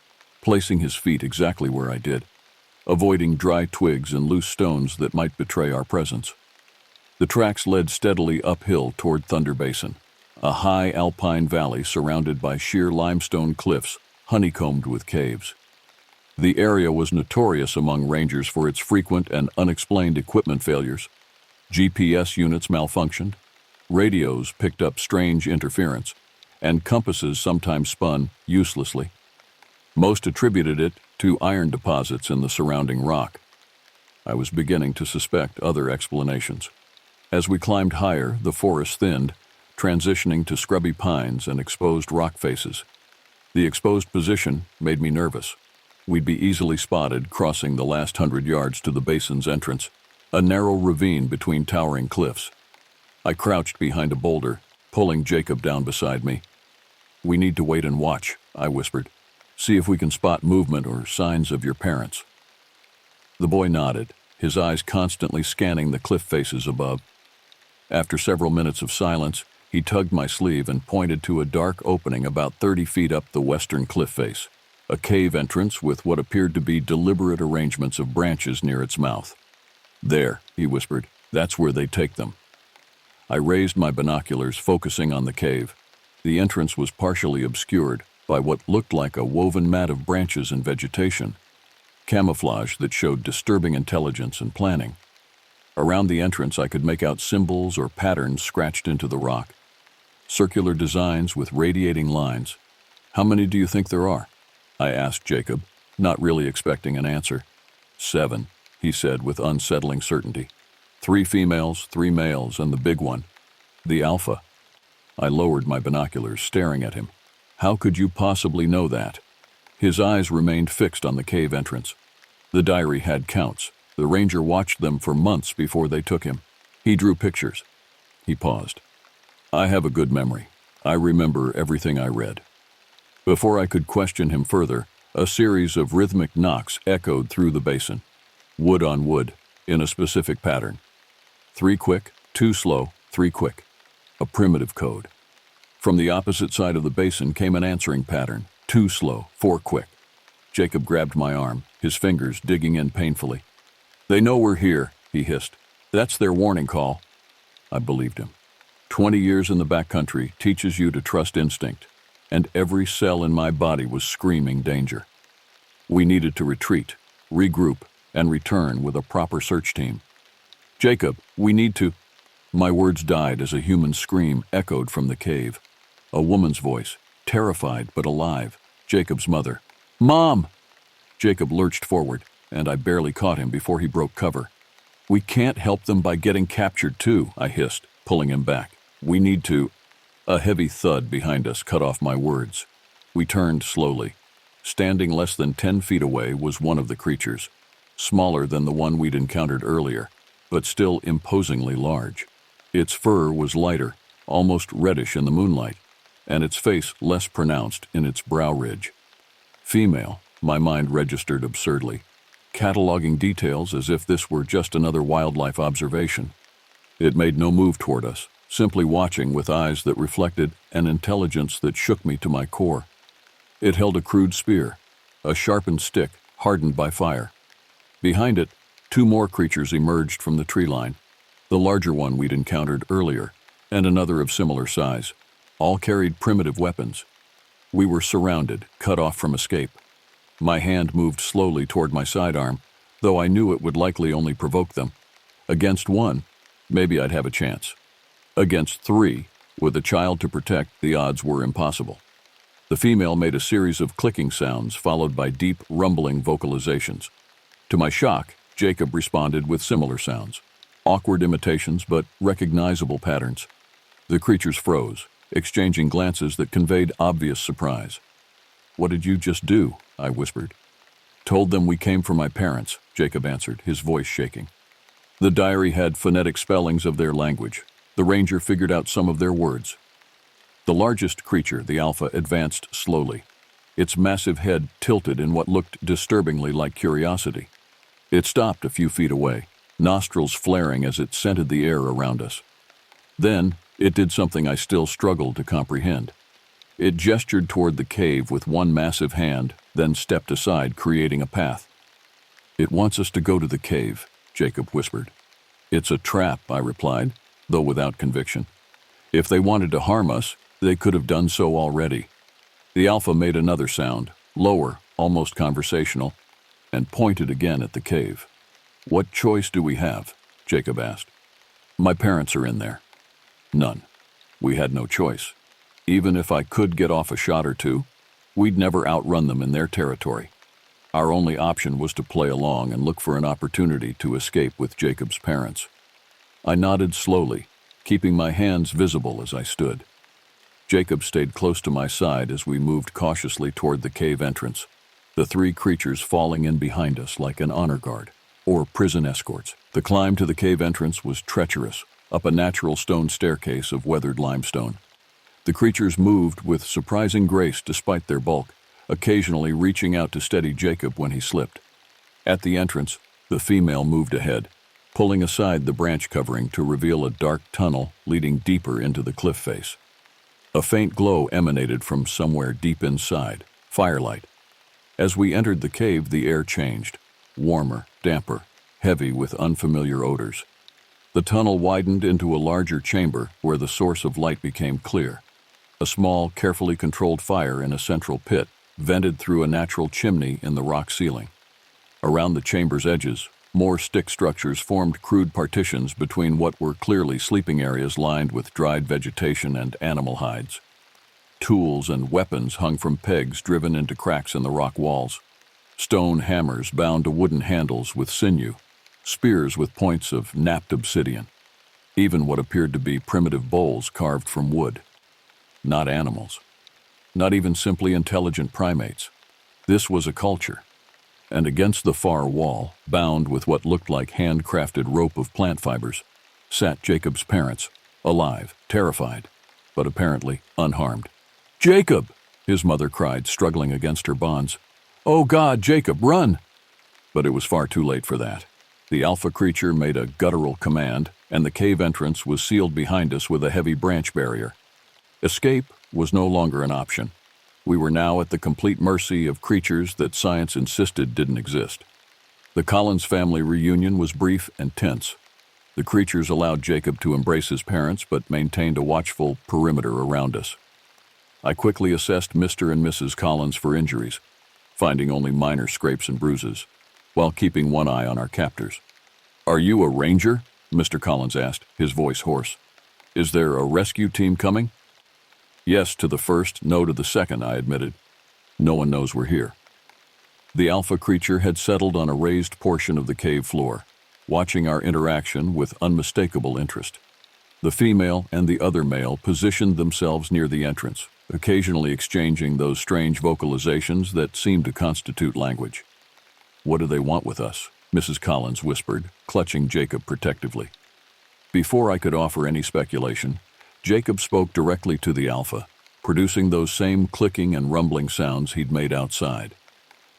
placing his feet exactly where I did, avoiding dry twigs and loose stones that might betray our presence. The tracks led steadily uphill toward Thunder Basin, a high alpine valley surrounded by sheer limestone cliffs honeycombed with caves. The area was notorious among rangers for its frequent and unexplained equipment failures. GPS units malfunctioned, radios picked up strange interference, and compasses sometimes spun uselessly. Most attributed it to iron deposits in the surrounding rock. I was beginning to suspect other explanations. As we climbed higher, the forest thinned, transitioning to scrubby pines and exposed rock faces. The exposed position made me nervous. We'd be easily spotted crossing the last 100 yards to the basin's entrance, a narrow ravine between towering cliffs. I crouched behind a boulder, pulling Jacob down beside me. "We need to wait and watch," I whispered. See if we can spot movement or signs of your parents." The boy nodded, his eyes constantly scanning the cliff faces above. After several minutes of silence, he tugged my sleeve and pointed to a dark opening about 30 feet up the western cliff face, a cave entrance with what appeared to be deliberate arrangements of branches near its mouth. "There," he whispered, "that's where they take them." I raised my binoculars, focusing on the cave. The entrance was partially obscured by what looked like a woven mat of branches and vegetation, camouflage that showed disturbing intelligence and planning. Around the entrance I could make out symbols or patterns scratched into the rock, circular designs with radiating lines. "How many do you think there are?" I asked Jacob, not really expecting an answer. "7, he said with unsettling certainty. 3 females, 3 males, and the big one, the alpha." I lowered my binoculars, staring at him. "How could you possibly know that?" His eyes remained fixed on the cave entrance. The diary had counts. The ranger watched them for months before they took him. He drew pictures. He paused. "I have a good memory. I remember everything I read." Before I could question him further, a series of rhythmic knocks echoed through the basin. Wood on wood, in a specific pattern. 3 quick, 2 slow, 3 quick. A primitive code. From the opposite side of the basin came an answering pattern. 2 slow, 4 quick. Jacob grabbed my arm, his fingers digging in painfully. "They know we're here," he hissed. "That's their warning call." I believed him. 20 years in the backcountry teaches you to trust instinct, and every cell in my body was screaming danger. We needed to retreat, regroup, and return with a proper search team. "Jacob, we need to—" My words died as a human scream echoed from the cave. A woman's voice, terrified but alive, Jacob's mother. "Mom!" Jacob lurched forward, and I barely caught him before he broke cover. "We can't help them by getting captured too," I hissed, pulling him back. "We need to—" A heavy thud behind us cut off my words. We turned slowly. Standing less than 10 feet away was one of the creatures, smaller than the one we'd encountered earlier, but still imposingly large. Its fur was lighter, almost reddish in the moonlight, and its face less pronounced in its brow ridge. Female, my mind registered absurdly, cataloging details as if this were just another wildlife observation. It made no move toward us, simply watching with eyes that reflected an intelligence that shook me to my core. It held a crude spear, a sharpened stick hardened by fire. Behind it, 2 more creatures emerged from the tree line, the larger one we'd encountered earlier, and another of similar size. All carried primitive weapons. We were surrounded, cut off from escape. My hand moved slowly toward my sidearm, though I knew it would likely only provoke them. Against 1, maybe I'd have a chance. Against 3, with a child to protect, the odds were impossible. The female made a series of clicking sounds followed by deep, rumbling vocalizations. To my shock, Jacob responded with similar sounds. Awkward imitations, but recognizable patterns. The creatures froze, exchanging glances that conveyed obvious surprise. "What did you just do?" I whispered. "Told them we came for my parents," Jacob answered, his voice shaking. The diary had phonetic spellings of their language. The ranger figured out some of their words. The largest creature, the alpha, advanced slowly. Its massive head tilted in what looked disturbingly like curiosity. It stopped a few feet away, nostrils flaring as it scented the air around us. Then, it did something I still struggled to comprehend. It gestured toward the cave with one massive hand, then stepped aside, creating a path. "It wants us to go to the cave," Jacob whispered. "It's a trap," I replied, though without conviction. "If they wanted to harm us, they could have done so already." The alpha made another sound, lower, almost conversational, and pointed again at the cave. "What choice do we have?" Jacob asked. "My parents are in there." None. We had no choice. Even if I could get off a shot or 2, we'd never outrun them in their territory. Our only option was to play along and look for an opportunity to escape with Jacob's parents. I nodded slowly, keeping my hands visible as I stood. Jacob stayed close to my side as we moved cautiously toward the cave entrance, the 3 creatures falling in behind us like an honor guard, or prison escorts. The climb to the cave entrance was treacherous, up a natural stone staircase of weathered limestone. The creatures moved with surprising grace despite their bulk, occasionally reaching out to steady Jacob when he slipped. At the entrance, the female moved ahead, pulling aside the branch covering to reveal a dark tunnel leading deeper into the cliff face. A faint glow emanated from somewhere deep inside, firelight. As we entered the cave, the air changed, warmer, damper, heavy with unfamiliar odors. The tunnel widened into a larger chamber where the source of light became clear. A small, carefully controlled fire in a central pit vented through a natural chimney in the rock ceiling. Around the chamber's edges, more stick structures formed crude partitions between what were clearly sleeping areas lined with dried vegetation and animal hides. Tools and weapons hung from pegs driven into cracks in the rock walls. Stone hammers bound to wooden handles with sinew, spears with points of knapped obsidian, even what appeared to be primitive bowls carved from wood. Not animals. Not even simply intelligent primates. This was a culture. And against the far wall, bound with what looked like handcrafted rope of plant fibers, sat Jacob's parents, alive, terrified, but apparently unharmed. "Jacob!" his mother cried, struggling against her bonds. "Oh God, Jacob, run!" But it was far too late for that. The alpha creature made a guttural command, and the cave entrance was sealed behind us with a heavy branch barrier. Escape was no longer an option. We were now at the complete mercy of creatures that science insisted didn't exist. The Collins family reunion was brief and tense. The creatures allowed Jacob to embrace his parents, but maintained a watchful perimeter around us. I quickly assessed Mr. and Mrs. Collins for injuries, finding only minor scrapes and bruises, while keeping one eye on our captors. "Are you a ranger?" Mr. Collins asked, his voice hoarse. "Is there a rescue team coming?" "Yes to the first, no to the second," I admitted. "No one knows we're here." The alpha creature had settled on a raised portion of the cave floor, watching our interaction with unmistakable interest. The female and the other male positioned themselves near the entrance, occasionally exchanging those strange vocalizations that seemed to constitute language. "What do they want with us?" Mrs. Collins whispered, clutching Jacob protectively. Before I could offer any speculation, Jacob spoke directly to the alpha, producing those same clicking and rumbling sounds he'd made outside.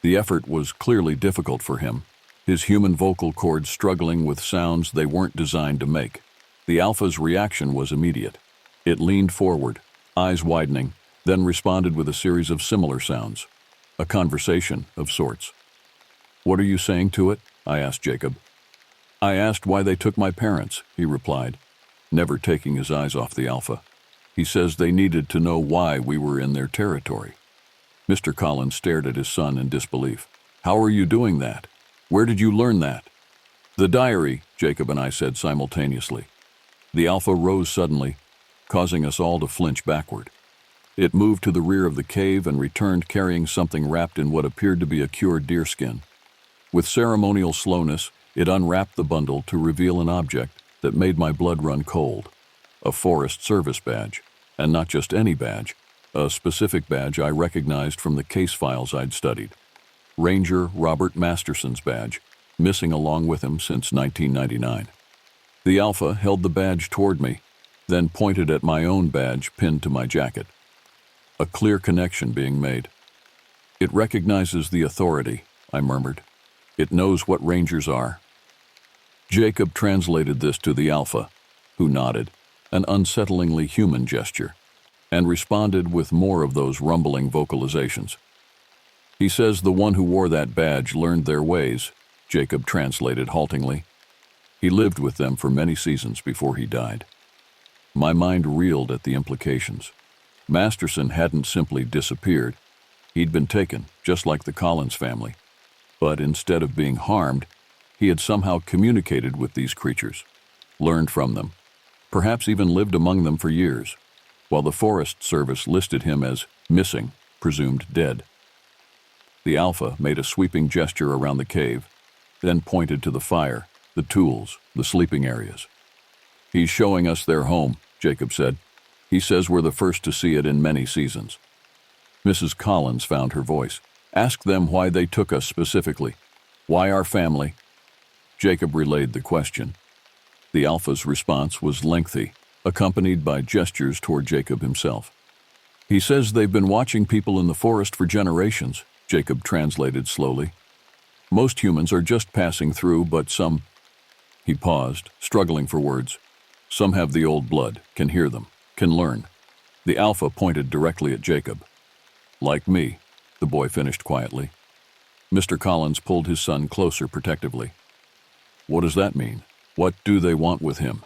The effort was clearly difficult for him, his human vocal cords struggling with sounds they weren't designed to make. The alpha's reaction was immediate. It leaned forward, eyes widening, then responded with a series of similar sounds. A conversation of sorts. "What are you saying to it?" I asked Jacob. "I asked why they took my parents," he replied, never taking his eyes off the alpha. "He says they needed to know why we were in their territory." Mr. Collins stared at his son in disbelief. "How are you doing that? Where did you learn that?" "The diary," Jacob and I said simultaneously. The alpha rose suddenly, causing us all to flinch backward. It moved to the rear of the cave and returned carrying something wrapped in what appeared to be a cured deerskin. With ceremonial slowness, it unwrapped the bundle to reveal an object that made my blood run cold. A Forest Service badge, and not just any badge, a specific badge I recognized from the case files I'd studied. Ranger Robert Masterson's badge, missing along with him since 1999. The alpha held the badge toward me, then pointed at my own badge pinned to my jacket. A clear connection being made. "It recognizes the authority," I murmured. "It knows what rangers are." Jacob translated this to the alpha, who nodded, an unsettlingly human gesture, and responded with more of those rumbling vocalizations. "He says the one who wore that badge learned their ways," Jacob translated haltingly. "He lived with them for many seasons before he died." My mind reeled at the implications. Masterson hadn't simply disappeared. He'd been taken, just like the Collins family. But instead of being harmed, he had somehow communicated with these creatures, learned from them, perhaps even lived among them for years, while the Forest Service listed him as missing, presumed dead. The alpha made a sweeping gesture around the cave, then pointed to the fire, the tools, the sleeping areas. "He's showing us their home," Jacob said. "He says we're the first to see it in many seasons." Mrs. Collins found her voice. "Ask them why they took us specifically. Why our family?" Jacob relayed the question. The alpha's response was lengthy, accompanied by gestures toward Jacob himself. He says they've been watching people in the forest for generations, Jacob translated slowly. Most humans are just passing through, but some... He paused, struggling for words. Some have the old blood, can hear them, can learn. The Alpha pointed directly at Jacob. Like me, the boy finished quietly. Mr. Collins pulled his son closer protectively. What does that mean? What do they want with him?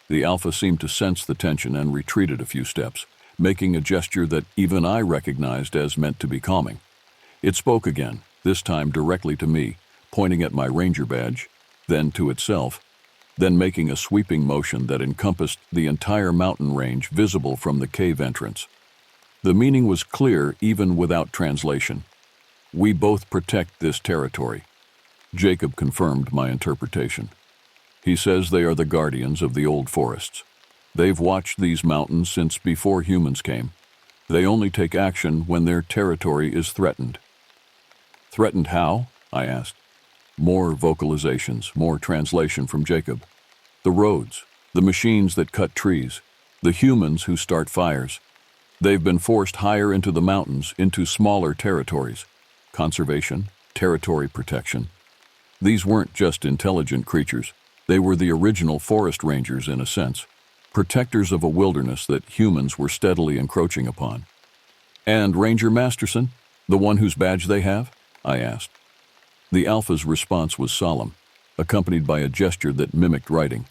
The Alpha seemed to sense the tension and retreated a few steps, making a gesture that even I recognized as meant to be calming. It spoke again, this time directly to me, pointing at my ranger badge, then to itself, then making a sweeping motion that encompassed the entire mountain range visible from the cave entrance. The meaning was clear even without translation. We both protect this territory. Jacob confirmed my interpretation. He says they are the guardians of the old forests. They've watched these mountains since before humans came. They only take action when their territory is threatened. Threatened how? I asked. More vocalizations, more translation from Jacob. The roads, the machines that cut trees, the humans who start fires. They've been forced higher into the mountains, into smaller territories. Conservation, territory protection. These weren't just intelligent creatures. They were the original forest rangers in a sense, protectors of a wilderness that humans were steadily encroaching upon. And Ranger Masterson, the one whose badge they have? I asked. The Alpha's response was solemn, accompanied by a gesture that mimicked writing.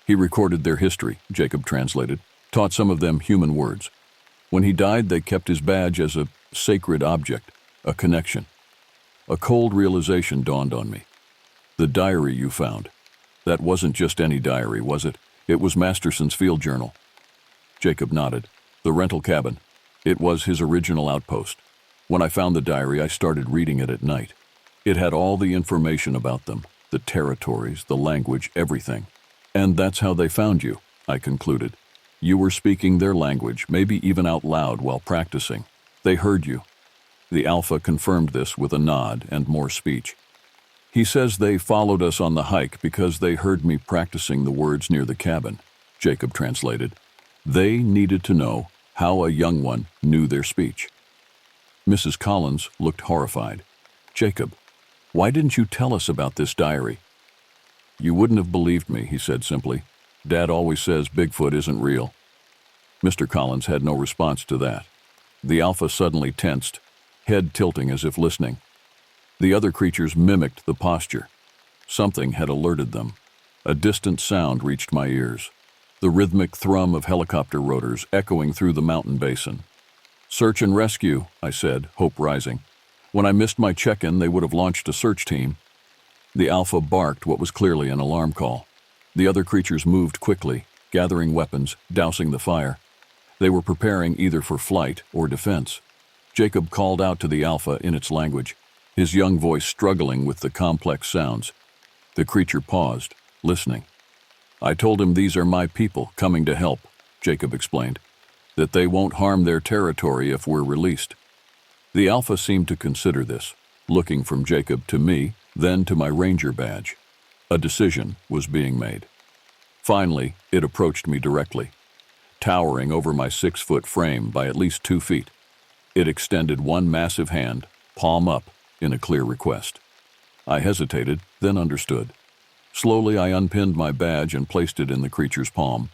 He recorded their history, Jacob translated, taught some of them human words. When he died, they kept his badge as a sacred object, a connection. A cold realization dawned on me. The diary you found. That wasn't just any diary, was it? It was Masterson's field journal. Jacob nodded. The rental cabin. It was his original outpost. When I found the diary, I started reading it at night. It had all the information about them, the territories, the language, everything. And that's how they found you, I concluded. You were speaking their language, maybe even out loud while practicing. They heard you. The Alpha confirmed this with a nod and more speech. He says they followed us on the hike because they heard me practicing the words near the cabin, Jacob translated. They needed to know how a young one knew their speech. Mrs. Collins looked horrified. Jacob, why didn't you tell us about this diary? You wouldn't have believed me, he said simply. Dad always says Bigfoot isn't real. Mr. Collins had no response to that. The Alpha suddenly tensed, head tilting as if listening. The other creatures mimicked the posture. Something had alerted them. A distant sound reached my ears, the rhythmic thrum of helicopter rotors echoing through the mountain basin. Search and rescue, I said, hope rising. When I missed my check-in, they would have launched a search team. The Alpha barked what was clearly an alarm call. The other creatures moved quickly, gathering weapons, dousing the fire. They were preparing either for flight or defense. Jacob called out to the Alpha in its language, his young voice struggling with the complex sounds. The creature paused, listening. I told him these are my people coming to help, Jacob explained, that they won't harm their territory if we're released. The Alpha seemed to consider this, looking from Jacob to me, then to my ranger badge. A decision was being made. Finally, it approached me directly, towering over my 6-foot frame by at least 2 feet. It extended one massive hand, palm up, in a clear request. I hesitated, then understood. Slowly, I unpinned my badge and placed it in the creature's palm.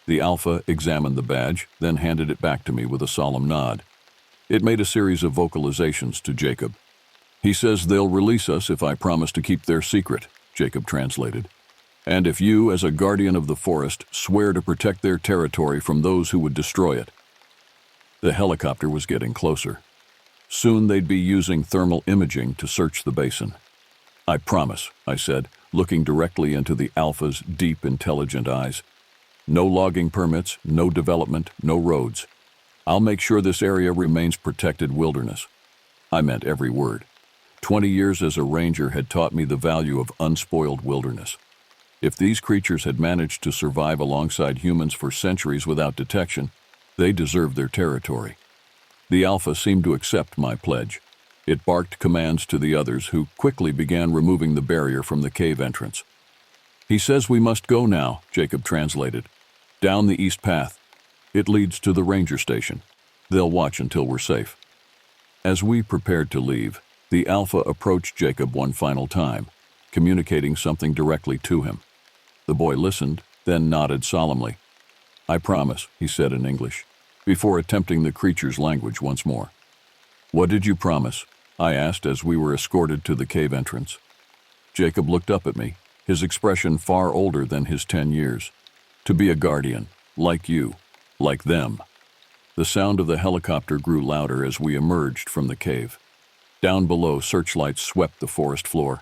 The Alpha examined the badge, then handed it back to me with a solemn nod. It made a series of vocalizations to Jacob. He says they'll release us if I promise to keep their secret, Jacob translated. And if you, as a guardian of the forest, swear to protect their territory from those who would destroy it. The helicopter was getting closer. Soon they'd be using thermal imaging to search the basin. I promise, I said, looking directly into the Alpha's deep, intelligent eyes. No logging permits, no development, no roads. I'll make sure this area remains protected wilderness. I meant every word. 20 years as a ranger had taught me the value of unspoiled wilderness. If these creatures had managed to survive alongside humans for centuries without detection, they deserved their territory. The Alpha seemed to accept my pledge. It barked commands to the others, who quickly began removing the barrier from the cave entrance. He says we must go now, Jacob translated. Down the east path. It leads to the ranger station. They'll watch until we're safe." As we prepared to leave, the Alpha approached Jacob one final time, communicating something directly to him. The boy listened, then nodded solemnly. "I promise," he said in English, before attempting the creature's language once more. "What did you promise?" I asked as we were escorted to the cave entrance. Jacob looked up at me, his expression far older than his 10 years. "To be a guardian, like you, like them." The sound of the helicopter grew louder as we emerged from the cave. Down below, searchlights swept the forest floor.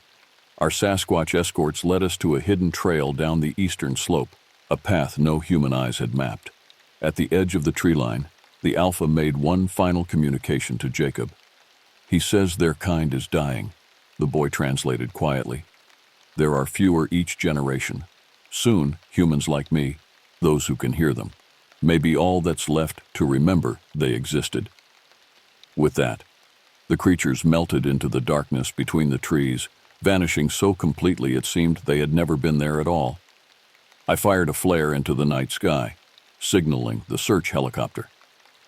Our Sasquatch escorts led us to a hidden trail down the eastern slope, a path no human eyes had mapped. At the edge of the tree line, the Alpha made one final communication to Jacob. "He says their kind is dying," the boy translated quietly. "There are fewer each generation. Soon, humans like me, those who can hear them, may be all that's left to remember they existed." With that, the creatures melted into the darkness between the trees, vanishing so completely it seemed they had never been there at all. I fired a flare into the night sky, signaling the search helicopter.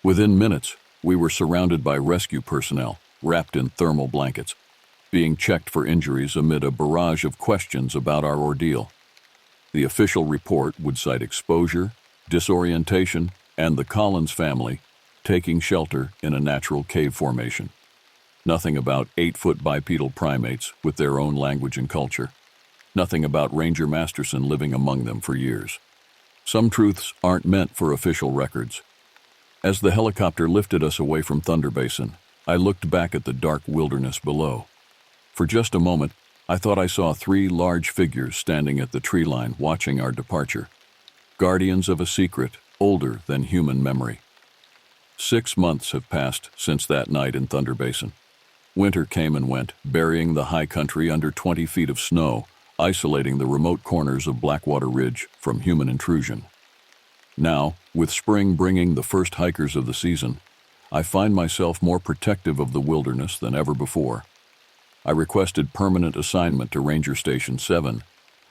Within minutes, we were surrounded by rescue personnel, wrapped in thermal blankets, being checked for injuries amid a barrage of questions about our ordeal. The official report would cite exposure, disorientation, and the Collins family taking shelter in a natural cave formation. Nothing about 8-foot bipedal primates with their own language and culture. Nothing about Ranger Masterson living among them for years. Some truths aren't meant for official records. As the helicopter lifted us away from Thunder Basin, I looked back at the dark wilderness below. For just a moment, I thought I saw 3 large figures standing at the tree line watching our departure. Guardians of a secret older than human memory. 6 months have passed since that night in Thunder Basin. Winter came and went, burying the high country under 20 feet of snow, isolating the remote corners of Blackwater Ridge from human intrusion. Now, with spring bringing the first hikers of the season, I find myself more protective of the wilderness than ever before. I requested permanent assignment to Ranger Station 7,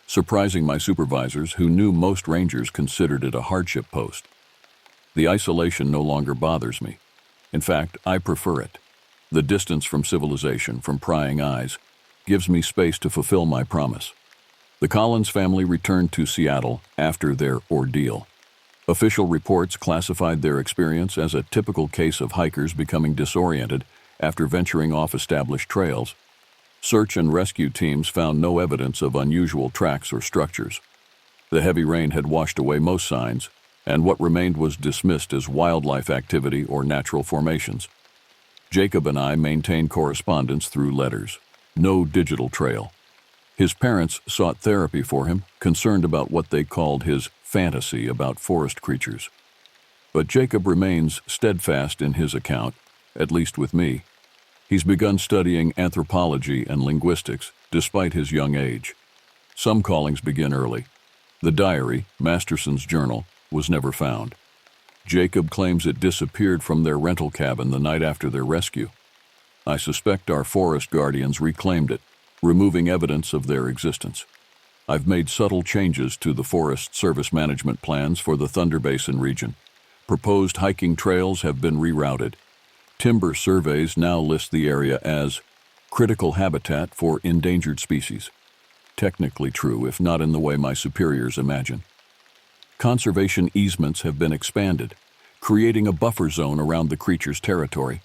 surprising my supervisors who knew most rangers considered it a hardship post. The isolation no longer bothers me. In fact, I prefer it. The distance from civilization, from prying eyes, gives me space to fulfill my promise. The Collins family returned to Seattle after their ordeal. Official reports classified their experience as a typical case of hikers becoming disoriented after venturing off established trails. Search and rescue teams found no evidence of unusual tracks or structures. The heavy rain had washed away most signs, and what remained was dismissed as wildlife activity or natural formations. Jacob and I maintained correspondence through letters. No digital trail. His parents sought therapy for him, concerned about what they called his fantasy about forest creatures. But Jacob remains steadfast in his account, at least with me. He's begun studying anthropology and linguistics, despite his young age. Some callings begin early. The diary, Masterson's journal, was never found. Jacob claims it disappeared from their rental cabin the night after their rescue. I suspect our forest guardians reclaimed it, removing evidence of their existence. I've made subtle changes to the Forest Service management plans for the Thunder Basin region. Proposed hiking trails have been rerouted. Timber surveys now list the area as critical habitat for endangered species. Technically true, if not in the way my superiors imagine. Conservation easements have been expanded, creating a buffer zone around the creature's territory.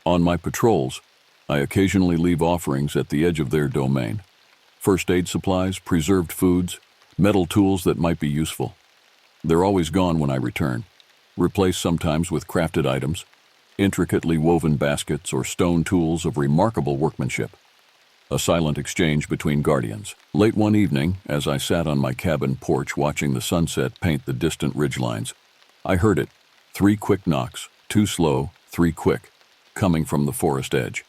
On my patrols, I occasionally leave offerings at the edge of their domain. First aid supplies, preserved foods, metal tools that might be useful. They're always gone when I return, replaced sometimes with crafted items, intricately woven baskets or stone tools of remarkable workmanship. A silent exchange between guardians. Late one evening, as I sat on my cabin porch watching the sunset paint the distant ridgelines, I heard it. 3 quick knocks, 2 slow, 3 quick, coming from the forest edge.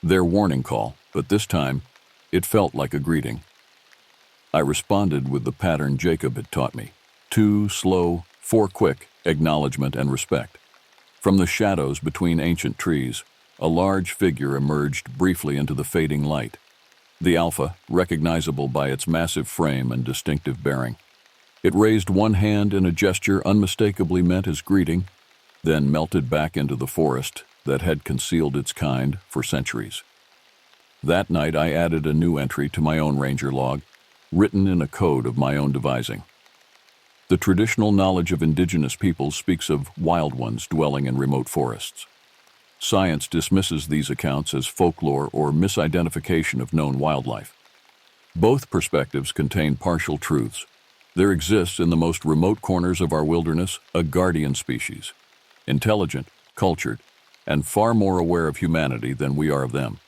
Their warning call, but this time, it felt like a greeting. I responded with the pattern Jacob had taught me. 2 slow, 4 quick, acknowledgement and respect. From the shadows between ancient trees, a large figure emerged briefly into the fading light. The Alpha, recognizable by its massive frame and distinctive bearing. It raised one hand in a gesture unmistakably meant as greeting, then melted back into the forest that had concealed its kind for centuries. That night I added a new entry to my own ranger log, written in a code of my own devising. The traditional knowledge of indigenous peoples speaks of wild ones dwelling in remote forests. Science dismisses these accounts as folklore or misidentification of known wildlife. Both perspectives contain partial truths. There exists in the most remote corners of our wilderness a guardian species, intelligent, cultured, and far more aware of humanity than we are of them.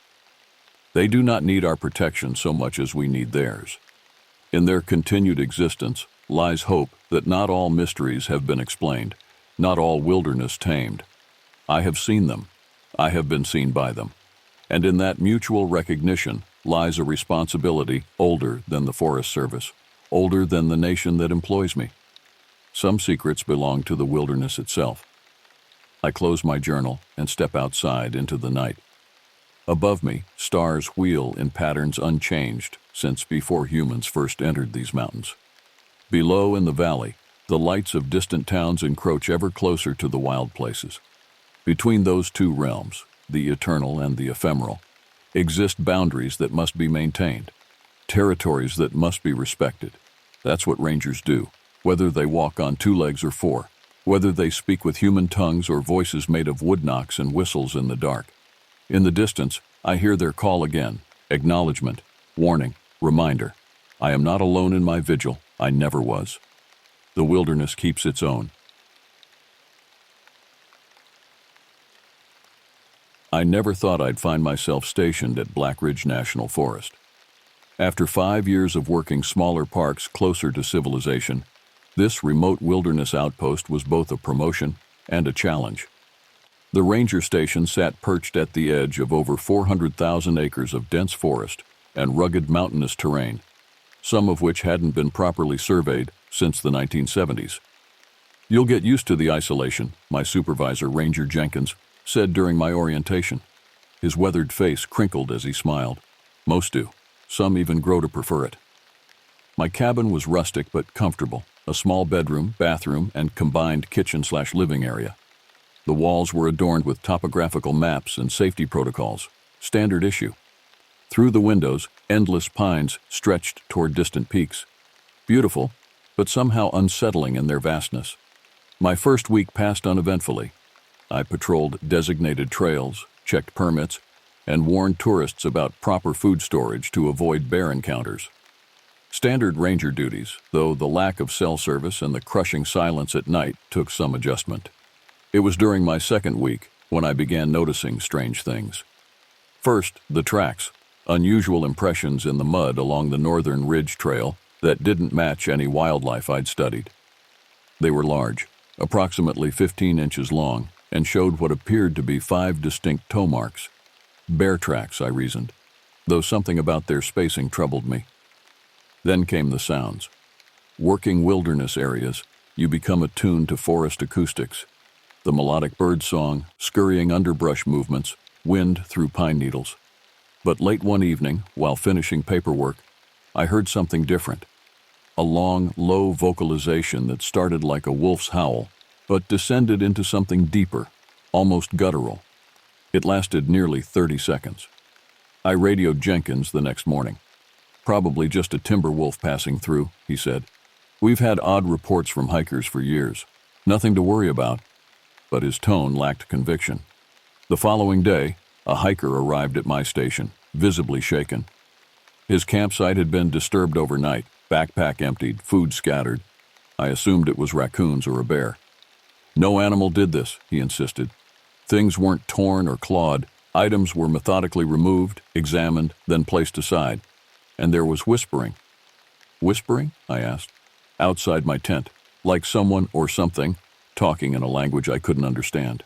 They do not need our protection so much as we need theirs. In their continued existence lies hope that not all mysteries have been explained, not all wilderness tamed. I have seen them. I have been seen by them. And in that mutual recognition lies a responsibility older than the Forest Service, older than the nation that employs me. Some secrets belong to the wilderness itself. I close my journal and step outside into the night. Above me, stars wheel in patterns unchanged since before humans first entered these mountains. Below in the valley, the lights of distant towns encroach ever closer to the wild places. Between those two realms, the eternal and the ephemeral, exist boundaries that must be maintained, territories that must be respected. That's what rangers do, whether they walk on two legs or four, whether they speak with human tongues or voices made of wood knocks and whistles in the dark. In the distance, I hear their call again, acknowledgement, warning, reminder. I am not alone in my vigil. I never was. The wilderness keeps its own. I never thought I'd find myself stationed at Black Ridge National Forest. After 5 years of working smaller parks closer to civilization, this remote wilderness outpost was both a promotion and a challenge. The ranger station sat perched at the edge of over 400,000 acres of dense forest and rugged mountainous terrain, some of which hadn't been properly surveyed since the 1970s. "You'll get used to the isolation," my supervisor, Ranger Jenkins, said during my orientation. His weathered face crinkled as he smiled. Most do. Some even grow to prefer it. My cabin was rustic but comfortable, a small bedroom, bathroom, and combined kitchen/living area. The walls were adorned with topographical maps and safety protocols, standard issue. Through the windows, endless pines stretched toward distant peaks. Beautiful, but somehow unsettling in their vastness. My first week passed uneventfully. I patrolled designated trails, checked permits, and warned tourists about proper food storage to avoid bear encounters. Standard ranger duties, though the lack of cell service and the crushing silence at night took some adjustment. It was during my second week when I began noticing strange things. First, the tracks, unusual impressions in the mud along the Northern Ridge Trail that didn't match any wildlife I'd studied. They were large, approximately 15 inches long, and showed what appeared to be 5 distinct toe marks. Bear tracks, I reasoned, though something about their spacing troubled me. Then came the sounds. Working wilderness areas, you become attuned to forest acoustics. The melodic bird song, scurrying underbrush movements, wind through pine needles. But late one evening, while finishing paperwork, I heard something different. A long, low vocalization that started like a wolf's howl, but descended into something deeper, almost guttural. It lasted nearly 30 seconds. I radioed Jenkins the next morning. "Probably just a timber wolf passing through," he said. "We've had odd reports from hikers for years. Nothing to worry about." But his tone lacked conviction. The following day, a hiker arrived at my station, visibly shaken. His campsite had been disturbed overnight, backpack emptied, food scattered. I assumed it was raccoons or a bear. "No animal did this," he insisted. "Things weren't torn or clawed. Items were methodically removed, examined, then placed aside. And there was whispering." "Whispering?" I asked. "Outside my tent, like someone or something talking in a language I couldn't understand."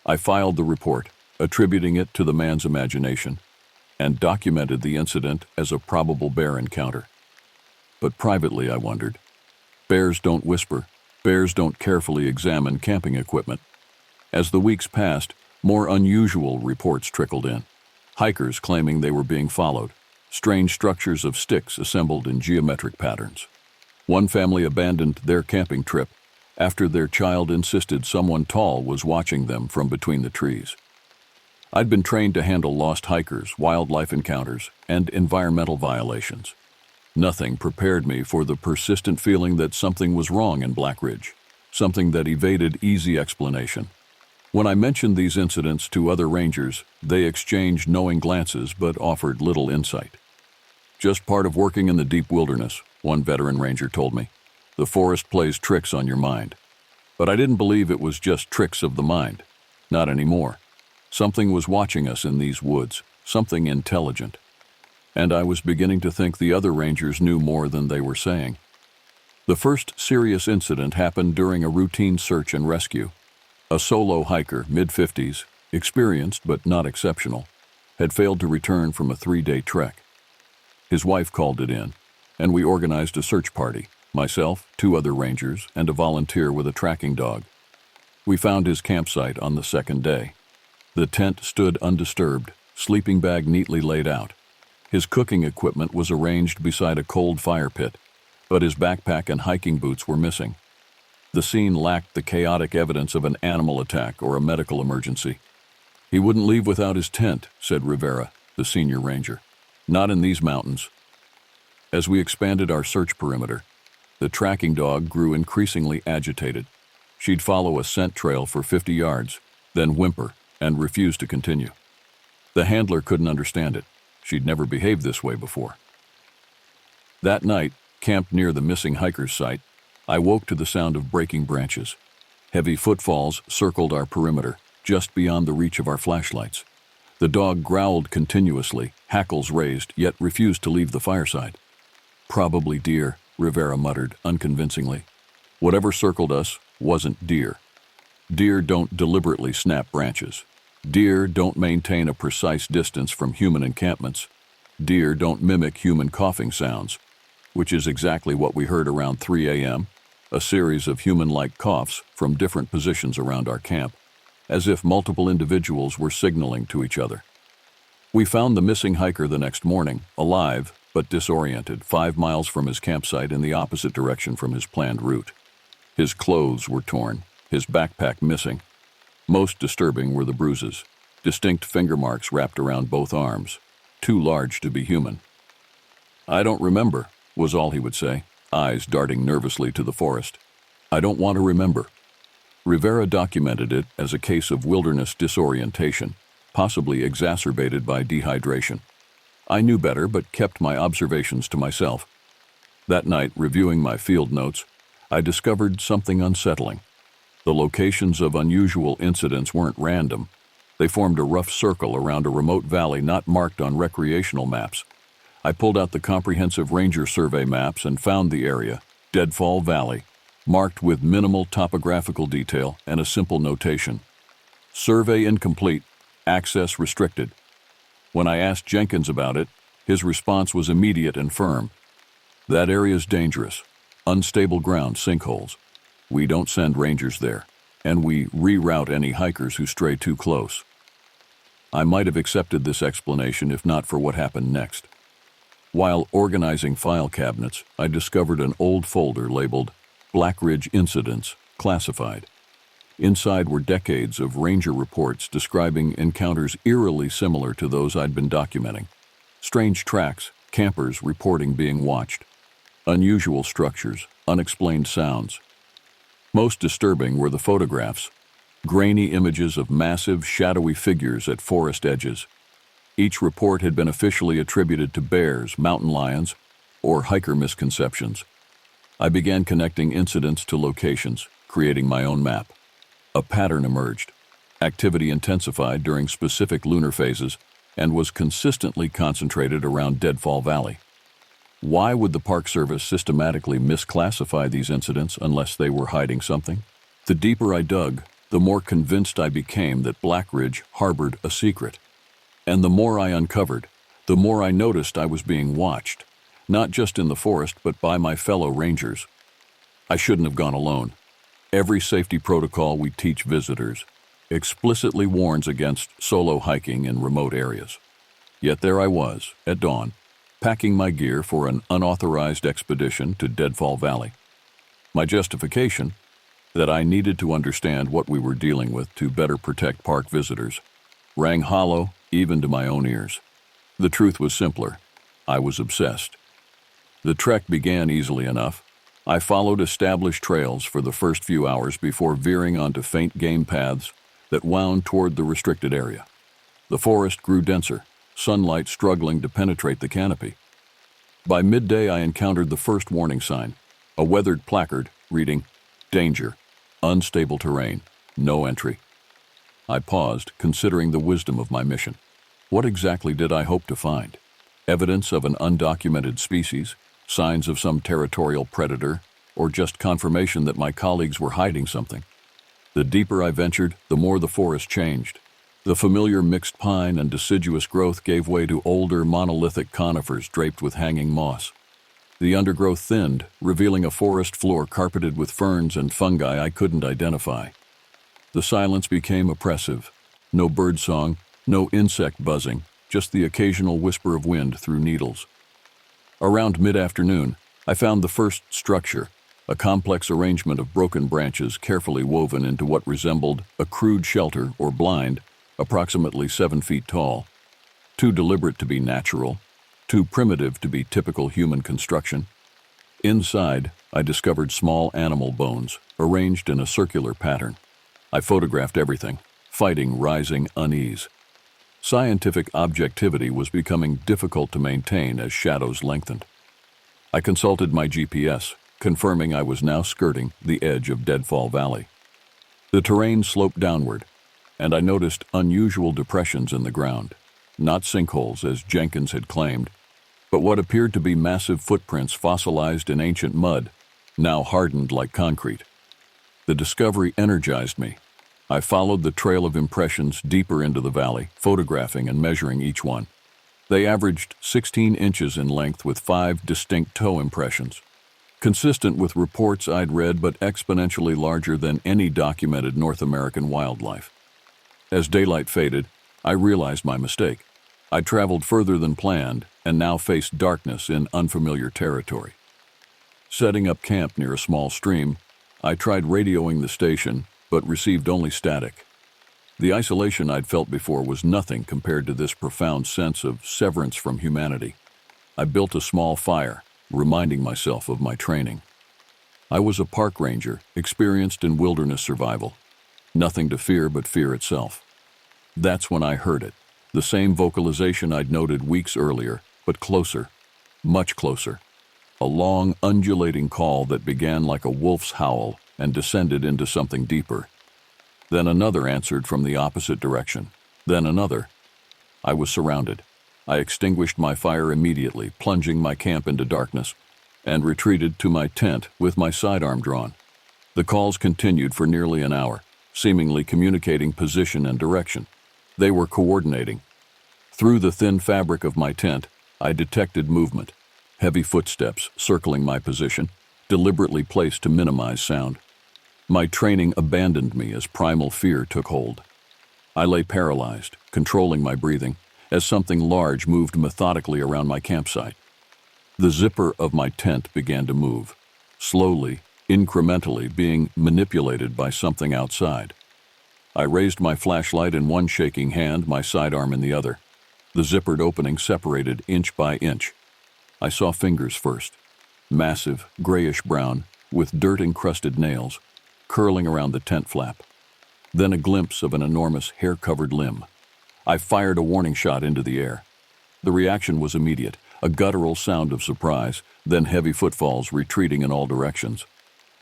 I filed the report, attributing it to the man's imagination, and documented the incident as a probable bear encounter. But privately, I wondered. Bears don't whisper. Bears don't carefully examine camping equipment. As the weeks passed, more unusual reports trickled in. Hikers claiming they were being followed. Strange structures of sticks assembled in geometric patterns. One family abandoned their camping trip after their child insisted someone tall was watching them from between the trees. I'd been trained to handle lost hikers, wildlife encounters, and environmental violations. Nothing prepared me for the persistent feeling that something was wrong in Black Ridge, something that evaded easy explanation. When I mentioned these incidents to other rangers, they exchanged knowing glances but offered little insight. "Just part of working in the deep wilderness," one veteran ranger told me. "The forest plays tricks on your mind." But I didn't believe it was just tricks of the mind. Not anymore. Something was watching us in these woods, something intelligent. And I was beginning to think the other rangers knew more than they were saying. The first serious incident happened during a routine search and rescue. A solo hiker, mid-50s, experienced but not exceptional, had failed to return from a 3-day trek. His wife called it in, and we organized a search party, myself, 2 other rangers, and a volunteer with a tracking dog. We found his campsite on the 2nd day. The tent stood undisturbed, sleeping bag neatly laid out. His cooking equipment was arranged beside a cold fire pit, but his backpack and hiking boots were missing. The scene lacked the chaotic evidence of an animal attack or a medical emergency. "He wouldn't leave without his tent," said Rivera, the senior ranger. "Not in these mountains." As we expanded our search perimeter, the tracking dog grew increasingly agitated. She'd follow a scent trail for 50 yards, then whimper and refuse to continue. The handler couldn't understand it. She'd never behaved this way before. That night, camped near the missing hiker's site, I woke to the sound of breaking branches. Heavy footfalls circled our perimeter, just beyond the reach of our flashlights. The dog growled continuously, hackles raised, yet refused to leave the fireside. "Probably deer," Rivera muttered unconvincingly. Whatever circled us wasn't deer. Deer don't deliberately snap branches. Deer don't maintain a precise distance from human encampments. Deer don't mimic human coughing sounds, which is exactly what we heard around 3 a.m., a series of human-like coughs from different positions around our camp, as if multiple individuals were signaling to each other. We found the missing hiker the next morning, alive but disoriented, 5 miles from his campsite in the opposite direction from his planned route. His clothes were torn, his backpack missing. Most disturbing were the bruises, distinct finger marks wrapped around both arms, too large to be human. "I don't remember," was all he would say, eyes darting nervously to the forest. "I don't want to remember." Rivera documented it as a case of wilderness disorientation, possibly exacerbated by dehydration. I knew better, but kept my observations to myself. That night, reviewing my field notes, I discovered something unsettling. The locations of unusual incidents weren't random. They formed a rough circle around a remote valley not marked on recreational maps. I pulled out the comprehensive ranger survey maps and found the area, Deadfall Valley, marked with minimal topographical detail and a simple notation. "Survey incomplete, access restricted." When I asked Jenkins about it, his response was immediate and firm. "That area's dangerous. Unstable ground, sinkholes. We don't send rangers there, and we reroute any hikers who stray too close." I might have accepted this explanation if not for what happened next. While organizing file cabinets, I discovered an old folder labeled Black Ridge Incidents, Classified. Inside were decades of ranger reports describing encounters eerily similar to those I'd been documenting. Strange tracks, campers reporting being watched. Unusual structures, unexplained sounds. Most disturbing were the photographs, grainy images of massive, shadowy figures at forest edges. Each report had been officially attributed to bears, mountain lions, or hiker misconceptions. I began connecting incidents to locations, creating my own map. A pattern emerged. Activity intensified during specific lunar phases and was consistently concentrated around Deadfall Valley. Why would the Park Service systematically misclassify these incidents unless they were hiding something? The deeper I dug, the more convinced I became that Black Ridge harbored a secret. And the more I uncovered, the more I noticed I was being watched, not just in the forest but by my fellow rangers. I shouldn't have gone alone. Every safety protocol we teach visitors explicitly warns against solo hiking in remote areas. Yet there I was, at dawn, packing my gear for an unauthorized expedition to Deadfall Valley. My justification? that I needed to understand what we were dealing with to better protect park visitors, rang hollow even to my own ears. The truth was simpler. I was obsessed. The trek began easily enough. I followed established trails for the first few hours before veering onto faint game paths that wound toward the restricted area. The forest grew denser, sunlight struggling to penetrate the canopy. By midday, I encountered the first warning sign, a weathered placard reading, "Danger, unstable terrain, no entry." I paused, considering the wisdom of my mission. What exactly did I hope to find? Evidence of an undocumented species, signs of some territorial predator, or just confirmation that my colleagues were hiding something? The deeper I ventured, the more the forest changed. The familiar mixed pine and deciduous growth gave way to older monolithic conifers draped with hanging moss. The undergrowth thinned, revealing a forest floor carpeted with ferns and fungi I couldn't identify. The silence became oppressive. No birdsong, no insect buzzing, just the occasional whisper of wind through needles. Around mid-afternoon, I found the first structure, a complex arrangement of broken branches carefully woven into what resembled a crude shelter or blind, approximately 7 feet tall. Too deliberate to be natural, too primitive to be typical human construction. Inside, I discovered small animal bones, arranged in a circular pattern. I photographed everything, fighting rising unease. Scientific objectivity was becoming difficult to maintain as shadows lengthened. I consulted my GPS, confirming I was now skirting the edge of Deadfall Valley. The terrain sloped downward, and I noticed unusual depressions in the ground, not sinkholes as Jenkins had claimed, but what appeared to be massive footprints fossilized in ancient mud, now hardened like concrete. The discovery energized me. I followed the trail of impressions deeper into the valley, photographing and measuring each one. They averaged 16 inches in length with 5 distinct toe impressions, consistent with reports I'd read but exponentially larger than any documented North American wildlife. As daylight faded, I realized my mistake. I traveled further than planned and now faced darkness in unfamiliar territory. Setting up camp near a small stream, I tried radioing the station, but received only static. The isolation I'd felt before was nothing compared to this profound sense of severance from humanity. I built a small fire, reminding myself of my training. I was a park ranger, experienced in wilderness survival. Nothing to fear but fear itself. That's when I heard it, the same vocalization I'd noted weeks earlier, but closer, much closer. A long, undulating call that began like a wolf's howl and descended into something deeper. Then another answered from the opposite direction. Then another. I was surrounded. I extinguished my fire immediately, plunging my camp into darkness, and retreated to my tent with my sidearm drawn. The calls continued for nearly an hour, seemingly communicating position and direction. They were coordinating. Through the thin fabric of my tent, I detected movement, heavy footsteps circling my position, deliberately placed to minimize sound. My training abandoned me as primal fear took hold. I lay paralyzed, controlling my breathing, as something large moved methodically around my campsite. The zipper of my tent began to move, slowly, incrementally being manipulated by something outside. I raised my flashlight in one shaking hand, my sidearm in the other. The zippered opening separated inch by inch. I saw fingers first, massive, grayish-brown, with dirt-encrusted nails, curling around the tent flap. Then a glimpse of an enormous, hair-covered limb. I fired a warning shot into the air. The reaction was immediate, a guttural sound of surprise, then heavy footfalls retreating in all directions.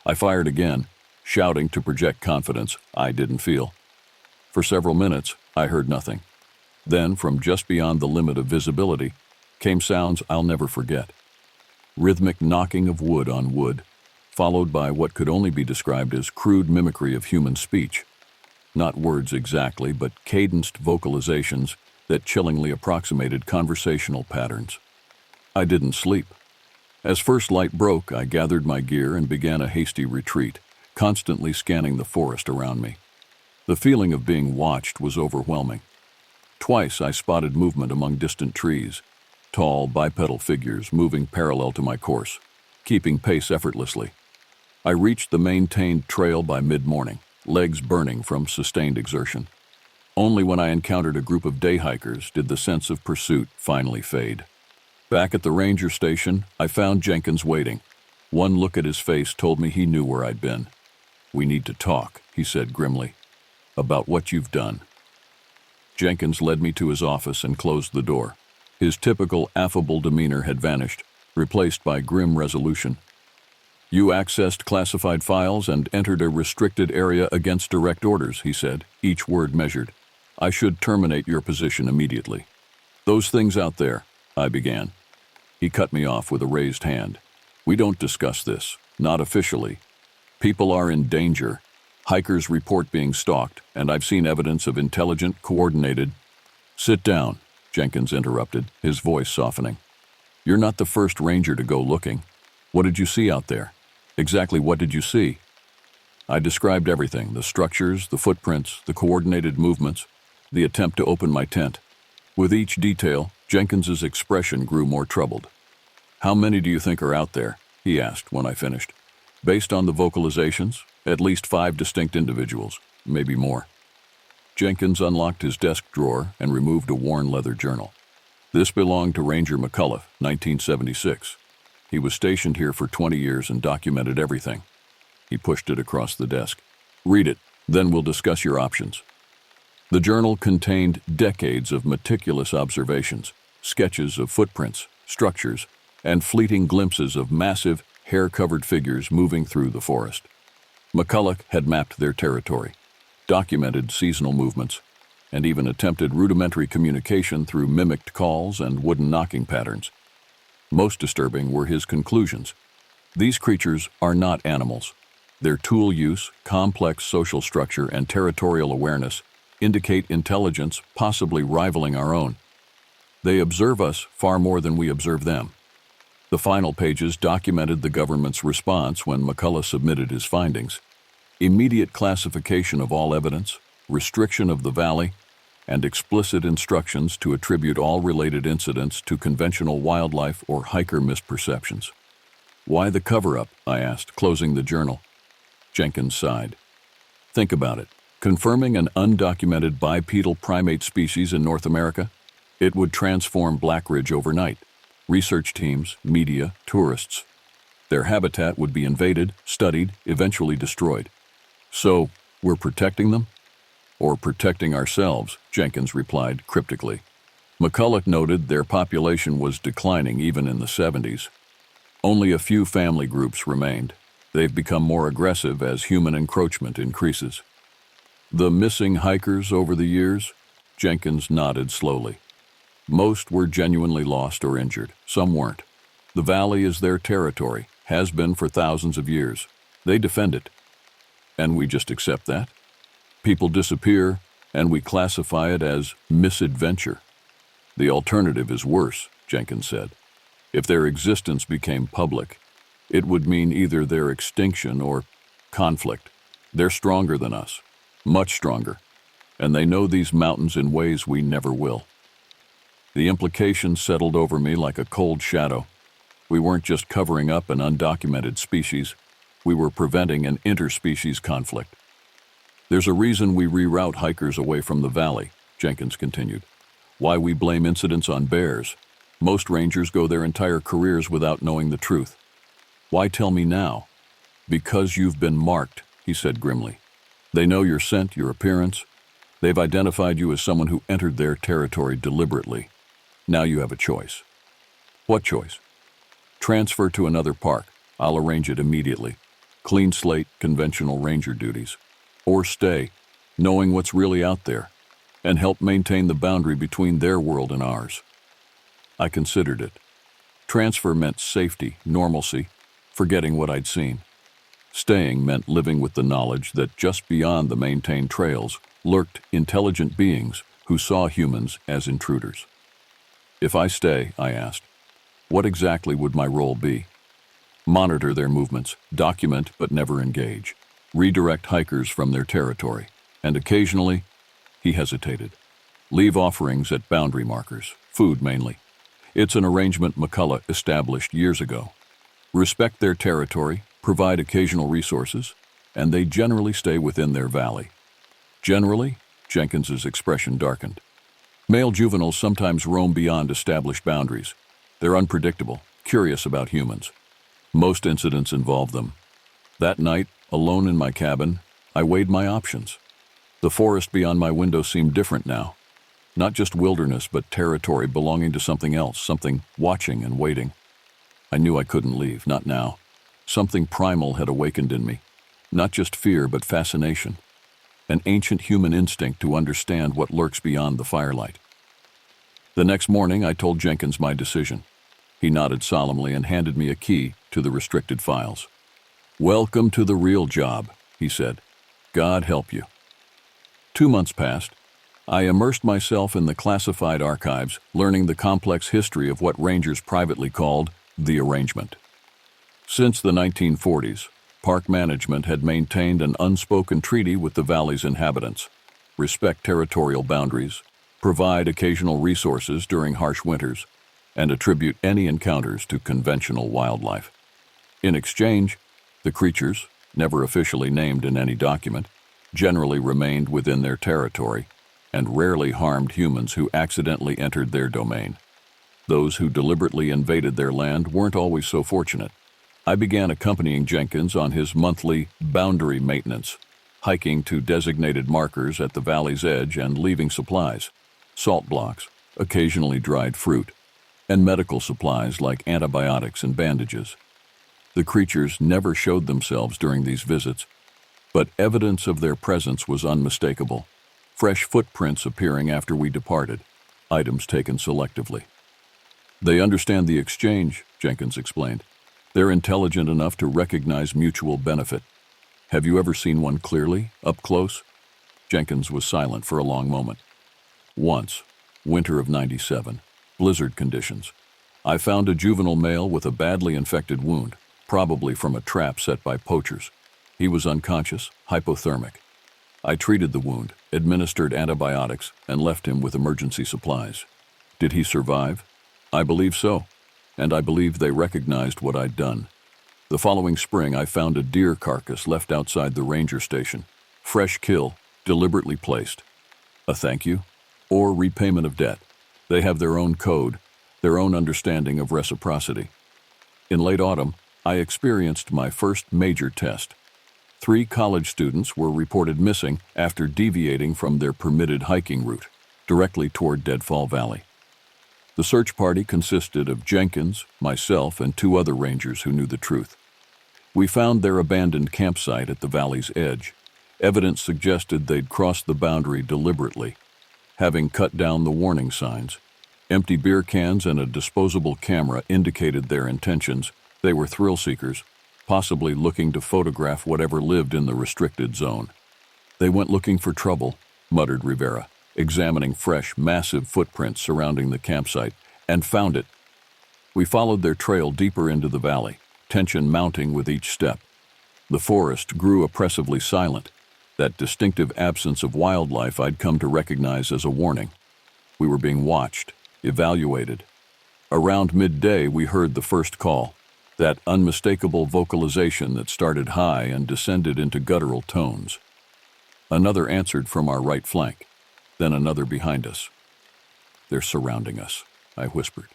I fired again, shouting to project confidence I didn't feel. For several minutes, I heard nothing. Then, from just beyond the limit of visibility, came sounds I'll never forget. Rhythmic knocking of wood on wood, followed by what could only be described as crude mimicry of human speech. Not words exactly, but cadenced vocalizations that chillingly approximated conversational patterns. I didn't sleep. As first light broke, I gathered my gear and began a hasty retreat, constantly scanning the forest around me. The feeling of being watched was overwhelming. Twice I spotted movement among distant trees, tall bipedal figures moving parallel to my course, keeping pace effortlessly. I reached the maintained trail by mid-morning, legs burning from sustained exertion. Only when I encountered a group of day hikers did the sense of pursuit finally fade. Back at the ranger station, I found Jenkins waiting. One look at his face told me he knew where I'd been. "We need to talk," he said grimly, "about what you've done." Jenkins led me to his office and closed the door. His typical affable demeanor had vanished, replaced by grim resolution. "You accessed classified files and entered a restricted area against direct orders," he said, each word measured. "I should terminate your position immediately." "Those things out there," I began. He cut me off with a raised hand. "We don't discuss this, not officially. People are in danger. Hikers report being stalked, and I've seen evidence of intelligent, coordinated—" "Sit down," Jenkins interrupted, his voice softening. "You're not the first ranger to go looking. What did you see out there? Exactly what did you see?" I described everything: the structures, the footprints, the coordinated movements, the attempt to open my tent. With each detail, Jenkins's expression grew more troubled. "How many do you think are out there?" he asked when I finished. "Based on the vocalizations, at least 5 distinct individuals, maybe more." Jenkins unlocked his desk drawer and removed a worn leather journal. "This belonged to Ranger McCullough, 1976. He was stationed here for 20 years and documented everything." He pushed it across the desk. "Read it, then we'll discuss your options." The journal contained decades of meticulous observations, sketches of footprints, structures, and fleeting glimpses of massive, hair-covered figures moving through the forest. McCullough had mapped their territory, documented seasonal movements, and even attempted rudimentary communication through mimicked calls and wooden knocking patterns. Most disturbing were his conclusions. These creatures are not animals. Their tool use, complex social structure, and territorial awareness indicate intelligence possibly rivaling our own. They observe us far more than we observe them. The final pages documented the government's response when McCullough submitted his findings: immediate classification of all evidence, restriction of the valley, and explicit instructions to attribute all related incidents to conventional wildlife or hiker misperceptions. "Why the cover-up?" I asked, closing the journal. Jenkins sighed. "Think about it. Confirming an undocumented bipedal primate species in North America? It would transform Black Ridge overnight. Research teams, media, tourists. Their habitat would be invaded, studied, eventually destroyed. So, we're protecting them? Or protecting ourselves," Jenkins replied cryptically. McCullough noted their population was declining even in the 70s. Only a few family groups remained. They've become more aggressive as human encroachment increases. "The missing hikers over the years?" Jenkins nodded slowly. "Most were genuinely lost or injured. Some weren't. The valley is their territory, has been for thousands of years. They defend it. And we just accept that? People disappear, and we classify it as misadventure. The alternative is worse," Jenkins said. "If their existence became public, it would mean either their extinction or conflict. They're stronger than us, much stronger, and they know these mountains in ways we never will." The implication settled over me like a cold shadow. We weren't just covering up an undocumented species, we were preventing an interspecies conflict. "There's a reason we reroute hikers away from the valley," Jenkins continued. "Why we blame incidents on bears. Most rangers go their entire careers without knowing the truth. Why tell me now?" "Because you've been marked," he said grimly. "They know your scent, your appearance. They've identified you as someone who entered their territory deliberately. Now you have a choice." "What choice?" "Transfer to another park. I'll arrange it immediately. Clean slate, conventional ranger duties. Or stay, knowing what's really out there, and help maintain the boundary between their world and ours." I considered it. Transfer meant safety, normalcy, forgetting what I'd seen. Staying meant living with the knowledge that just beyond the maintained trails lurked intelligent beings who saw humans as intruders. "If I stay," I asked, "what exactly would my role be?" "Monitor their movements, document but never engage, redirect hikers from their territory, and occasionally," he hesitated, "leave offerings at boundary markers, food mainly. It's an arrangement McCullough established years ago. Respect their territory, provide occasional resources, and they generally stay within their valley. Generally, Jenkins's expression darkened. Male juveniles sometimes roam beyond established boundaries. They're unpredictable, curious about humans. Most incidents involve them. That night, alone in my cabin, I weighed my options. The forest beyond my window seemed different now. Not just wilderness, but territory belonging to something else, something watching and waiting. I knew I couldn't leave, not now. Something primal had awakened in me. Not just fear, but fascination. An ancient human instinct to understand what lurks beyond the firelight. The next morning, I told Jenkins my decision. He nodded solemnly and handed me a key to the restricted files. "Welcome to the real job," he said. "God help you." 2 months passed. I immersed myself in the classified archives, learning the complex history of what rangers privately called the arrangement. Since the 1940s, park management had maintained an unspoken treaty with the valley's inhabitants: respect territorial boundaries, provide occasional resources during harsh winters, and attribute any encounters to conventional wildlife. In exchange, the creatures, never officially named in any document, generally remained within their territory and rarely harmed humans who accidentally entered their domain. Those who deliberately invaded their land weren't always so fortunate. I began accompanying Jenkins on his monthly boundary maintenance, hiking to designated markers at the valley's edge and leaving supplies, salt blocks, occasionally dried fruit, and medical supplies like antibiotics and bandages. The creatures never showed themselves during these visits, but evidence of their presence was unmistakable. Fresh footprints appearing after we departed, items taken selectively. "They understand the exchange," Jenkins explained. "They're intelligent enough to recognize mutual benefit. Have you ever seen one clearly, up close?" Jenkins was silent for a long moment. "Once, winter of '97, blizzard conditions. I found a juvenile male with a badly infected wound, probably from a trap set by poachers. He was unconscious, hypothermic. I treated the wound, administered antibiotics, and left him with emergency supplies. Did he survive? I believe so, and I believe they recognized what I'd done. The following spring, I found a deer carcass left outside the ranger station. Fresh kill, deliberately placed. A thank you, or repayment of debt. They have their own code, their own understanding of reciprocity. In late autumn, I experienced my first major test. 3 college students were reported missing after deviating from their permitted hiking route, directly toward Deadfall Valley. The search party consisted of Jenkins, myself, and 2 other rangers who knew the truth. We found their abandoned campsite at the valley's edge. Evidence suggested they'd crossed the boundary deliberately, having cut down the warning signs. Empty beer cans and a disposable camera indicated their intentions. They were thrill seekers, possibly looking to photograph whatever lived in the restricted zone. "They went looking for trouble," muttered Rivera, examining fresh, massive footprints surrounding the campsite, and found it. We followed their trail deeper into the valley, tension mounting with each step. The forest grew oppressively silent, that distinctive absence of wildlife I'd come to recognize as a warning. We were being watched, evaluated. Around midday, we heard the first call, that unmistakable vocalization that started high and descended into guttural tones. Another answered from our right flank, then another behind us. "They're surrounding us," I whispered.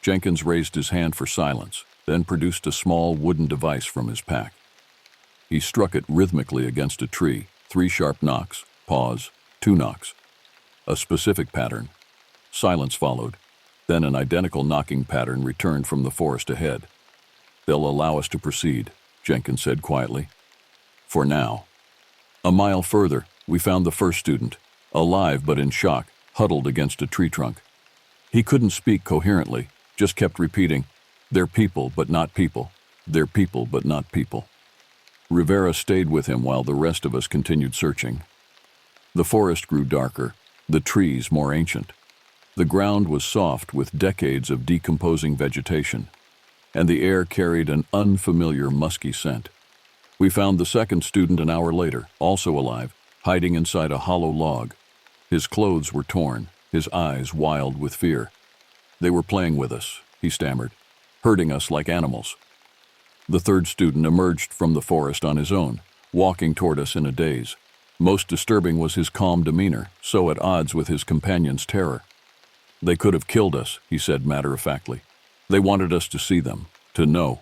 Jenkins raised his hand for silence, then produced a small wooden device from his pack. He struck it rhythmically against a tree, 3 sharp knocks, pause, 2 knocks. A specific pattern. Silence followed, then an identical knocking pattern returned from the forest ahead. "They'll allow us to proceed," Jenkins said quietly. "For now." A mile further, we found the first student, alive but in shock, huddled against a tree trunk. He couldn't speak coherently, just kept repeating, "They're people, but not people. They're people, but not people." Rivera stayed with him while the rest of us continued searching. The forest grew darker, the trees more ancient. The ground was soft with decades of decomposing vegetation, and the air carried an unfamiliar musky scent. We found the second student an hour later, also alive, hiding inside a hollow log. His clothes were torn, his eyes wild with fear. "They were playing with us," he stammered, "herding us like animals." The third student emerged from the forest on his own, walking toward us in a daze. Most disturbing was his calm demeanor, so at odds with his companion's terror. "They could have killed us," he said matter-of-factly. "They wanted us to see them, to know."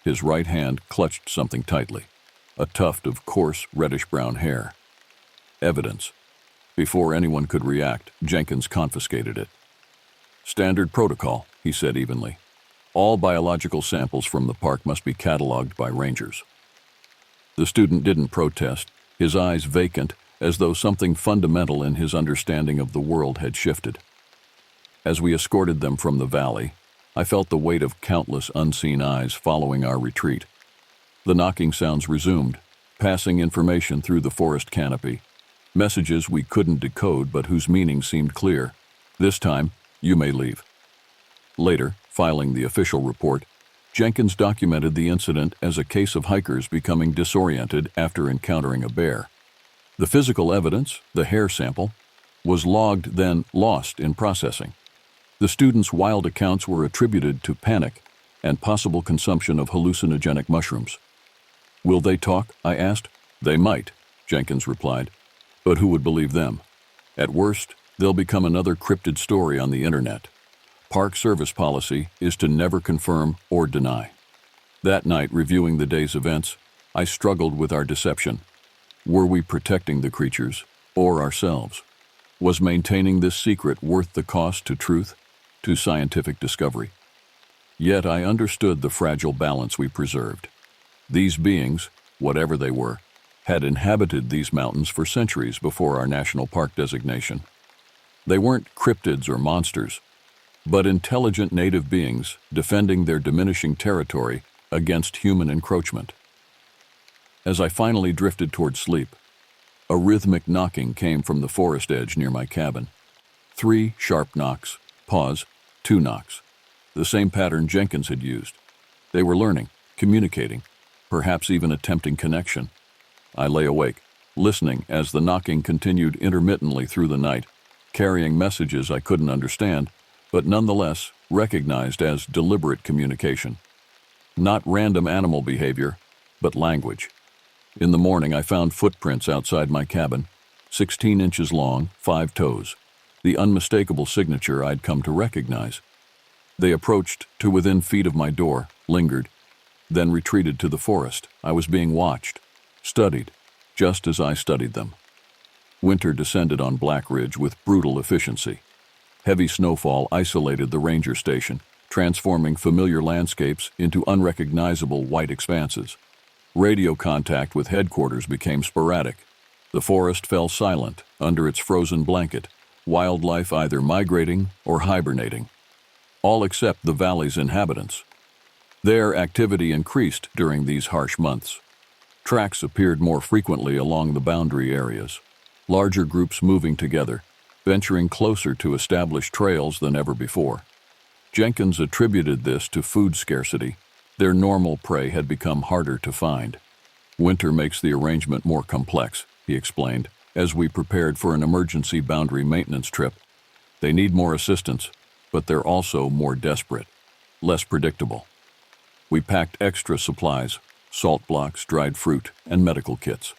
His right hand clutched something tightly, a tuft of coarse, reddish-brown hair. Evidence. Before anyone could react, Jenkins confiscated it. "Standard protocol," he said evenly. "All biological samples from the park must be cataloged by rangers." The student didn't protest, his eyes vacant, as though something fundamental in his understanding of the world had shifted. As we escorted them from the valley, I felt the weight of countless unseen eyes following our retreat. The knocking sounds resumed, passing information through the forest canopy. Messages we couldn't decode but whose meaning seemed clear. "This time, you may leave." Later, filing the official report, Jenkins documented the incident as a case of hikers becoming disoriented after encountering a bear. The physical evidence, the hair sample, was logged then lost in processing. The students' wild accounts were attributed to panic and possible consumption of hallucinogenic mushrooms. "Will they talk?" I asked. "They might," Jenkins replied. "But who would believe them? At worst, they'll become another cryptid story on the internet. Park Service policy is to never confirm or deny." That night, reviewing the day's events, I struggled with our deception. Were we protecting the creatures or ourselves? Was maintaining this secret worth the cost to truth, to scientific discovery? Yet I understood the fragile balance we preserved. These beings, whatever they were, had inhabited these mountains for centuries before our national park designation. They weren't cryptids or monsters, but intelligent native beings defending their diminishing territory against human encroachment. As I finally drifted toward sleep, a rhythmic knocking came from the forest edge near my cabin. 3 sharp knocks, pause, 2 knocks. The same pattern Jenkins had used. They were learning, communicating, perhaps even attempting connection. I lay awake, listening as the knocking continued intermittently through the night, carrying messages I couldn't understand, but nonetheless recognized as deliberate communication. Not random animal behavior, but language. In the morning, I found footprints outside my cabin, 16 inches long, 5 toes, the unmistakable signature I'd come to recognize. They approached to within feet of my door, lingered, then retreated to the forest. I was being watched, studied, just as I studied them. Winter descended on Black Ridge with brutal efficiency. Heavy snowfall isolated the ranger station, transforming familiar landscapes into unrecognizable white expanses. Radio contact with headquarters became sporadic. The forest fell silent under its frozen blanket, wildlife either migrating or hibernating. All except the valley's inhabitants. Their activity increased during these harsh months. Tracks appeared more frequently along the boundary areas, larger groups moving together, venturing closer to established trails than ever before. Jenkins attributed this to food scarcity. Their normal prey had become harder to find. "Winter makes the arrangement more complex," he explained, as we prepared for an emergency boundary maintenance trip. "They need more assistance, but they're also more desperate, less predictable." We packed extra supplies, salt blocks, dried fruit, and medical kits.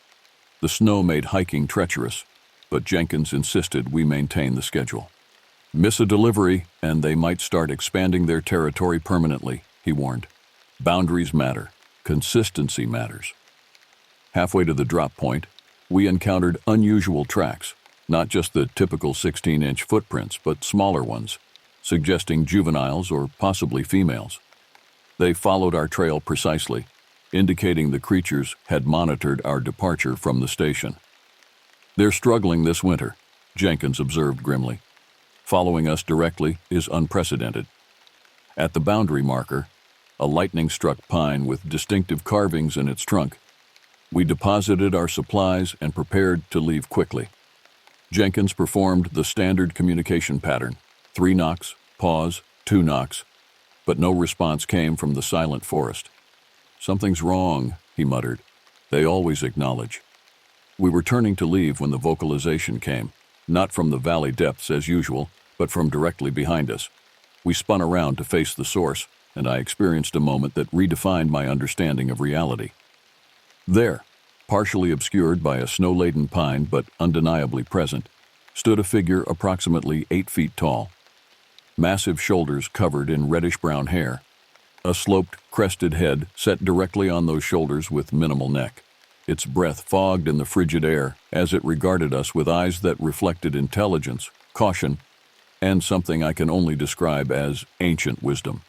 The snow made hiking treacherous, but Jenkins insisted we maintain the schedule. "Miss a delivery, and they might start expanding their territory permanently," he warned. "Boundaries matter. Consistency matters." Halfway to the drop point, we encountered unusual tracks, not just the typical 16-inch footprints, but smaller ones, suggesting juveniles or possibly females. They followed our trail precisely, indicating the creatures had monitored our departure from the station. "They're struggling this winter," Jenkins observed grimly. "Following us directly is unprecedented." At the boundary marker, a lightning-struck pine with distinctive carvings in its trunk, we deposited our supplies and prepared to leave quickly. Jenkins performed the standard communication pattern: 3 knocks, pause, 2 knocks, but no response came from the silent forest. "Something's wrong," he muttered. "They always acknowledge." We were turning to leave when the vocalization came, not from the valley depths as usual, but from directly behind us. We spun around to face the source, and I experienced a moment that redefined my understanding of reality. There, partially obscured by a snow-laden pine but undeniably present, stood a figure approximately 8 feet tall. Massive shoulders covered in reddish-brown hair, a sloped, crested head set directly on those shoulders with minimal neck. Its breath fogged in the frigid air as it regarded us with eyes that reflected intelligence, caution, and something I can only describe as ancient wisdom.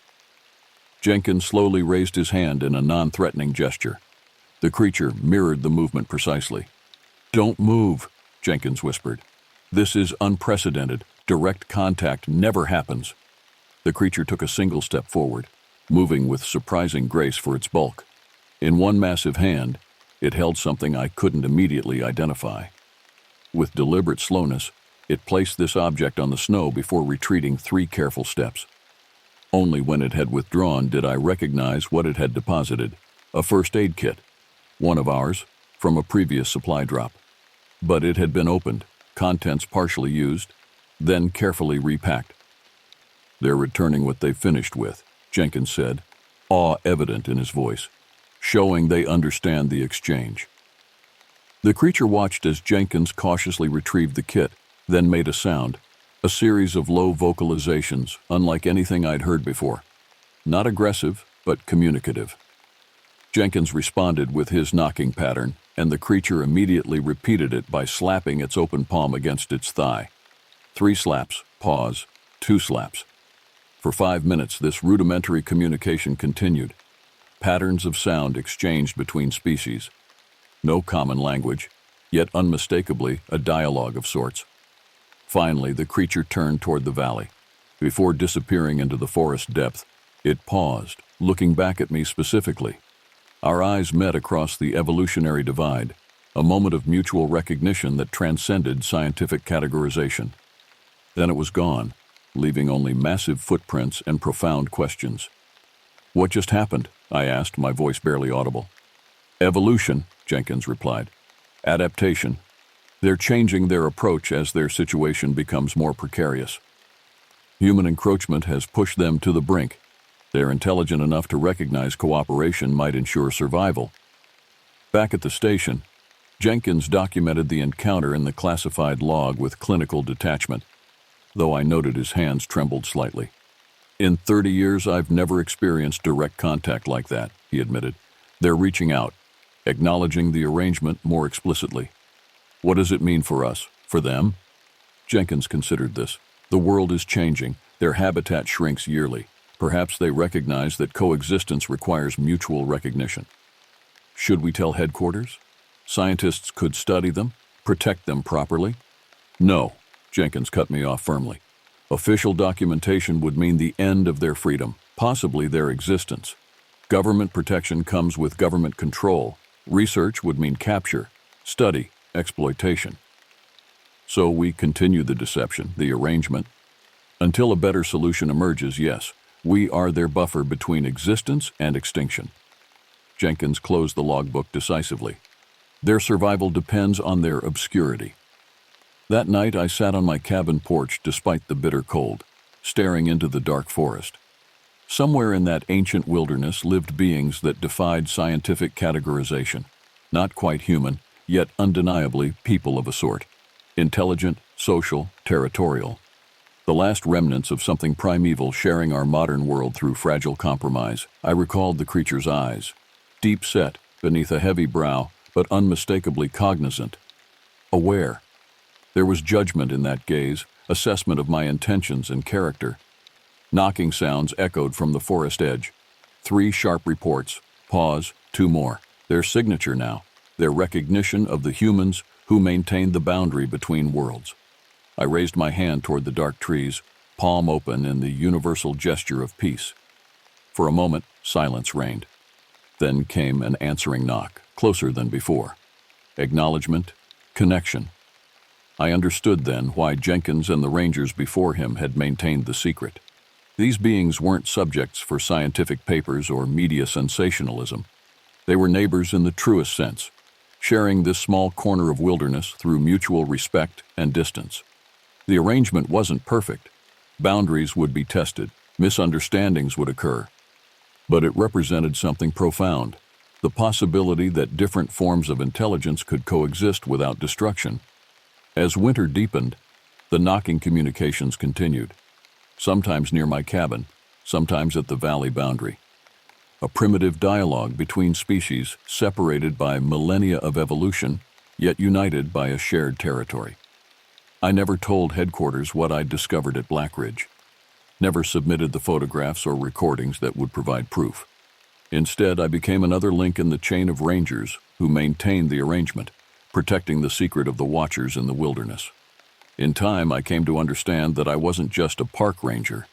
Jenkins slowly raised his hand in a non-threatening gesture. The creature mirrored the movement precisely. "Don't move," Jenkins whispered. "This is unprecedented. Direct contact never happens." The creature took a single step forward, moving with surprising grace for its bulk. In one massive hand, it held something I couldn't immediately identify. With deliberate slowness, it placed this object on the snow before retreating 3 careful steps. Only when it had withdrawn did I recognize what it had deposited: a first aid kit, one of ours, from a previous supply drop. But it had been opened, contents partially used, then carefully repacked. "They're returning what they finished with," Jenkins said, awe evident in his voice, showing they understand the exchange. The creature watched as Jenkins cautiously retrieved the kit, then made a sound, a series of low vocalizations unlike anything I'd heard before. Not aggressive, but communicative. Jenkins responded with his knocking pattern, and the creature immediately repeated it by slapping its open palm against its thigh. 3 slaps, pause, 2 slaps. For 5 minutes, this rudimentary communication continued. Patterns of sound exchanged between species. No common language, yet unmistakably a dialogue of sorts. Finally, the creature turned toward the valley. Before disappearing into the forest depth, it paused, looking back at me specifically. Our eyes met across the evolutionary divide, a moment of mutual recognition that transcended scientific categorization. Then it was gone, leaving only massive footprints and profound questions. "What just happened?" I asked, my voice barely audible. "Evolution," Jenkins replied. "Adaptation. They're changing their approach as their situation becomes more precarious. Human encroachment has pushed them to the brink. They're intelligent enough to recognize cooperation might ensure survival." Back at the station, Jenkins documented the encounter in the classified log with clinical detachment, though I noted his hands trembled slightly. "In 30 years, I've never experienced direct contact like that," he admitted. "They're reaching out, acknowledging the arrangement more explicitly. What does it mean for us, for them?" Jenkins considered this. "The world is changing. Their habitat shrinks yearly. Perhaps they recognize that coexistence requires mutual recognition. Should we tell headquarters? Scientists could study them, protect them properly." "No," Jenkins cut me off firmly. "Official documentation would mean the end of their freedom, possibly their existence. Government protection comes with government control. Research would mean capture, study, exploitation. So we continue the deception, the arrangement. Until a better solution emerges, yes, we are their buffer between existence and extinction." Jenkins closed the logbook decisively. "Their survival depends on their obscurity." That night I sat on my cabin porch despite the bitter cold, staring into the dark forest. Somewhere in that ancient wilderness lived beings that defied scientific categorization. Not quite human, yet undeniably people of a sort. Intelligent, social, territorial. The last remnants of something primeval sharing our modern world through fragile compromise. I recalled the creature's eyes, deep set beneath a heavy brow, but unmistakably cognizant. Aware. There was judgment in that gaze, assessment of my intentions and character. Knocking sounds echoed from the forest edge. 3 sharp reports. Pause. 2 more. Their signature now. Their recognition of the humans who maintained the boundary between worlds. I raised my hand toward the dark trees, palm open in the universal gesture of peace. For a moment, silence reigned. Then came an answering knock, closer than before. Acknowledgement, connection. I understood then why Jenkins and the rangers before him had maintained the secret. These beings weren't subjects for scientific papers or media sensationalism. They were neighbors in the truest sense, sharing this small corner of wilderness through mutual respect and distance. The arrangement wasn't perfect. Boundaries would be tested, misunderstandings would occur, But it represented something profound, the possibility that different forms of intelligence could coexist without destruction. As winter deepened, the knocking communications continued, sometimes near my cabin, sometimes at the valley boundary. A primitive dialogue between species separated by millennia of evolution, yet united by a shared territory. I never told headquarters what I'd discovered at Black Ridge, never submitted the photographs or recordings that would provide proof. Instead, I became another link in the chain of rangers who maintained the arrangement, protecting the secret of the watchers in the wilderness. In time, I came to understand that I wasn't just a park ranger.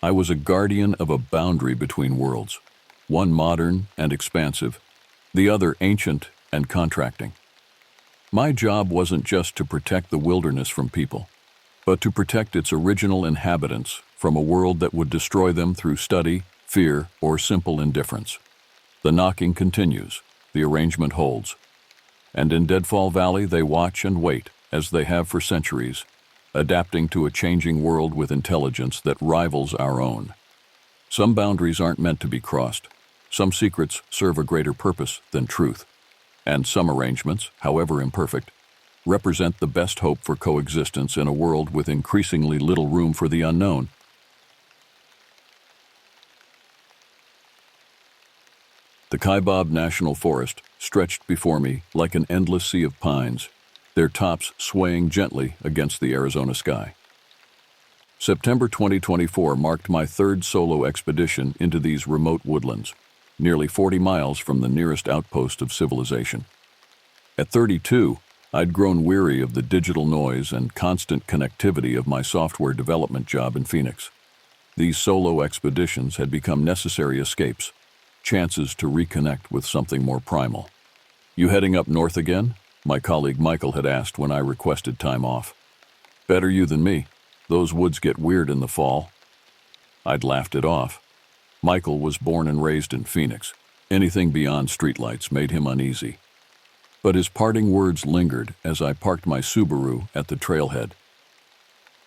I was a guardian of a boundary between worlds, one modern and expansive, the other ancient and contracting. My job wasn't just to protect the wilderness from people, but to protect its original inhabitants from a world that would destroy them through study, fear, or simple indifference. The knocking continues, the arrangement holds. And in Deadfall Valley, they watch and wait, as they have for centuries, adapting to a changing world with intelligence that rivals our own. Some boundaries aren't meant to be crossed. Some secrets serve a greater purpose than truth. And some arrangements, however imperfect, represent the best hope for coexistence in a world with increasingly little room for the unknown. The Kaibab National Forest stretched before me like an endless sea of pines, their tops swaying gently against the Arizona sky. September 2024 marked my third solo expedition into these remote woodlands, nearly 40 miles from the nearest outpost of civilization. At 32, I'd grown weary of the digital noise and constant connectivity of my software development job in Phoenix. These solo expeditions had become necessary escapes, chances to reconnect with something more primal. "You heading up north again?" my colleague Michael had asked when I requested time off. "Better you than me. Those woods get weird in the fall." I'd laughed it off. Michael was born and raised in Phoenix. Anything beyond streetlights made him uneasy. But his parting words lingered as I parked my Subaru at the trailhead.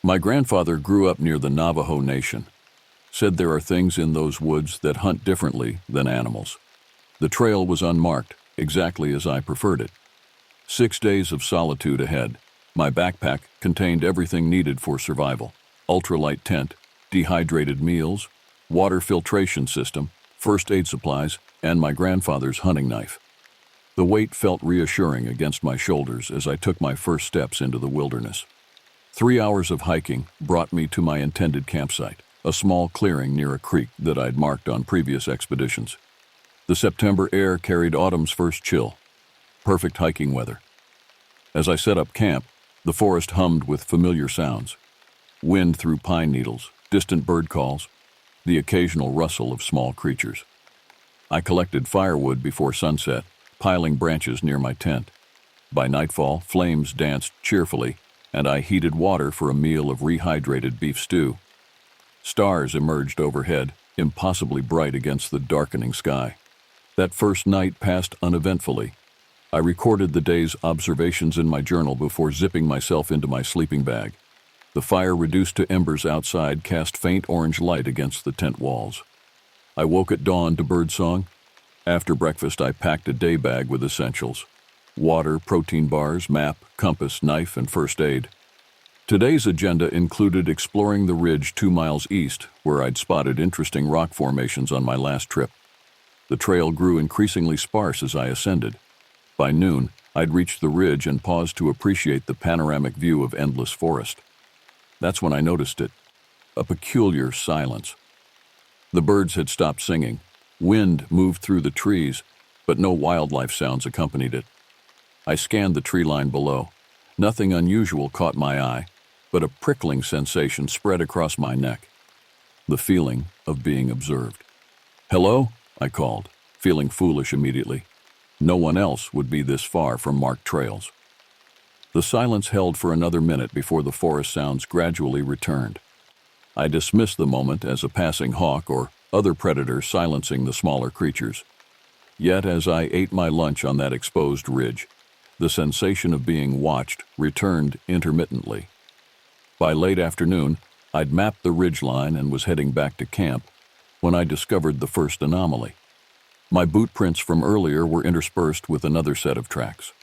My grandfather grew up near the Navajo Nation. Said there are things in those woods that hunt differently than animals. The trail was unmarked, exactly as I preferred it. 6 days of solitude ahead. My backpack contained everything needed for survival: ultralight tent, dehydrated meals, water filtration system, first aid supplies, and my grandfather's hunting knife. The weight felt reassuring against my shoulders as I took my first steps into the wilderness. 3 hours of hiking brought me to my intended campsite, a small clearing near a creek that I'd marked on previous expeditions. The September air carried autumn's first chill. Perfect hiking weather. As I set up camp, the forest hummed with familiar sounds. Wind through pine needles, distant bird calls, the occasional rustle of small creatures. I collected firewood before sunset, piling branches near my tent. By nightfall, flames danced cheerfully, and I heated water for a meal of rehydrated beef stew. Stars emerged overhead, impossibly bright against the darkening sky. That first night passed uneventfully. I recorded the day's observations in my journal before zipping myself into my sleeping bag. The fire reduced to embers outside cast faint orange light against the tent walls. I woke at dawn to birdsong. After breakfast, I packed a day bag with essentials: water, protein bars, map, compass, knife, and first aid. Today's agenda included exploring the ridge 2 miles east, where I'd spotted interesting rock formations on my last trip. The trail grew increasingly sparse as I ascended. By noon, I'd reached the ridge and paused to appreciate the panoramic view of endless forest. That's when I noticed it: a peculiar silence. The birds had stopped singing. Wind moved through the trees, but no wildlife sounds accompanied it. I scanned the tree line below. Nothing unusual caught my eye, but a prickling sensation spread across my neck. The feeling of being observed. "Hello?" I called, feeling foolish immediately. No one else would be this far from marked trails. The silence held for another minute before the forest sounds gradually returned. I dismissed the moment as a passing hawk or other predator silencing the smaller creatures. Yet as I ate my lunch on that exposed ridge, the sensation of being watched returned intermittently. By late afternoon, I'd mapped the ridgeline and was heading back to camp when I discovered the first anomaly. My boot prints from earlier were interspersed with another set of tracks.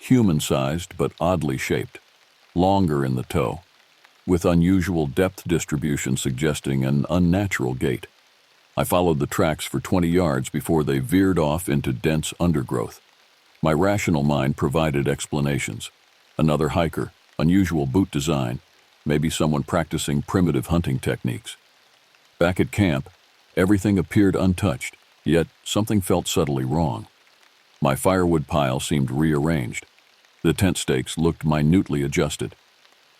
Human-sized but oddly shaped, longer in the toe, with unusual depth distribution suggesting an unnatural gait. I followed the tracks for 20 yards before they veered off into dense undergrowth. My rational mind provided explanations. Another hiker, unusual boot design, maybe someone practicing primitive hunting techniques. Back at camp, everything appeared untouched, yet something felt subtly wrong. My firewood pile seemed rearranged. The tent stakes looked minutely adjusted.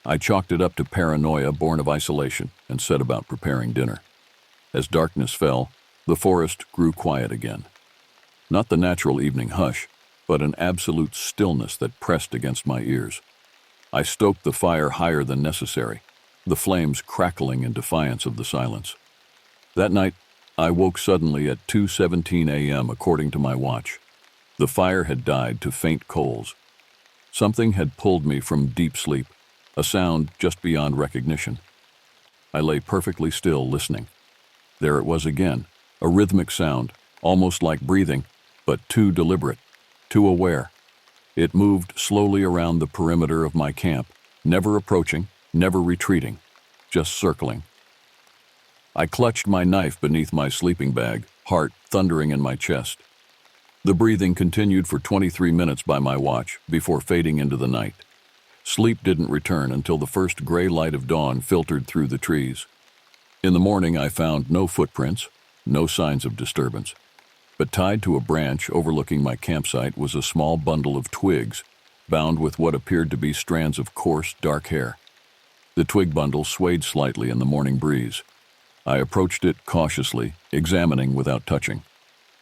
I chalked it up to paranoia born of isolation and set about preparing dinner. As darkness fell, the forest grew quiet again. Not the natural evening hush, but an absolute stillness that pressed against my ears. I stoked the fire higher than necessary, the flames crackling in defiance of the silence. That night, I woke suddenly at 2:17 a.m. according to my watch. The fire had died to faint coals. Something had pulled me from deep sleep, a sound just beyond recognition. I lay perfectly still, listening. There it was again, a rhythmic sound, almost like breathing, but too deliberate, too aware. It moved slowly around the perimeter of my camp, never approaching, never retreating, just circling. I clutched my knife beneath my sleeping bag, heart thundering in my chest. The breathing continued for 23 minutes by my watch before fading into the night. Sleep didn't return until the first gray light of dawn filtered through the trees. In the morning, I found no footprints, no signs of disturbance. But tied to a branch overlooking my campsite was a small bundle of twigs, bound with what appeared to be strands of coarse, dark hair. The twig bundle swayed slightly in the morning breeze. I approached it cautiously, examining without touching.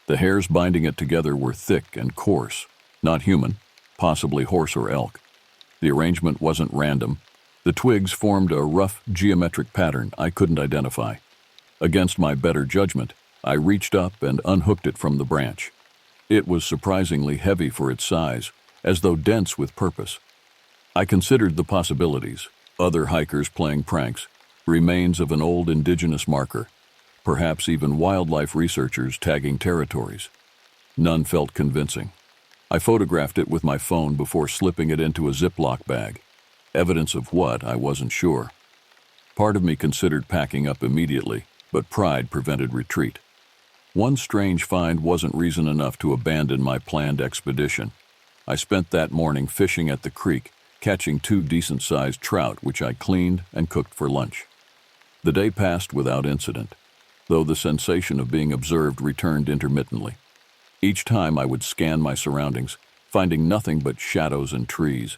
The hairs binding it together were thick and coarse, not human, possibly horse or elk. The arrangement wasn't random. The twigs formed a rough, geometric pattern I couldn't identify. Against my better judgment, I reached up and unhooked it from the branch. It was surprisingly heavy for its size, as though dense with purpose. I considered the possibilities: other hikers playing pranks, remains of an old indigenous marker, perhaps even wildlife researchers tagging territories. None felt convincing. I photographed it with my phone before slipping it into a Ziploc bag. Evidence of what, I wasn't sure. Part of me considered packing up immediately, but pride prevented retreat. One strange find wasn't reason enough to abandon my planned expedition. I spent that morning fishing at the creek, catching 2 decent-sized trout which I cleaned and cooked for lunch. The day passed without incident, though the sensation of being observed returned intermittently. Each time I would scan my surroundings, finding nothing but shadows and trees.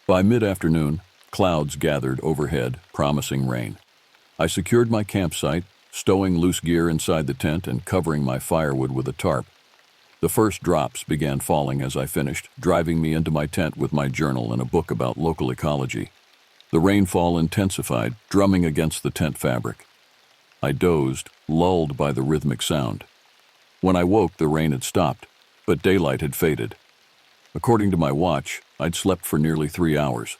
By mid-afternoon, clouds gathered overhead, promising rain. I secured my campsite, stowing loose gear inside the tent and covering my firewood with a tarp. The first drops began falling as I finished, driving me into my tent with my journal and a book about local ecology. The rainfall intensified, drumming against the tent fabric. I dozed, lulled by the rhythmic sound. When I woke, the rain had stopped, but daylight had faded. According to my watch, I'd slept for nearly 3 hours.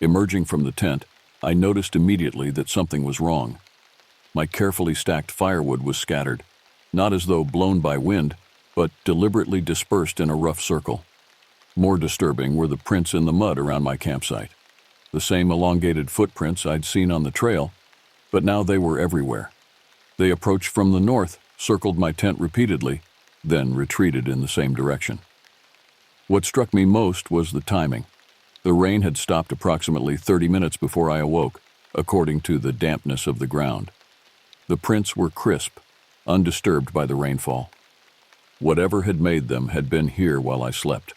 Emerging from the tent, I noticed immediately that something was wrong. My carefully stacked firewood was scattered, not as though blown by wind, but deliberately dispersed in a rough circle. More disturbing were the prints in the mud around my campsite. The same elongated footprints I'd seen on the trail, but now they were everywhere. They approached from the north, circled my tent repeatedly, then retreated in the same direction. What struck me most was the timing. The rain had stopped approximately 30 minutes before I awoke, according to the dampness of the ground. The prints were crisp, undisturbed by the rainfall. Whatever had made them had been here while I slept,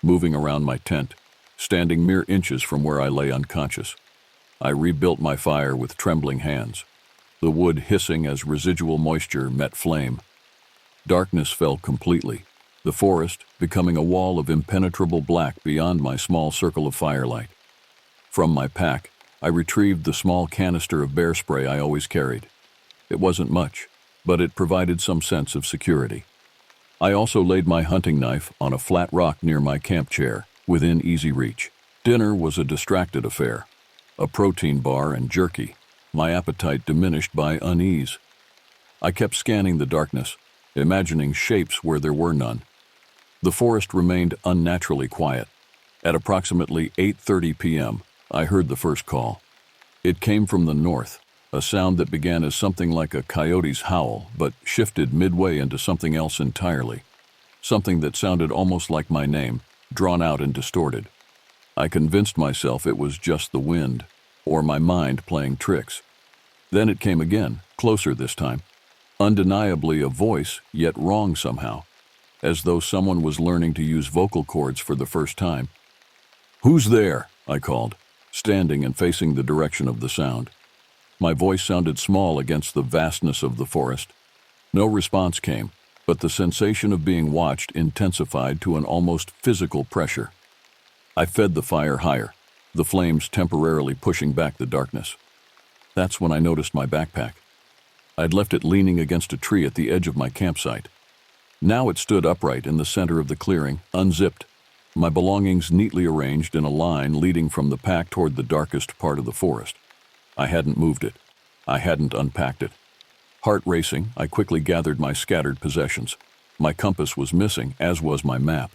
moving around my tent, standing mere inches from where I lay unconscious. I rebuilt my fire with trembling hands, the wood hissing as residual moisture met flame. Darkness fell completely, the forest becoming a wall of impenetrable black beyond my small circle of firelight. From my pack, I retrieved the small canister of bear spray I always carried. It wasn't much, but it provided some sense of security. I also laid my hunting knife on a flat rock near my camp chair, within easy reach. Dinner was a distracted affair. A protein bar and jerky, my appetite diminished by unease. I kept scanning the darkness, imagining shapes where there were none. The forest remained unnaturally quiet. At approximately 8:30 p.m., I heard the first call. It came from the north, a sound that began as something like a coyote's howl, but shifted midway into something else entirely. Something that sounded almost like my name, drawn out and distorted. I convinced myself it was just the wind, or my mind playing tricks. Then it came again, closer this time. Undeniably a voice, yet wrong somehow, as though someone was learning to use vocal cords for the first time. "Who's there?" I called, standing and facing the direction of the sound. My voice sounded small against the vastness of the forest. No response came, but the sensation of being watched intensified to an almost physical pressure. I fed the fire higher, the flames temporarily pushing back the darkness. That's when I noticed my backpack. I'd left it leaning against a tree at the edge of my campsite. Now it stood upright in the center of the clearing, unzipped, my belongings neatly arranged in a line leading from the pack toward the darkest part of the forest. I hadn't moved it. I hadn't unpacked it. Heart racing, I quickly gathered my scattered possessions. My compass was missing, as was my map.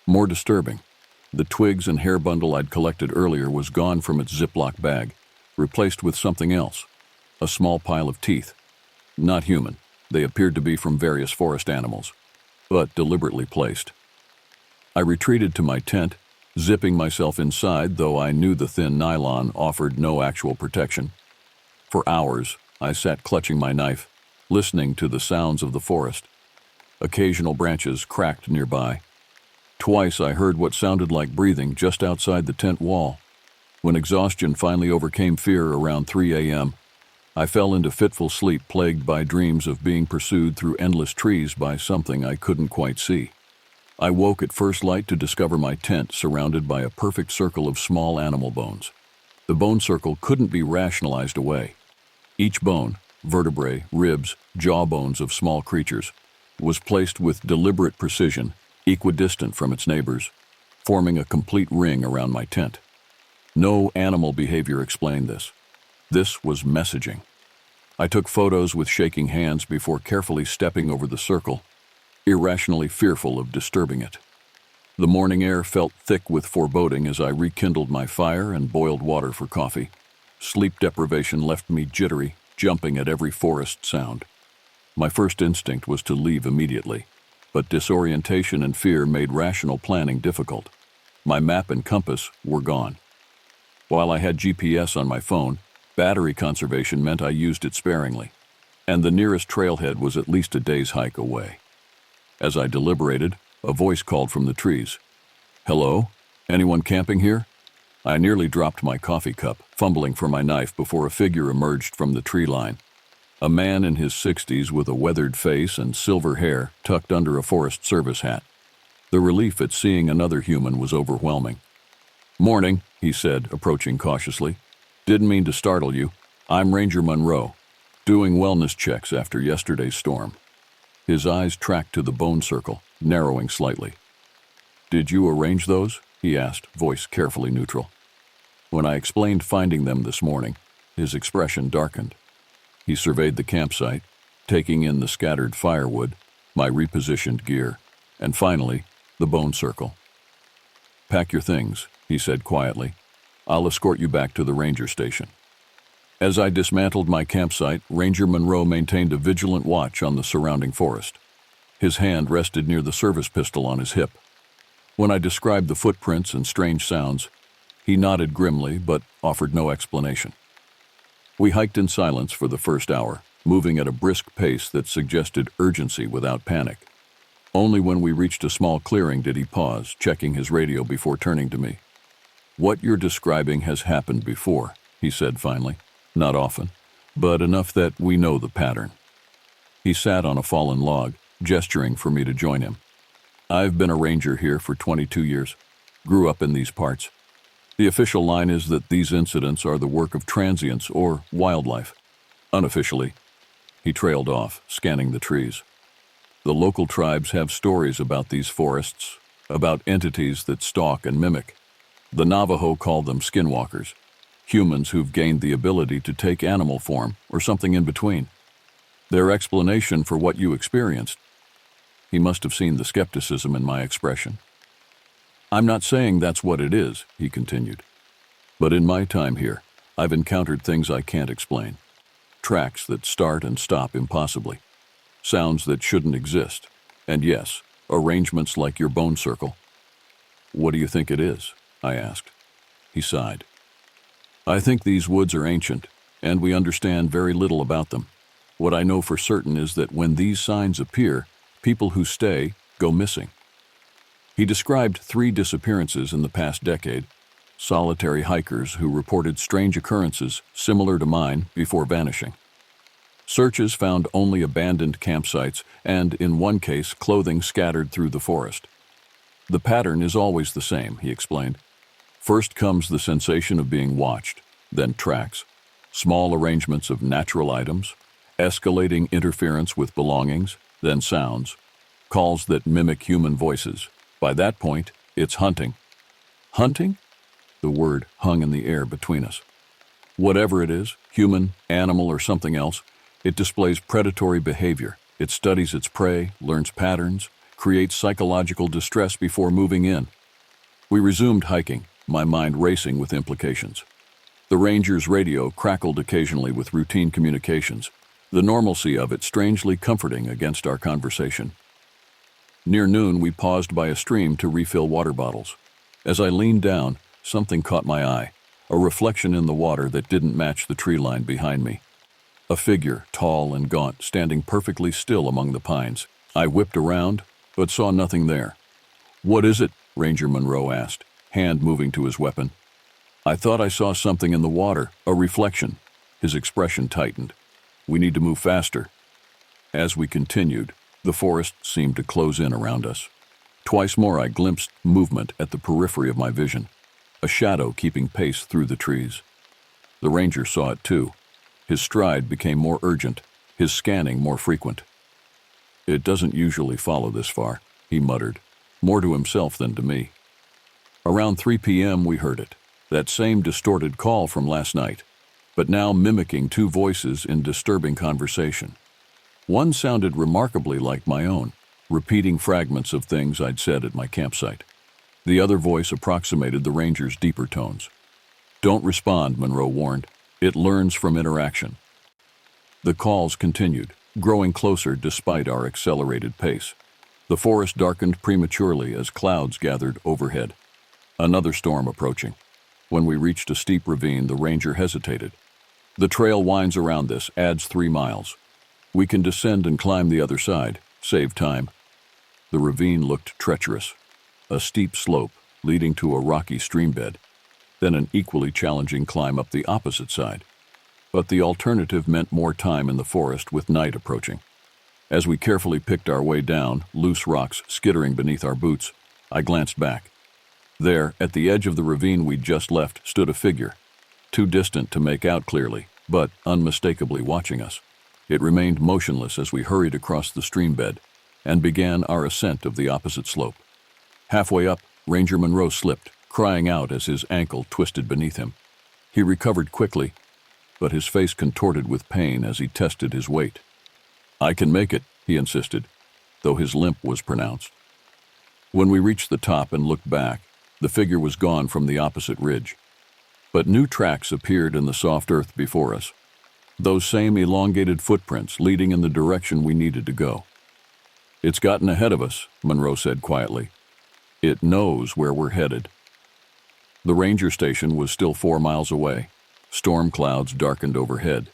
More disturbing, the twigs and hair bundle I'd collected earlier was gone from its Ziploc bag, replaced with something else, a small pile of teeth. Not human. They appeared to be from various forest animals, but deliberately placed. I retreated to my tent, zipping myself inside, though I knew the thin nylon offered no actual protection. For hours, I sat clutching my knife, listening to the sounds of the forest. Occasional branches cracked nearby. Twice I heard what sounded like breathing just outside the tent wall. When exhaustion finally overcame fear around 3 a.m., I fell into fitful sleep plagued by dreams of being pursued through endless trees by something I couldn't quite see. I woke at first light to discover my tent surrounded by a perfect circle of small animal bones. The bone circle couldn't be rationalized away. Each bone, vertebrae, ribs, jawbones of small creatures, was placed with deliberate precision, equidistant from its neighbors, forming a complete ring around my tent. No animal behavior explained this. This was messaging. I took photos with shaking hands before carefully stepping over the circle, irrationally fearful of disturbing it. The morning air felt thick with foreboding as I rekindled my fire and boiled water for coffee. Sleep deprivation left me jittery, jumping at every forest sound. My first instinct was to leave immediately, but disorientation and fear made rational planning difficult. My map and compass were gone. While I had GPS on my phone, battery conservation meant I used it sparingly, and the nearest trailhead was at least a day's hike away. As I deliberated, a voice called from the trees. "Hello? Anyone camping here?" I nearly dropped my coffee cup, fumbling for my knife before a figure emerged from the tree line. A man in his 60s with a weathered face and silver hair tucked under a Forest Service hat. The relief at seeing another human was overwhelming. "Morning," he said, approaching cautiously. "Didn't mean to startle you. I'm Ranger Monroe, doing wellness checks after yesterday's storm." His eyes tracked to the bone circle, narrowing slightly. "Did you arrange those?" he asked, voice carefully neutral. When I explained finding them this morning, his expression darkened. He surveyed the campsite, taking in the scattered firewood, my repositioned gear, and finally, the bone circle. "Pack your things," he said quietly. "I'll escort you back to the ranger station." As I dismantled my campsite, Ranger Monroe maintained a vigilant watch on the surrounding forest. His hand rested near the service pistol on his hip. When I described the footprints and strange sounds, he nodded grimly but offered no explanation. We hiked in silence for the first hour, moving at a brisk pace that suggested urgency without panic. Only when we reached a small clearing did he pause, checking his radio before turning to me. "What you're describing has happened before," he said finally. "Not often, but enough that we know the pattern." He sat on a fallen log, gesturing for me to join him. "I've been a ranger here for 22 years. Grew up in these parts. The official line is that these incidents are the work of transients or wildlife. Unofficially," he trailed off, scanning the trees, "the local tribes have stories about these forests, about entities that stalk and mimic. The Navajo call them skinwalkers, humans who've gained the ability to take animal form or something in between. Their explanation for what you experienced. He must have seen the skepticism in my expression. I'm not saying that's what it is, he continued. But in my time here, I've encountered things I can't explain. Tracks that start and stop impossibly. Sounds that shouldn't exist. And yes, arrangements like your bone circle. What do you think it is? I asked. He sighed. I think these woods are ancient, and we understand very little about them. What I know for certain is that when these signs appear, people who stay go missing. He described 3 disappearances in the past decade, solitary hikers who reported strange occurrences similar to mine before vanishing. Searches found only abandoned campsites and, in one case, clothing scattered through the forest. The pattern is always the same, he explained. First comes the sensation of being watched, then tracks, small arrangements of natural items, escalating interference with belongings, then sounds, calls that mimic human voices. By that point, it's hunting. Hunting? The word hung in the air between us. Whatever it is, human, animal, or something else, it displays predatory behavior. It studies its prey, learns patterns, creates psychological distress before moving in. We resumed hiking, my mind racing with implications. The ranger's radio crackled occasionally with routine communications, the normalcy of it strangely comforting against our conversation. Near noon, we paused by a stream to refill water bottles. As I leaned down, something caught my eye, a reflection in the water that didn't match the tree line behind me. A figure, tall and gaunt, standing perfectly still among the pines. I whipped around, but saw nothing there. "What is it?" Ranger Monroe asked, hand moving to his weapon. "I thought I saw something in the water, a reflection." His expression tightened. "We need to move faster." As we continued, the forest seemed to close in around us. Twice more I glimpsed movement at the periphery of my vision, a shadow keeping pace through the trees. The ranger saw it too. His stride became more urgent, his scanning more frequent. "It doesn't usually follow this far," he muttered, more to himself than to me. Around 3 p.m. we heard it, that same distorted call from last night, but now mimicking 2 voices in disturbing conversation. One sounded remarkably like my own, repeating fragments of things I'd said at my campsite. The other voice approximated the ranger's deeper tones. "Don't respond," Monroe warned. "It learns from interaction." The calls continued, growing closer despite our accelerated pace. The forest darkened prematurely as clouds gathered overhead. Another storm approaching. When we reached a steep ravine, the ranger hesitated. "The trail winds around this, adds 3 miles. We can descend and climb the other side, save time." The ravine looked treacherous. A steep slope leading to a rocky streambed, then an equally challenging climb up the opposite side. But the alternative meant more time in the forest with night approaching. As we carefully picked our way down, loose rocks skittering beneath our boots, I glanced back. There, at the edge of the ravine we'd just left, stood a figure, too distant to make out clearly, but unmistakably watching us. It remained motionless as we hurried across the streambed and began our ascent of the opposite slope. Halfway up, Ranger Monroe slipped, crying out as his ankle twisted beneath him. He recovered quickly, but his face contorted with pain as he tested his weight. "I can make it," he insisted, though his limp was pronounced. When we reached the top and looked back, the figure was gone from the opposite ridge. But new tracks appeared in the soft earth before us. Those same elongated footprints leading in the direction we needed to go. "It's gotten ahead of us," Monroe said quietly. "It knows where we're headed." The ranger station was still 4 miles away. Storm clouds darkened overhead,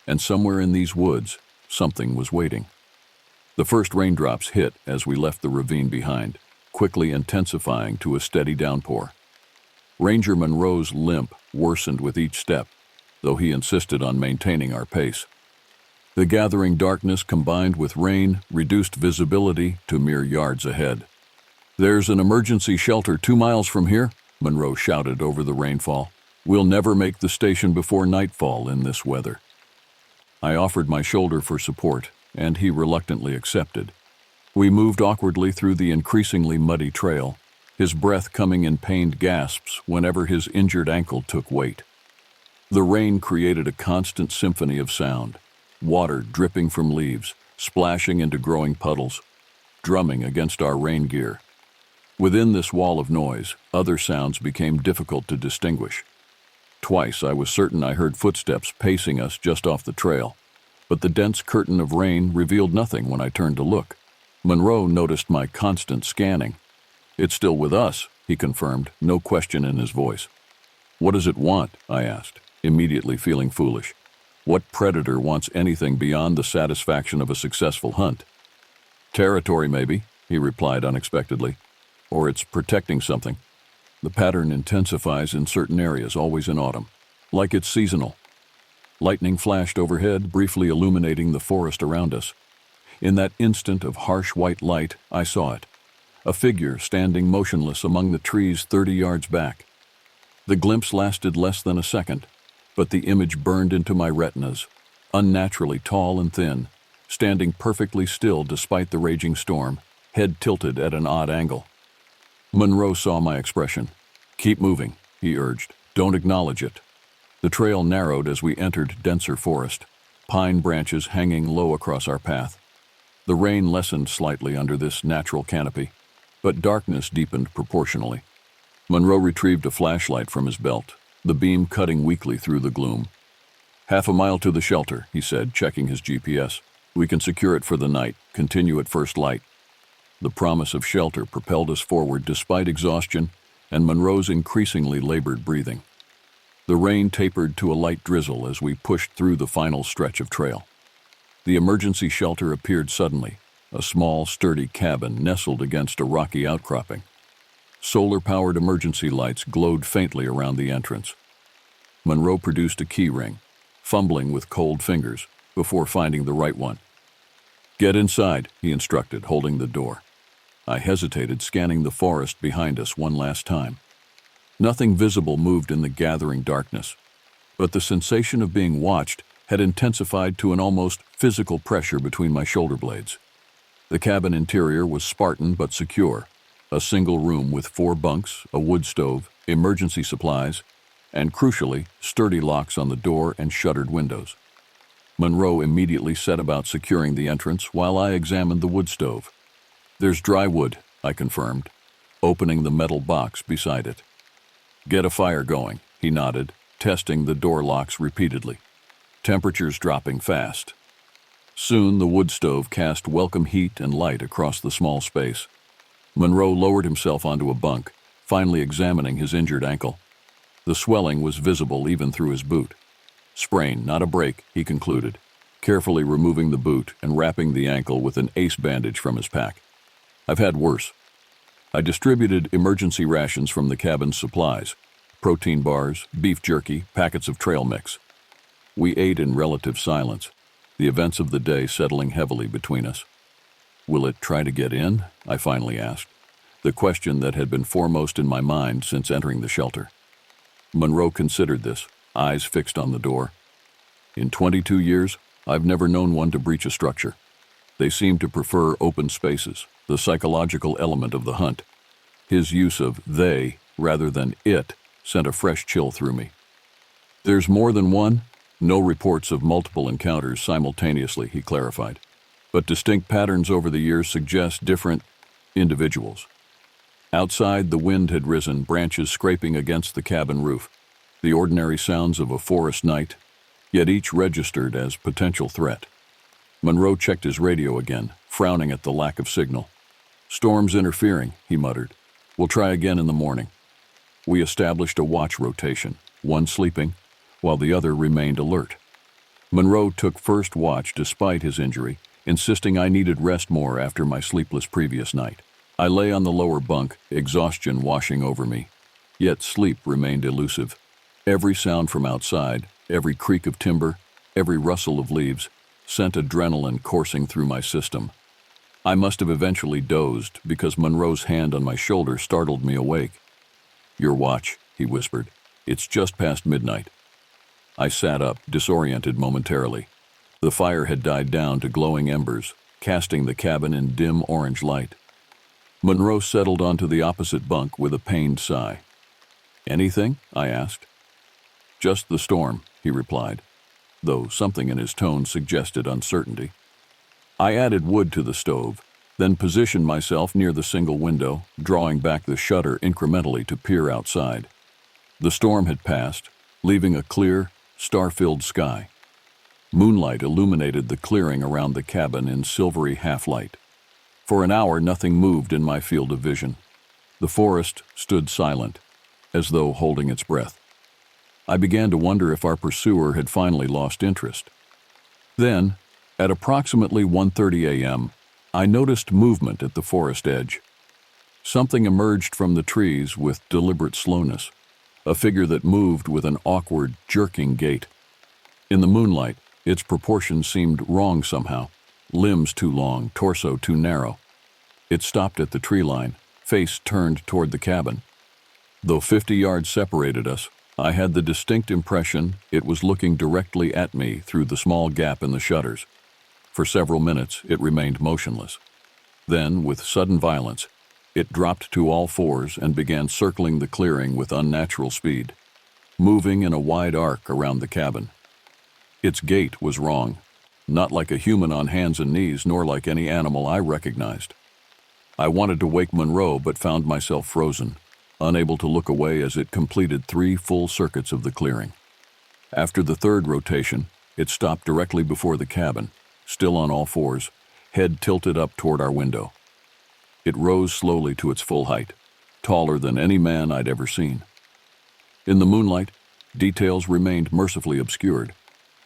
and somewhere in these woods, something was waiting. The first raindrops hit as we left the ravine behind, quickly intensifying to a steady downpour. Ranger Monroe's limp worsened with each step, though he insisted on maintaining our pace. The gathering darkness combined with rain reduced visibility to mere yards ahead. "There's an emergency shelter 2 miles from here," Monroe shouted over the rainfall. "We'll never make the station before nightfall in this weather." I offered my shoulder for support, and he reluctantly accepted. We moved awkwardly through the increasingly muddy trail, his breath coming in pained gasps whenever his injured ankle took weight. The rain created a constant symphony of sound, water dripping from leaves, splashing into growing puddles, drumming against our rain gear. Within this wall of noise, other sounds became difficult to distinguish. Twice I was certain I heard footsteps pacing us just off the trail, but the dense curtain of rain revealed nothing when I turned to look. Monroe noticed my constant scanning. "It's still with us," he confirmed, no question in his voice. "What does it want?" I asked, immediately feeling foolish. What predator wants anything beyond the satisfaction of a successful hunt? "Territory, maybe," he replied unexpectedly. "Or it's protecting something. The pattern intensifies in certain areas, always in autumn, like it's seasonal." Lightning flashed overhead, briefly illuminating the forest around us. In that instant of harsh white light, I saw it. A figure standing motionless among the trees 30 yards back. The glimpse lasted less than a second, but the image burned into my retinas, unnaturally tall and thin, standing perfectly still despite the raging storm, head tilted at an odd angle. Monroe saw my expression. "Keep moving," he urged. "Don't acknowledge it." The trail narrowed as we entered denser forest, pine branches hanging low across our path. The rain lessened slightly under this natural canopy, but darkness deepened proportionally. Monroe retrieved a flashlight from his belt, the beam cutting weakly through the gloom. "Half a mile to the shelter," he said, checking his GPS. "We can secure it for the night, continue at first light." The promise of shelter propelled us forward despite exhaustion and Monroe's increasingly labored breathing. The rain tapered to a light drizzle as we pushed through the final stretch of trail. The emergency shelter appeared suddenly, a small, sturdy cabin nestled against a rocky outcropping. Solar-powered emergency lights glowed faintly around the entrance. Monroe produced a key ring, fumbling with cold fingers, before finding the right one. "Get inside," he instructed, holding the door. I hesitated, scanning the forest behind us one last time. Nothing visible moved in the gathering darkness, but the sensation of being watched had intensified to an almost physical pressure between my shoulder blades. The cabin interior was Spartan but secure, a single room with 4 bunks, a wood stove, emergency supplies, and crucially, sturdy locks on the door and shuttered windows. Monroe immediately set about securing the entrance while I examined the wood stove. "There's dry wood," I confirmed, opening the metal box beside it. "Get a fire going," he nodded, testing the door locks repeatedly. Temperatures dropping fast. Soon the wood stove cast welcome heat and light across the small space. Monroe lowered himself onto a bunk, finally examining his injured ankle. The swelling was visible even through his boot. "Sprain, not a break," he concluded, carefully removing the boot and wrapping the ankle with an ace bandage from his pack. "I've had worse." I distributed emergency rations from the cabin's supplies, protein bars, beef jerky, packets of trail mix. We ate in relative silence, the events of the day settling heavily between us. "Will it try to get in?" I finally asked, the question that had been foremost in my mind since entering the shelter. Monroe considered this, eyes fixed on the door. "In 22 years, I've never known one to breach a structure. They seem to prefer open spaces, the psychological element of the hunt." His use of "they" rather than "it" sent a fresh chill through me. "There's more than one? No reports of multiple encounters simultaneously," he clarified. "But distinct patterns over the years suggest different individuals." Outside, the wind had risen, branches scraping against the cabin roof, the ordinary sounds of a forest night, yet each registered as potential threat. Monroe checked his radio again, frowning at the lack of signal. "Storm's interfering," he muttered. "We'll try again in the morning." We established a watch rotation, one sleeping, while the other remained alert. Monroe took first watch despite his injury, insisting I needed rest more after my sleepless previous night. I lay on the lower bunk, exhaustion washing over me, yet sleep remained elusive. Every sound from outside, every creak of timber, every rustle of leaves, sent adrenaline coursing through my system. I must have eventually dozed because Monroe's hand on my shoulder startled me awake. "Your watch," he whispered. "It's just past midnight." I sat up, disoriented momentarily. The fire had died down to glowing embers, casting the cabin in dim orange light. Monroe settled onto the opposite bunk with a pained sigh. "Anything?" I asked. "Just the storm," he replied. though something in his tone suggested uncertainty. I added wood to the stove, then positioned myself near the single window, drawing back the shutter incrementally to peer outside. The storm had passed, leaving a clear, star-filled sky. Moonlight illuminated the clearing around the cabin in silvery half-light. For an hour, nothing moved in my field of vision. The forest stood silent, as though holding its breath. I began to wonder if our pursuer had finally lost interest. Then, at approximately 1:30 a.m., I noticed movement at the forest edge. Something emerged from the trees with deliberate slowness, a figure that moved with an awkward, jerking gait. In the moonlight, its proportions seemed wrong somehow, limbs too long, torso too narrow. It stopped at the tree line, face turned toward the cabin. Though 50 yards separated us, I had the distinct impression it was looking directly at me through the small gap in the shutters. For several minutes, it remained motionless. Then, with sudden violence, it dropped to all fours and began circling the clearing with unnatural speed, moving in a wide arc around the cabin. Its gait was wrong, not like a human on hands and knees, nor like any animal I recognized. I wanted to wake Monroe, but found myself frozen, unable to look away as it completed 3 full circuits of the clearing. After the third rotation, it stopped directly before the cabin, still on all fours, head tilted up toward our window. It rose slowly to its full height, taller than any man I'd ever seen. In the moonlight, details remained mercifully obscured,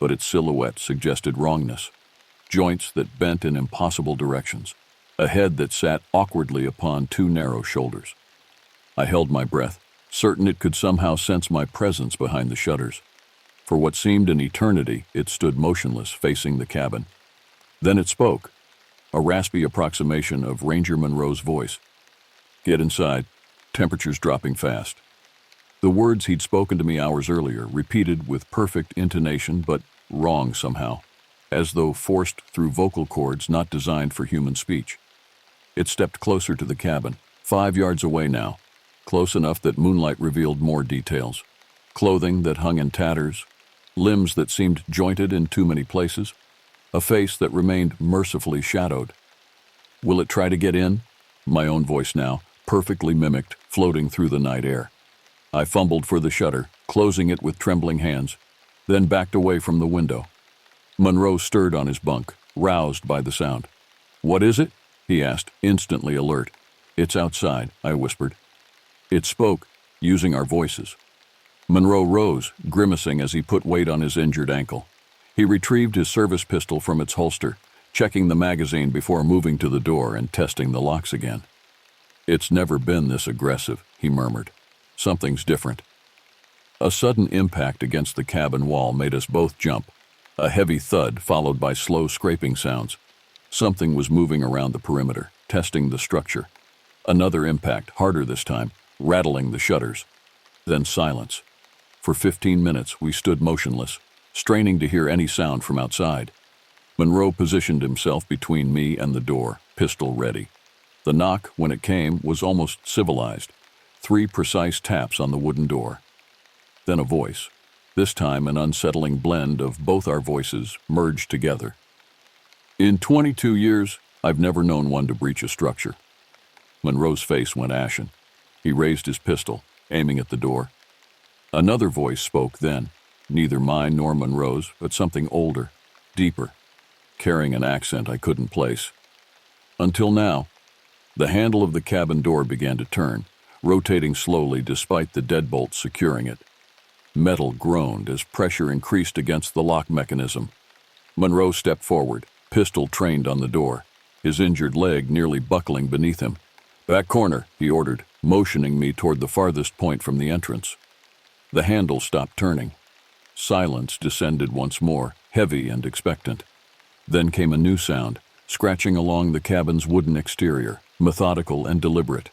but its silhouette suggested wrongness. Joints that bent in impossible directions, a head that sat awkwardly upon 2 narrow shoulders. I held my breath, certain it could somehow sense my presence behind the shutters. For what seemed an eternity, it stood motionless, facing the cabin. Then it spoke, a raspy approximation of Ranger Monroe's voice. "Get inside. Temperature's dropping fast." The words he'd spoken to me hours earlier, repeated with perfect intonation but wrong somehow, as though forced through vocal cords not designed for human speech. It stepped closer to the cabin, 5 yards away now, close enough that moonlight revealed more details. Clothing that hung in tatters, limbs that seemed jointed in too many places, a face that remained mercifully shadowed. "Will it try to get in?" My own voice now, perfectly mimicked, floating through the night air. I fumbled for the shutter, closing it with trembling hands, then backed away from the window. Monroe stirred on his bunk, roused by the sound. "What is it?" he asked, instantly alert. "It's outside," I whispered. It spoke, using our voices. Monroe rose, grimacing as he put weight on his injured ankle. He retrieved his service pistol from its holster, checking the magazine before moving to the door and testing the locks again. "It's never been this aggressive," he murmured. "Something's different." A sudden impact against the cabin wall made us both jump, a heavy thud followed by slow scraping sounds. Something was moving around the perimeter, testing the structure. Another impact, harder this time, rattling the shutters. Then silence. For 15 minutes we stood motionless, straining to hear any sound from outside. Monroe positioned himself between me and the door, pistol ready. The knock, when it came, was almost civilized. 3 precise taps on the wooden door. Then a voice, this time an unsettling blend of both our voices merged together. "In 22 years, I've never known one to breach a structure." Monroe's face went ashen. He raised his pistol, aiming at the door. Another voice spoke then, neither mine nor Monroe's, but something older, deeper, carrying an accent I couldn't place. "Until now." The handle of the cabin door began to turn, rotating slowly despite the deadbolts securing it. Metal groaned as pressure increased against the lock mechanism. Monroe stepped forward, pistol trained on the door, his injured leg nearly buckling beneath him. "Back corner," he ordered, motioning me toward the farthest point from the entrance. The handle stopped turning. Silence descended once more, heavy and expectant. Then came a new sound, scratching along the cabin's wooden exterior, methodical and deliberate.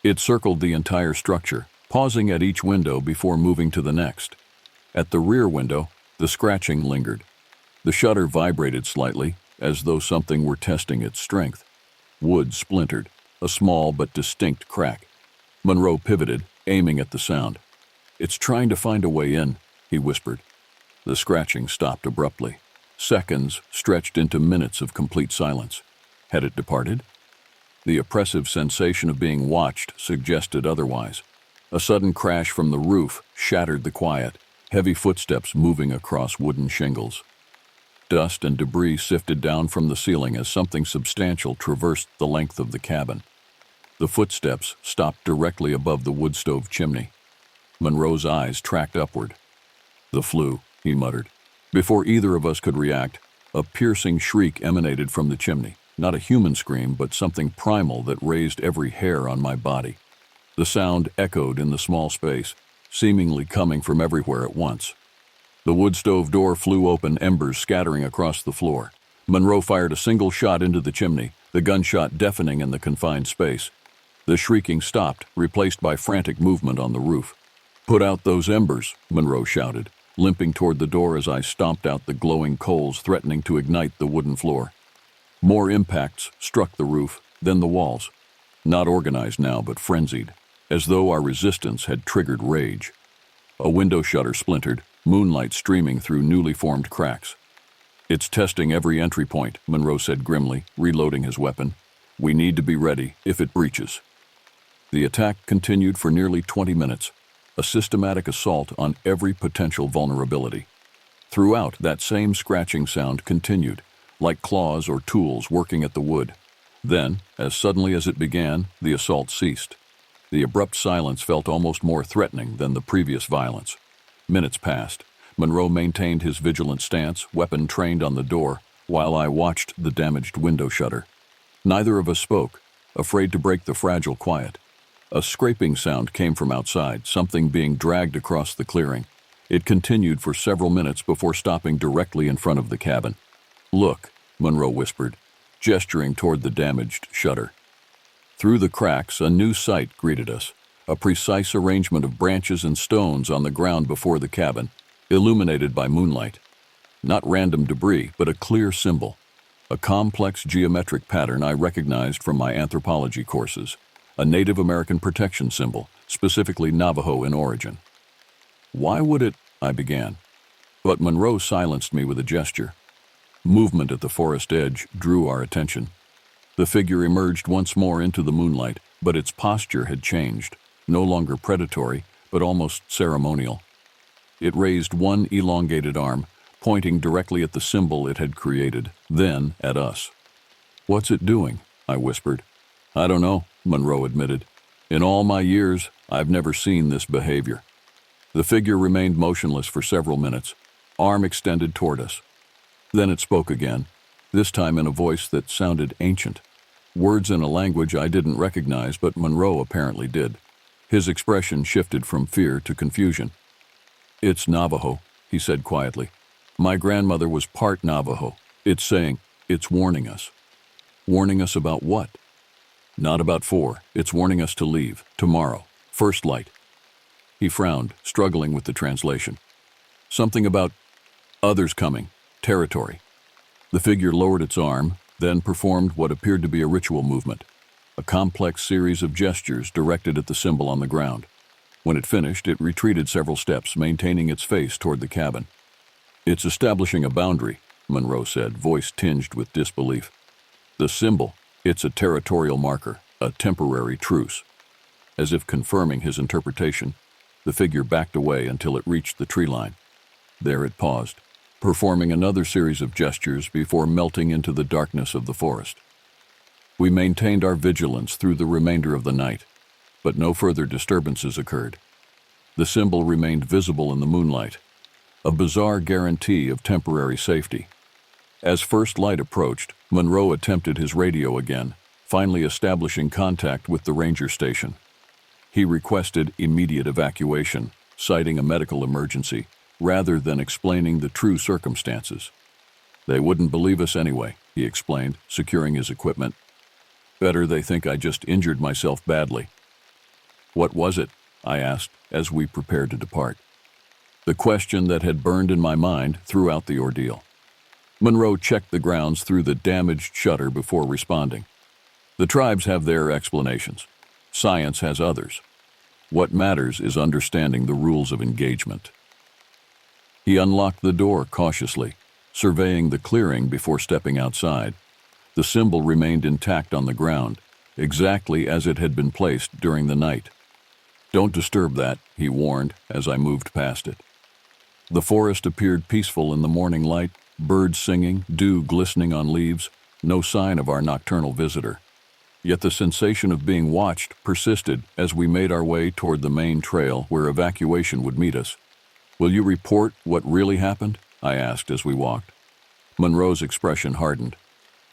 It circled the entire structure, pausing at each window before moving to the next. At the rear window, the scratching lingered. The shutter vibrated slightly, as though something were testing its strength. Wood splintered, a small but distinct crack. Monroe pivoted, aiming at the sound. "It's trying to find a way in," he whispered. The scratching stopped abruptly. Seconds stretched into minutes of complete silence. Had it departed? The oppressive sensation of being watched suggested otherwise. A sudden crash from the roof shattered the quiet, heavy footsteps moving across wooden shingles. Dust and debris sifted down from the ceiling as something substantial traversed the length of the cabin. The footsteps stopped directly above the wood stove chimney. Monroe's eyes tracked upward. "The flue," he muttered. Before either of us could react, a piercing shriek emanated from the chimney. Not a human scream, but something primal that raised every hair on my body. The sound echoed in the small space, seemingly coming from everywhere at once. The wood stove door flew open, embers scattering across the floor. Monroe fired a single shot into the chimney, the gunshot deafening in the confined space. The shrieking stopped, replaced by frantic movement on the roof. "Put out those embers," Monroe shouted, limping toward the door as I stomped out the glowing coals threatening to ignite the wooden floor. More impacts struck the roof, then the walls. Not organized now, but frenzied, as though our resistance had triggered rage. A window shutter splintered, moonlight streaming through newly formed cracks. "It's testing every entry point," Monroe said grimly, reloading his weapon. "We need to be ready if it breaches." The attack continued for nearly 20 minutes, a systematic assault on every potential vulnerability. Throughout, that same scratching sound continued, like claws or tools working at the wood. Then, as suddenly as it began, the assault ceased. The abrupt silence felt almost more threatening than the previous violence. Minutes passed. Monroe maintained his vigilant stance, weapon trained on the door, while I watched the damaged window shutter. Neither of us spoke, afraid to break the fragile quiet. A scraping sound came from outside, something being dragged across the clearing. It continued for several minutes before stopping directly in front of the cabin. "Look," Monroe whispered, gesturing toward the damaged shutter. Through the cracks, a new sight greeted us, a precise arrangement of branches and stones on the ground before the cabin, illuminated by moonlight. Not random debris, but a clear symbol, a complex geometric pattern I recognized from my anthropology courses, a Native American protection symbol, specifically Navajo in origin. "Why would it—" I began, but Monroe silenced me with a gesture. Movement at the forest edge drew our attention. The figure emerged once more into the moonlight, but its posture had changed, no longer predatory, but almost ceremonial. It raised one elongated arm, pointing directly at the symbol it had created, then at us. "What's it doing?" I whispered. "I don't know," Monroe admitted. "In all my years, I've never seen this behavior." The figure remained motionless for several minutes, arm extended toward us. Then it spoke again, this time in a voice that sounded ancient. Words in a language I didn't recognize, but Monroe apparently did. His expression shifted from fear to confusion. "It's Navajo," he said quietly. "My grandmother was part Navajo. It's saying, it's warning us." "Warning us about what?" "Not about 4. It's warning us to leave, tomorrow, first light." He frowned, struggling with the translation. "Something about others coming, territory." The figure lowered its arm, then performed what appeared to be a ritual movement, a complex series of gestures directed at the symbol on the ground. When it finished, it retreated several steps, maintaining its face toward the cabin. "It's establishing a boundary," Monroe said, voice tinged with disbelief. "The symbol, it's a territorial marker, a temporary truce." As if confirming his interpretation, the figure backed away until it reached the tree line. There it paused, performing another series of gestures before melting into the darkness of the forest. We maintained our vigilance through the remainder of the night, but no further disturbances occurred. The symbol remained visible in the moonlight, a bizarre guarantee of temporary safety. As first light approached, Monroe attempted his radio again, finally establishing contact with the ranger station. He requested immediate evacuation, citing a medical emergency, rather than explaining the true circumstances. "They wouldn't believe us anyway," he explained, securing his equipment. "Better they think I just injured myself badly." "What was it?" I asked as we prepared to depart. The question that had burned in my mind throughout the ordeal. Monroe checked the grounds through the damaged shutter before responding. "The tribes have their explanations. Science has others. What matters is understanding the rules of engagement." He unlocked the door cautiously, surveying the clearing before stepping outside. The symbol remained intact on the ground, exactly as it had been placed during the night. "Don't disturb that," he warned as I moved past it. The forest appeared peaceful in the morning light, birds singing, dew glistening on leaves, no sign of our nocturnal visitor. Yet the sensation of being watched persisted as we made our way toward the main trail where evacuation would meet us. "Will you report what really happened?" I asked as we walked. Monroe's expression hardened.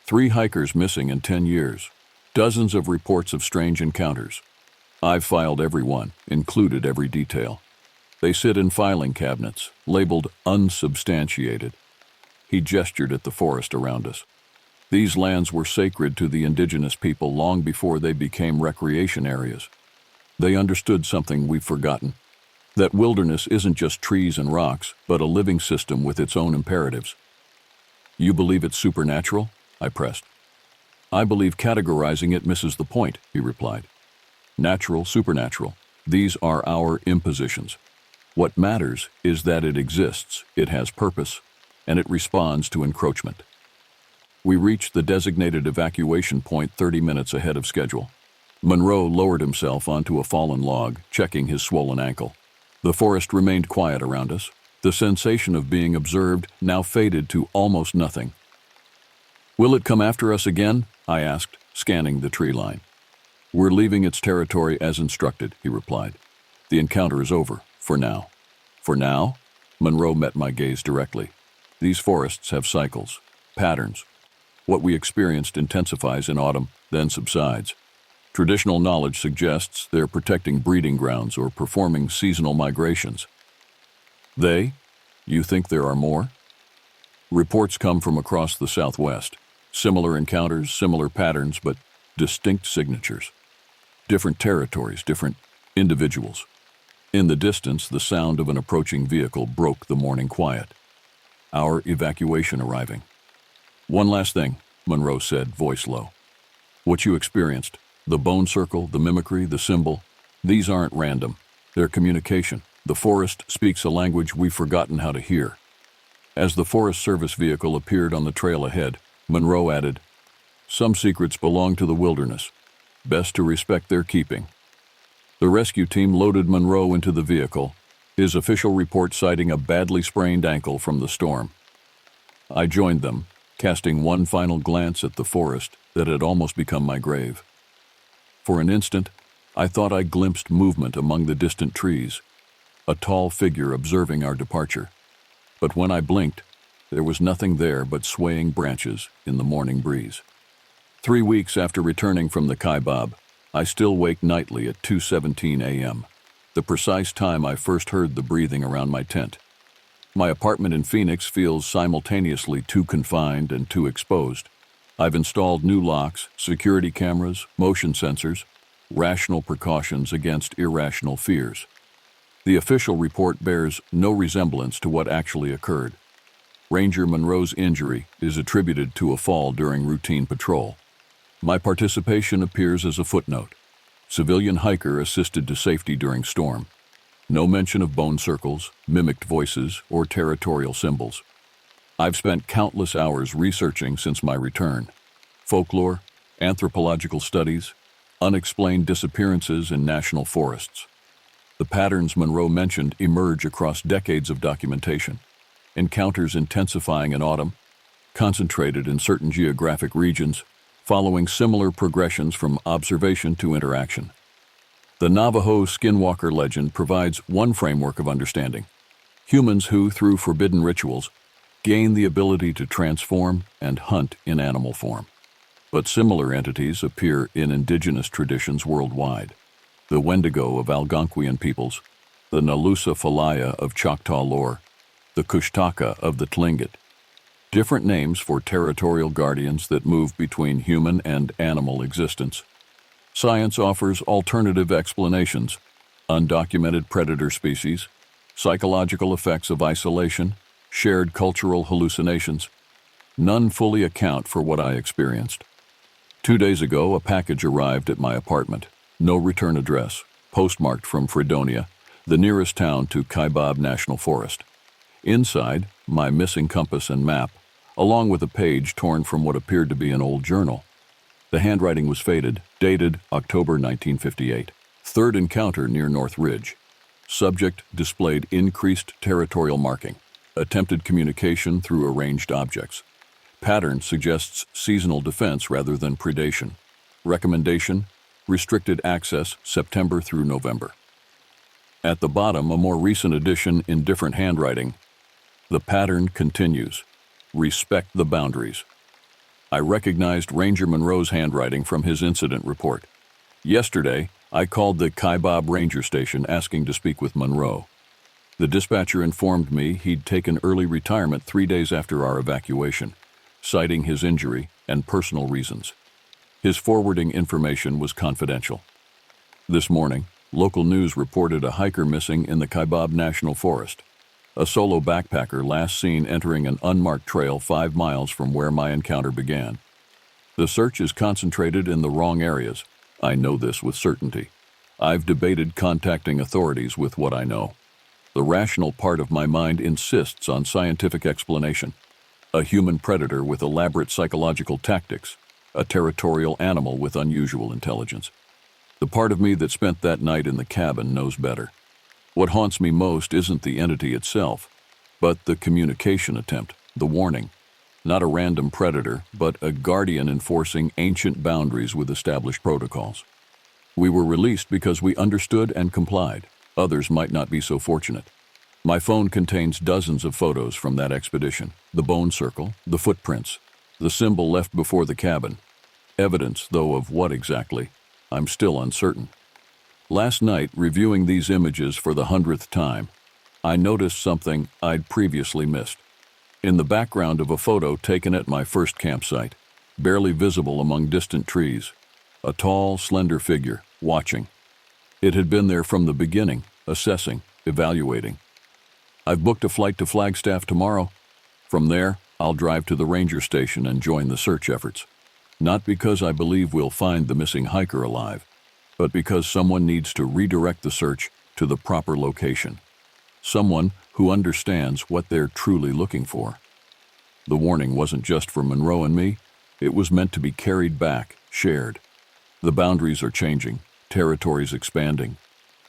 3 hikers missing in 10 years. Dozens of reports of strange encounters. I've filed every one, included every detail. They sit in filing cabinets, labeled unsubstantiated. He gestured at the forest around us. These lands were sacred to the indigenous people long before they became recreation areas. They understood something we've forgotten. That wilderness isn't just trees and rocks, but a living system with its own imperatives. "You believe it's supernatural?" I pressed. "I believe categorizing it misses the point," he replied. "Natural, supernatural, these are our impositions. What matters is that it exists, it has purpose, and it responds to encroachment." We reached the designated evacuation point 30 minutes ahead of schedule. Monroe lowered himself onto a fallen log, checking his swollen ankle. The forest remained quiet around us. The sensation of being observed now faded to almost nothing. "Will it come after us again?" I asked, scanning the tree line. "We're leaving its territory as instructed," he replied. "The encounter is over, for now." "For now?" Monroe met my gaze directly. "These forests have cycles, patterns. What we experienced intensifies in autumn, then subsides. Traditional knowledge suggests they're protecting breeding grounds or performing seasonal migrations." "They? You think there are more?" "Reports come from across the Southwest. Similar encounters, similar patterns, but distinct signatures. Different territories, different individuals." In the distance, the sound of an approaching vehicle broke the morning quiet. Our evacuation arriving. "One last thing," Monroe said, voice low. "What you experienced, the bone circle, the mimicry, the symbol, these aren't random. They're communication. The forest speaks a language we've forgotten how to hear." As the Forest Service vehicle appeared on the trail ahead, Monroe added, "Some secrets belong to the wilderness. Best to respect their keeping." The rescue team loaded Monroe into the vehicle, his official report citing a badly sprained ankle from the storm. I joined them, casting one final glance at the forest that had almost become my grave. For an instant, I thought I glimpsed movement among the distant trees, a tall figure observing our departure. But when I blinked, there was nothing there but swaying branches in the morning breeze. 3 weeks after returning from the Kaibab, I still wake nightly at 2:17 a.m., the precise time I first heard the breathing around my tent. My apartment in Phoenix feels simultaneously too confined and too exposed. I've installed new locks, security cameras, motion sensors, rational precautions against irrational fears. The official report bears no resemblance to what actually occurred. Ranger Monroe's injury is attributed to a fall during routine patrol. My participation appears as a footnote. Civilian hiker assisted to safety during storm. No mention of bone circles, mimicked voices, or territorial symbols. I've spent countless hours researching since my return. Folklore, anthropological studies, unexplained disappearances in national forests. The patterns Monroe mentioned emerge across decades of documentation. Encounters intensifying in autumn, concentrated in certain geographic regions, following similar progressions from observation to interaction. The Navajo skinwalker legend provides one framework of understanding. Humans who, through forbidden rituals, gain the ability to transform and hunt in animal form. But similar entities appear in indigenous traditions worldwide. The Wendigo of Algonquian peoples, the Nalusa Falaya of Choctaw lore, the Kushtaka of the Tlingit. Different names for territorial guardians that move between human and animal existence. Science offers alternative explanations: undocumented predator species, psychological effects of isolation, shared cultural hallucinations. None fully account for what I experienced. 2 days ago, a package arrived at my apartment. No return address, postmarked from Fredonia, the nearest town to Kaibab National Forest. Inside, my missing compass and map, along with a page torn from what appeared to be an old journal. The handwriting was faded, dated October 1958. Third encounter near North Ridge. Subject displayed increased territorial marking. Attempted communication through arranged objects. Pattern suggests seasonal defense rather than predation. Recommendation: restricted access September through November. At the bottom, a more recent addition in different handwriting. The pattern continues. Respect the boundaries. I recognized Ranger Monroe's handwriting from his incident report. Yesterday, I called the Kaibab Ranger Station asking to speak with Monroe. The dispatcher informed me he'd taken early retirement 3 days after our evacuation, citing his injury and personal reasons. His forwarding information was confidential. This morning, local news reported a hiker missing in the Kaibab National Forest. A solo backpacker last seen entering an unmarked trail 5 miles from where my encounter began. The search is concentrated in the wrong areas. I know this with certainty. I've debated contacting authorities with what I know. The rational part of my mind insists on scientific explanation. A human predator with elaborate psychological tactics. A territorial animal with unusual intelligence. The part of me that spent that night in the cabin knows better. What haunts me most isn't the entity itself, but the communication attempt, the warning. Not a random predator, but a guardian enforcing ancient boundaries with established protocols. We were released because we understood and complied. Others might not be so fortunate. My phone contains dozens of photos from that expedition. The bone circle, the footprints, the symbol left before the cabin. Evidence, though, of what exactly, I'm still uncertain. Last night, reviewing these images for the 100th time, I noticed something I'd previously missed. In the background of a photo taken at my first campsite, barely visible among distant trees, a tall, slender figure, watching. It had been there from the beginning, assessing, evaluating. I've booked a flight to Flagstaff tomorrow. From there, I'll drive to the ranger station and join the search efforts. Not because I believe we'll find the missing hiker alive, but because someone needs to redirect the search to the proper location. Someone who understands what they're truly looking for. The warning wasn't just for Monroe and me. It was meant to be carried back, shared. The boundaries are changing, territories expanding.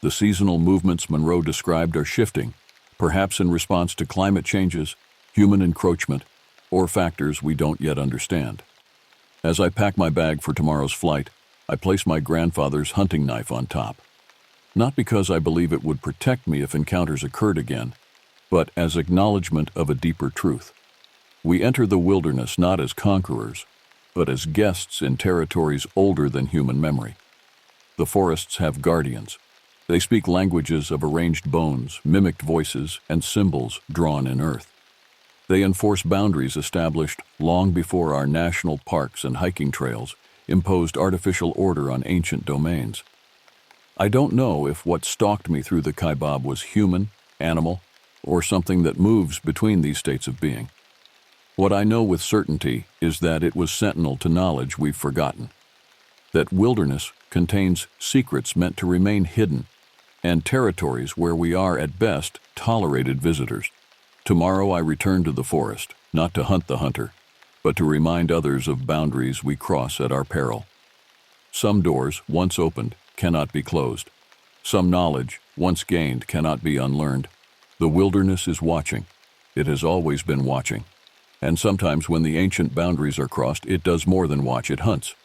The seasonal movements Monroe described are shifting, perhaps in response to climate changes, human encroachment, or factors we don't yet understand. As I pack my bag for tomorrow's flight, I place my grandfather's hunting knife on top. Not because I believe it would protect me if encounters occurred again, but as acknowledgement of a deeper truth. We enter the wilderness not as conquerors, but as guests in territories older than human memory. The forests have guardians. They speak languages of arranged bones, mimicked voices, and symbols drawn in earth. They enforce boundaries established long before our national parks and hiking trails imposed artificial order on ancient domains. I don't know if what stalked me through the Kaibab was human, animal, or something that moves between these states of being. What I know with certainty is that it was sentinel to knowledge we've forgotten. That wilderness contains secrets meant to remain hidden, and territories where we are at best tolerated visitors. Tomorrow I return to the forest, not to hunt the hunter, but to remind others of boundaries we cross at our peril. Some doors, once opened, cannot be closed. Some knowledge, once gained, cannot be unlearned. The wilderness is watching. It has always been watching. And sometimes when the ancient boundaries are crossed, it does more than watch, it hunts.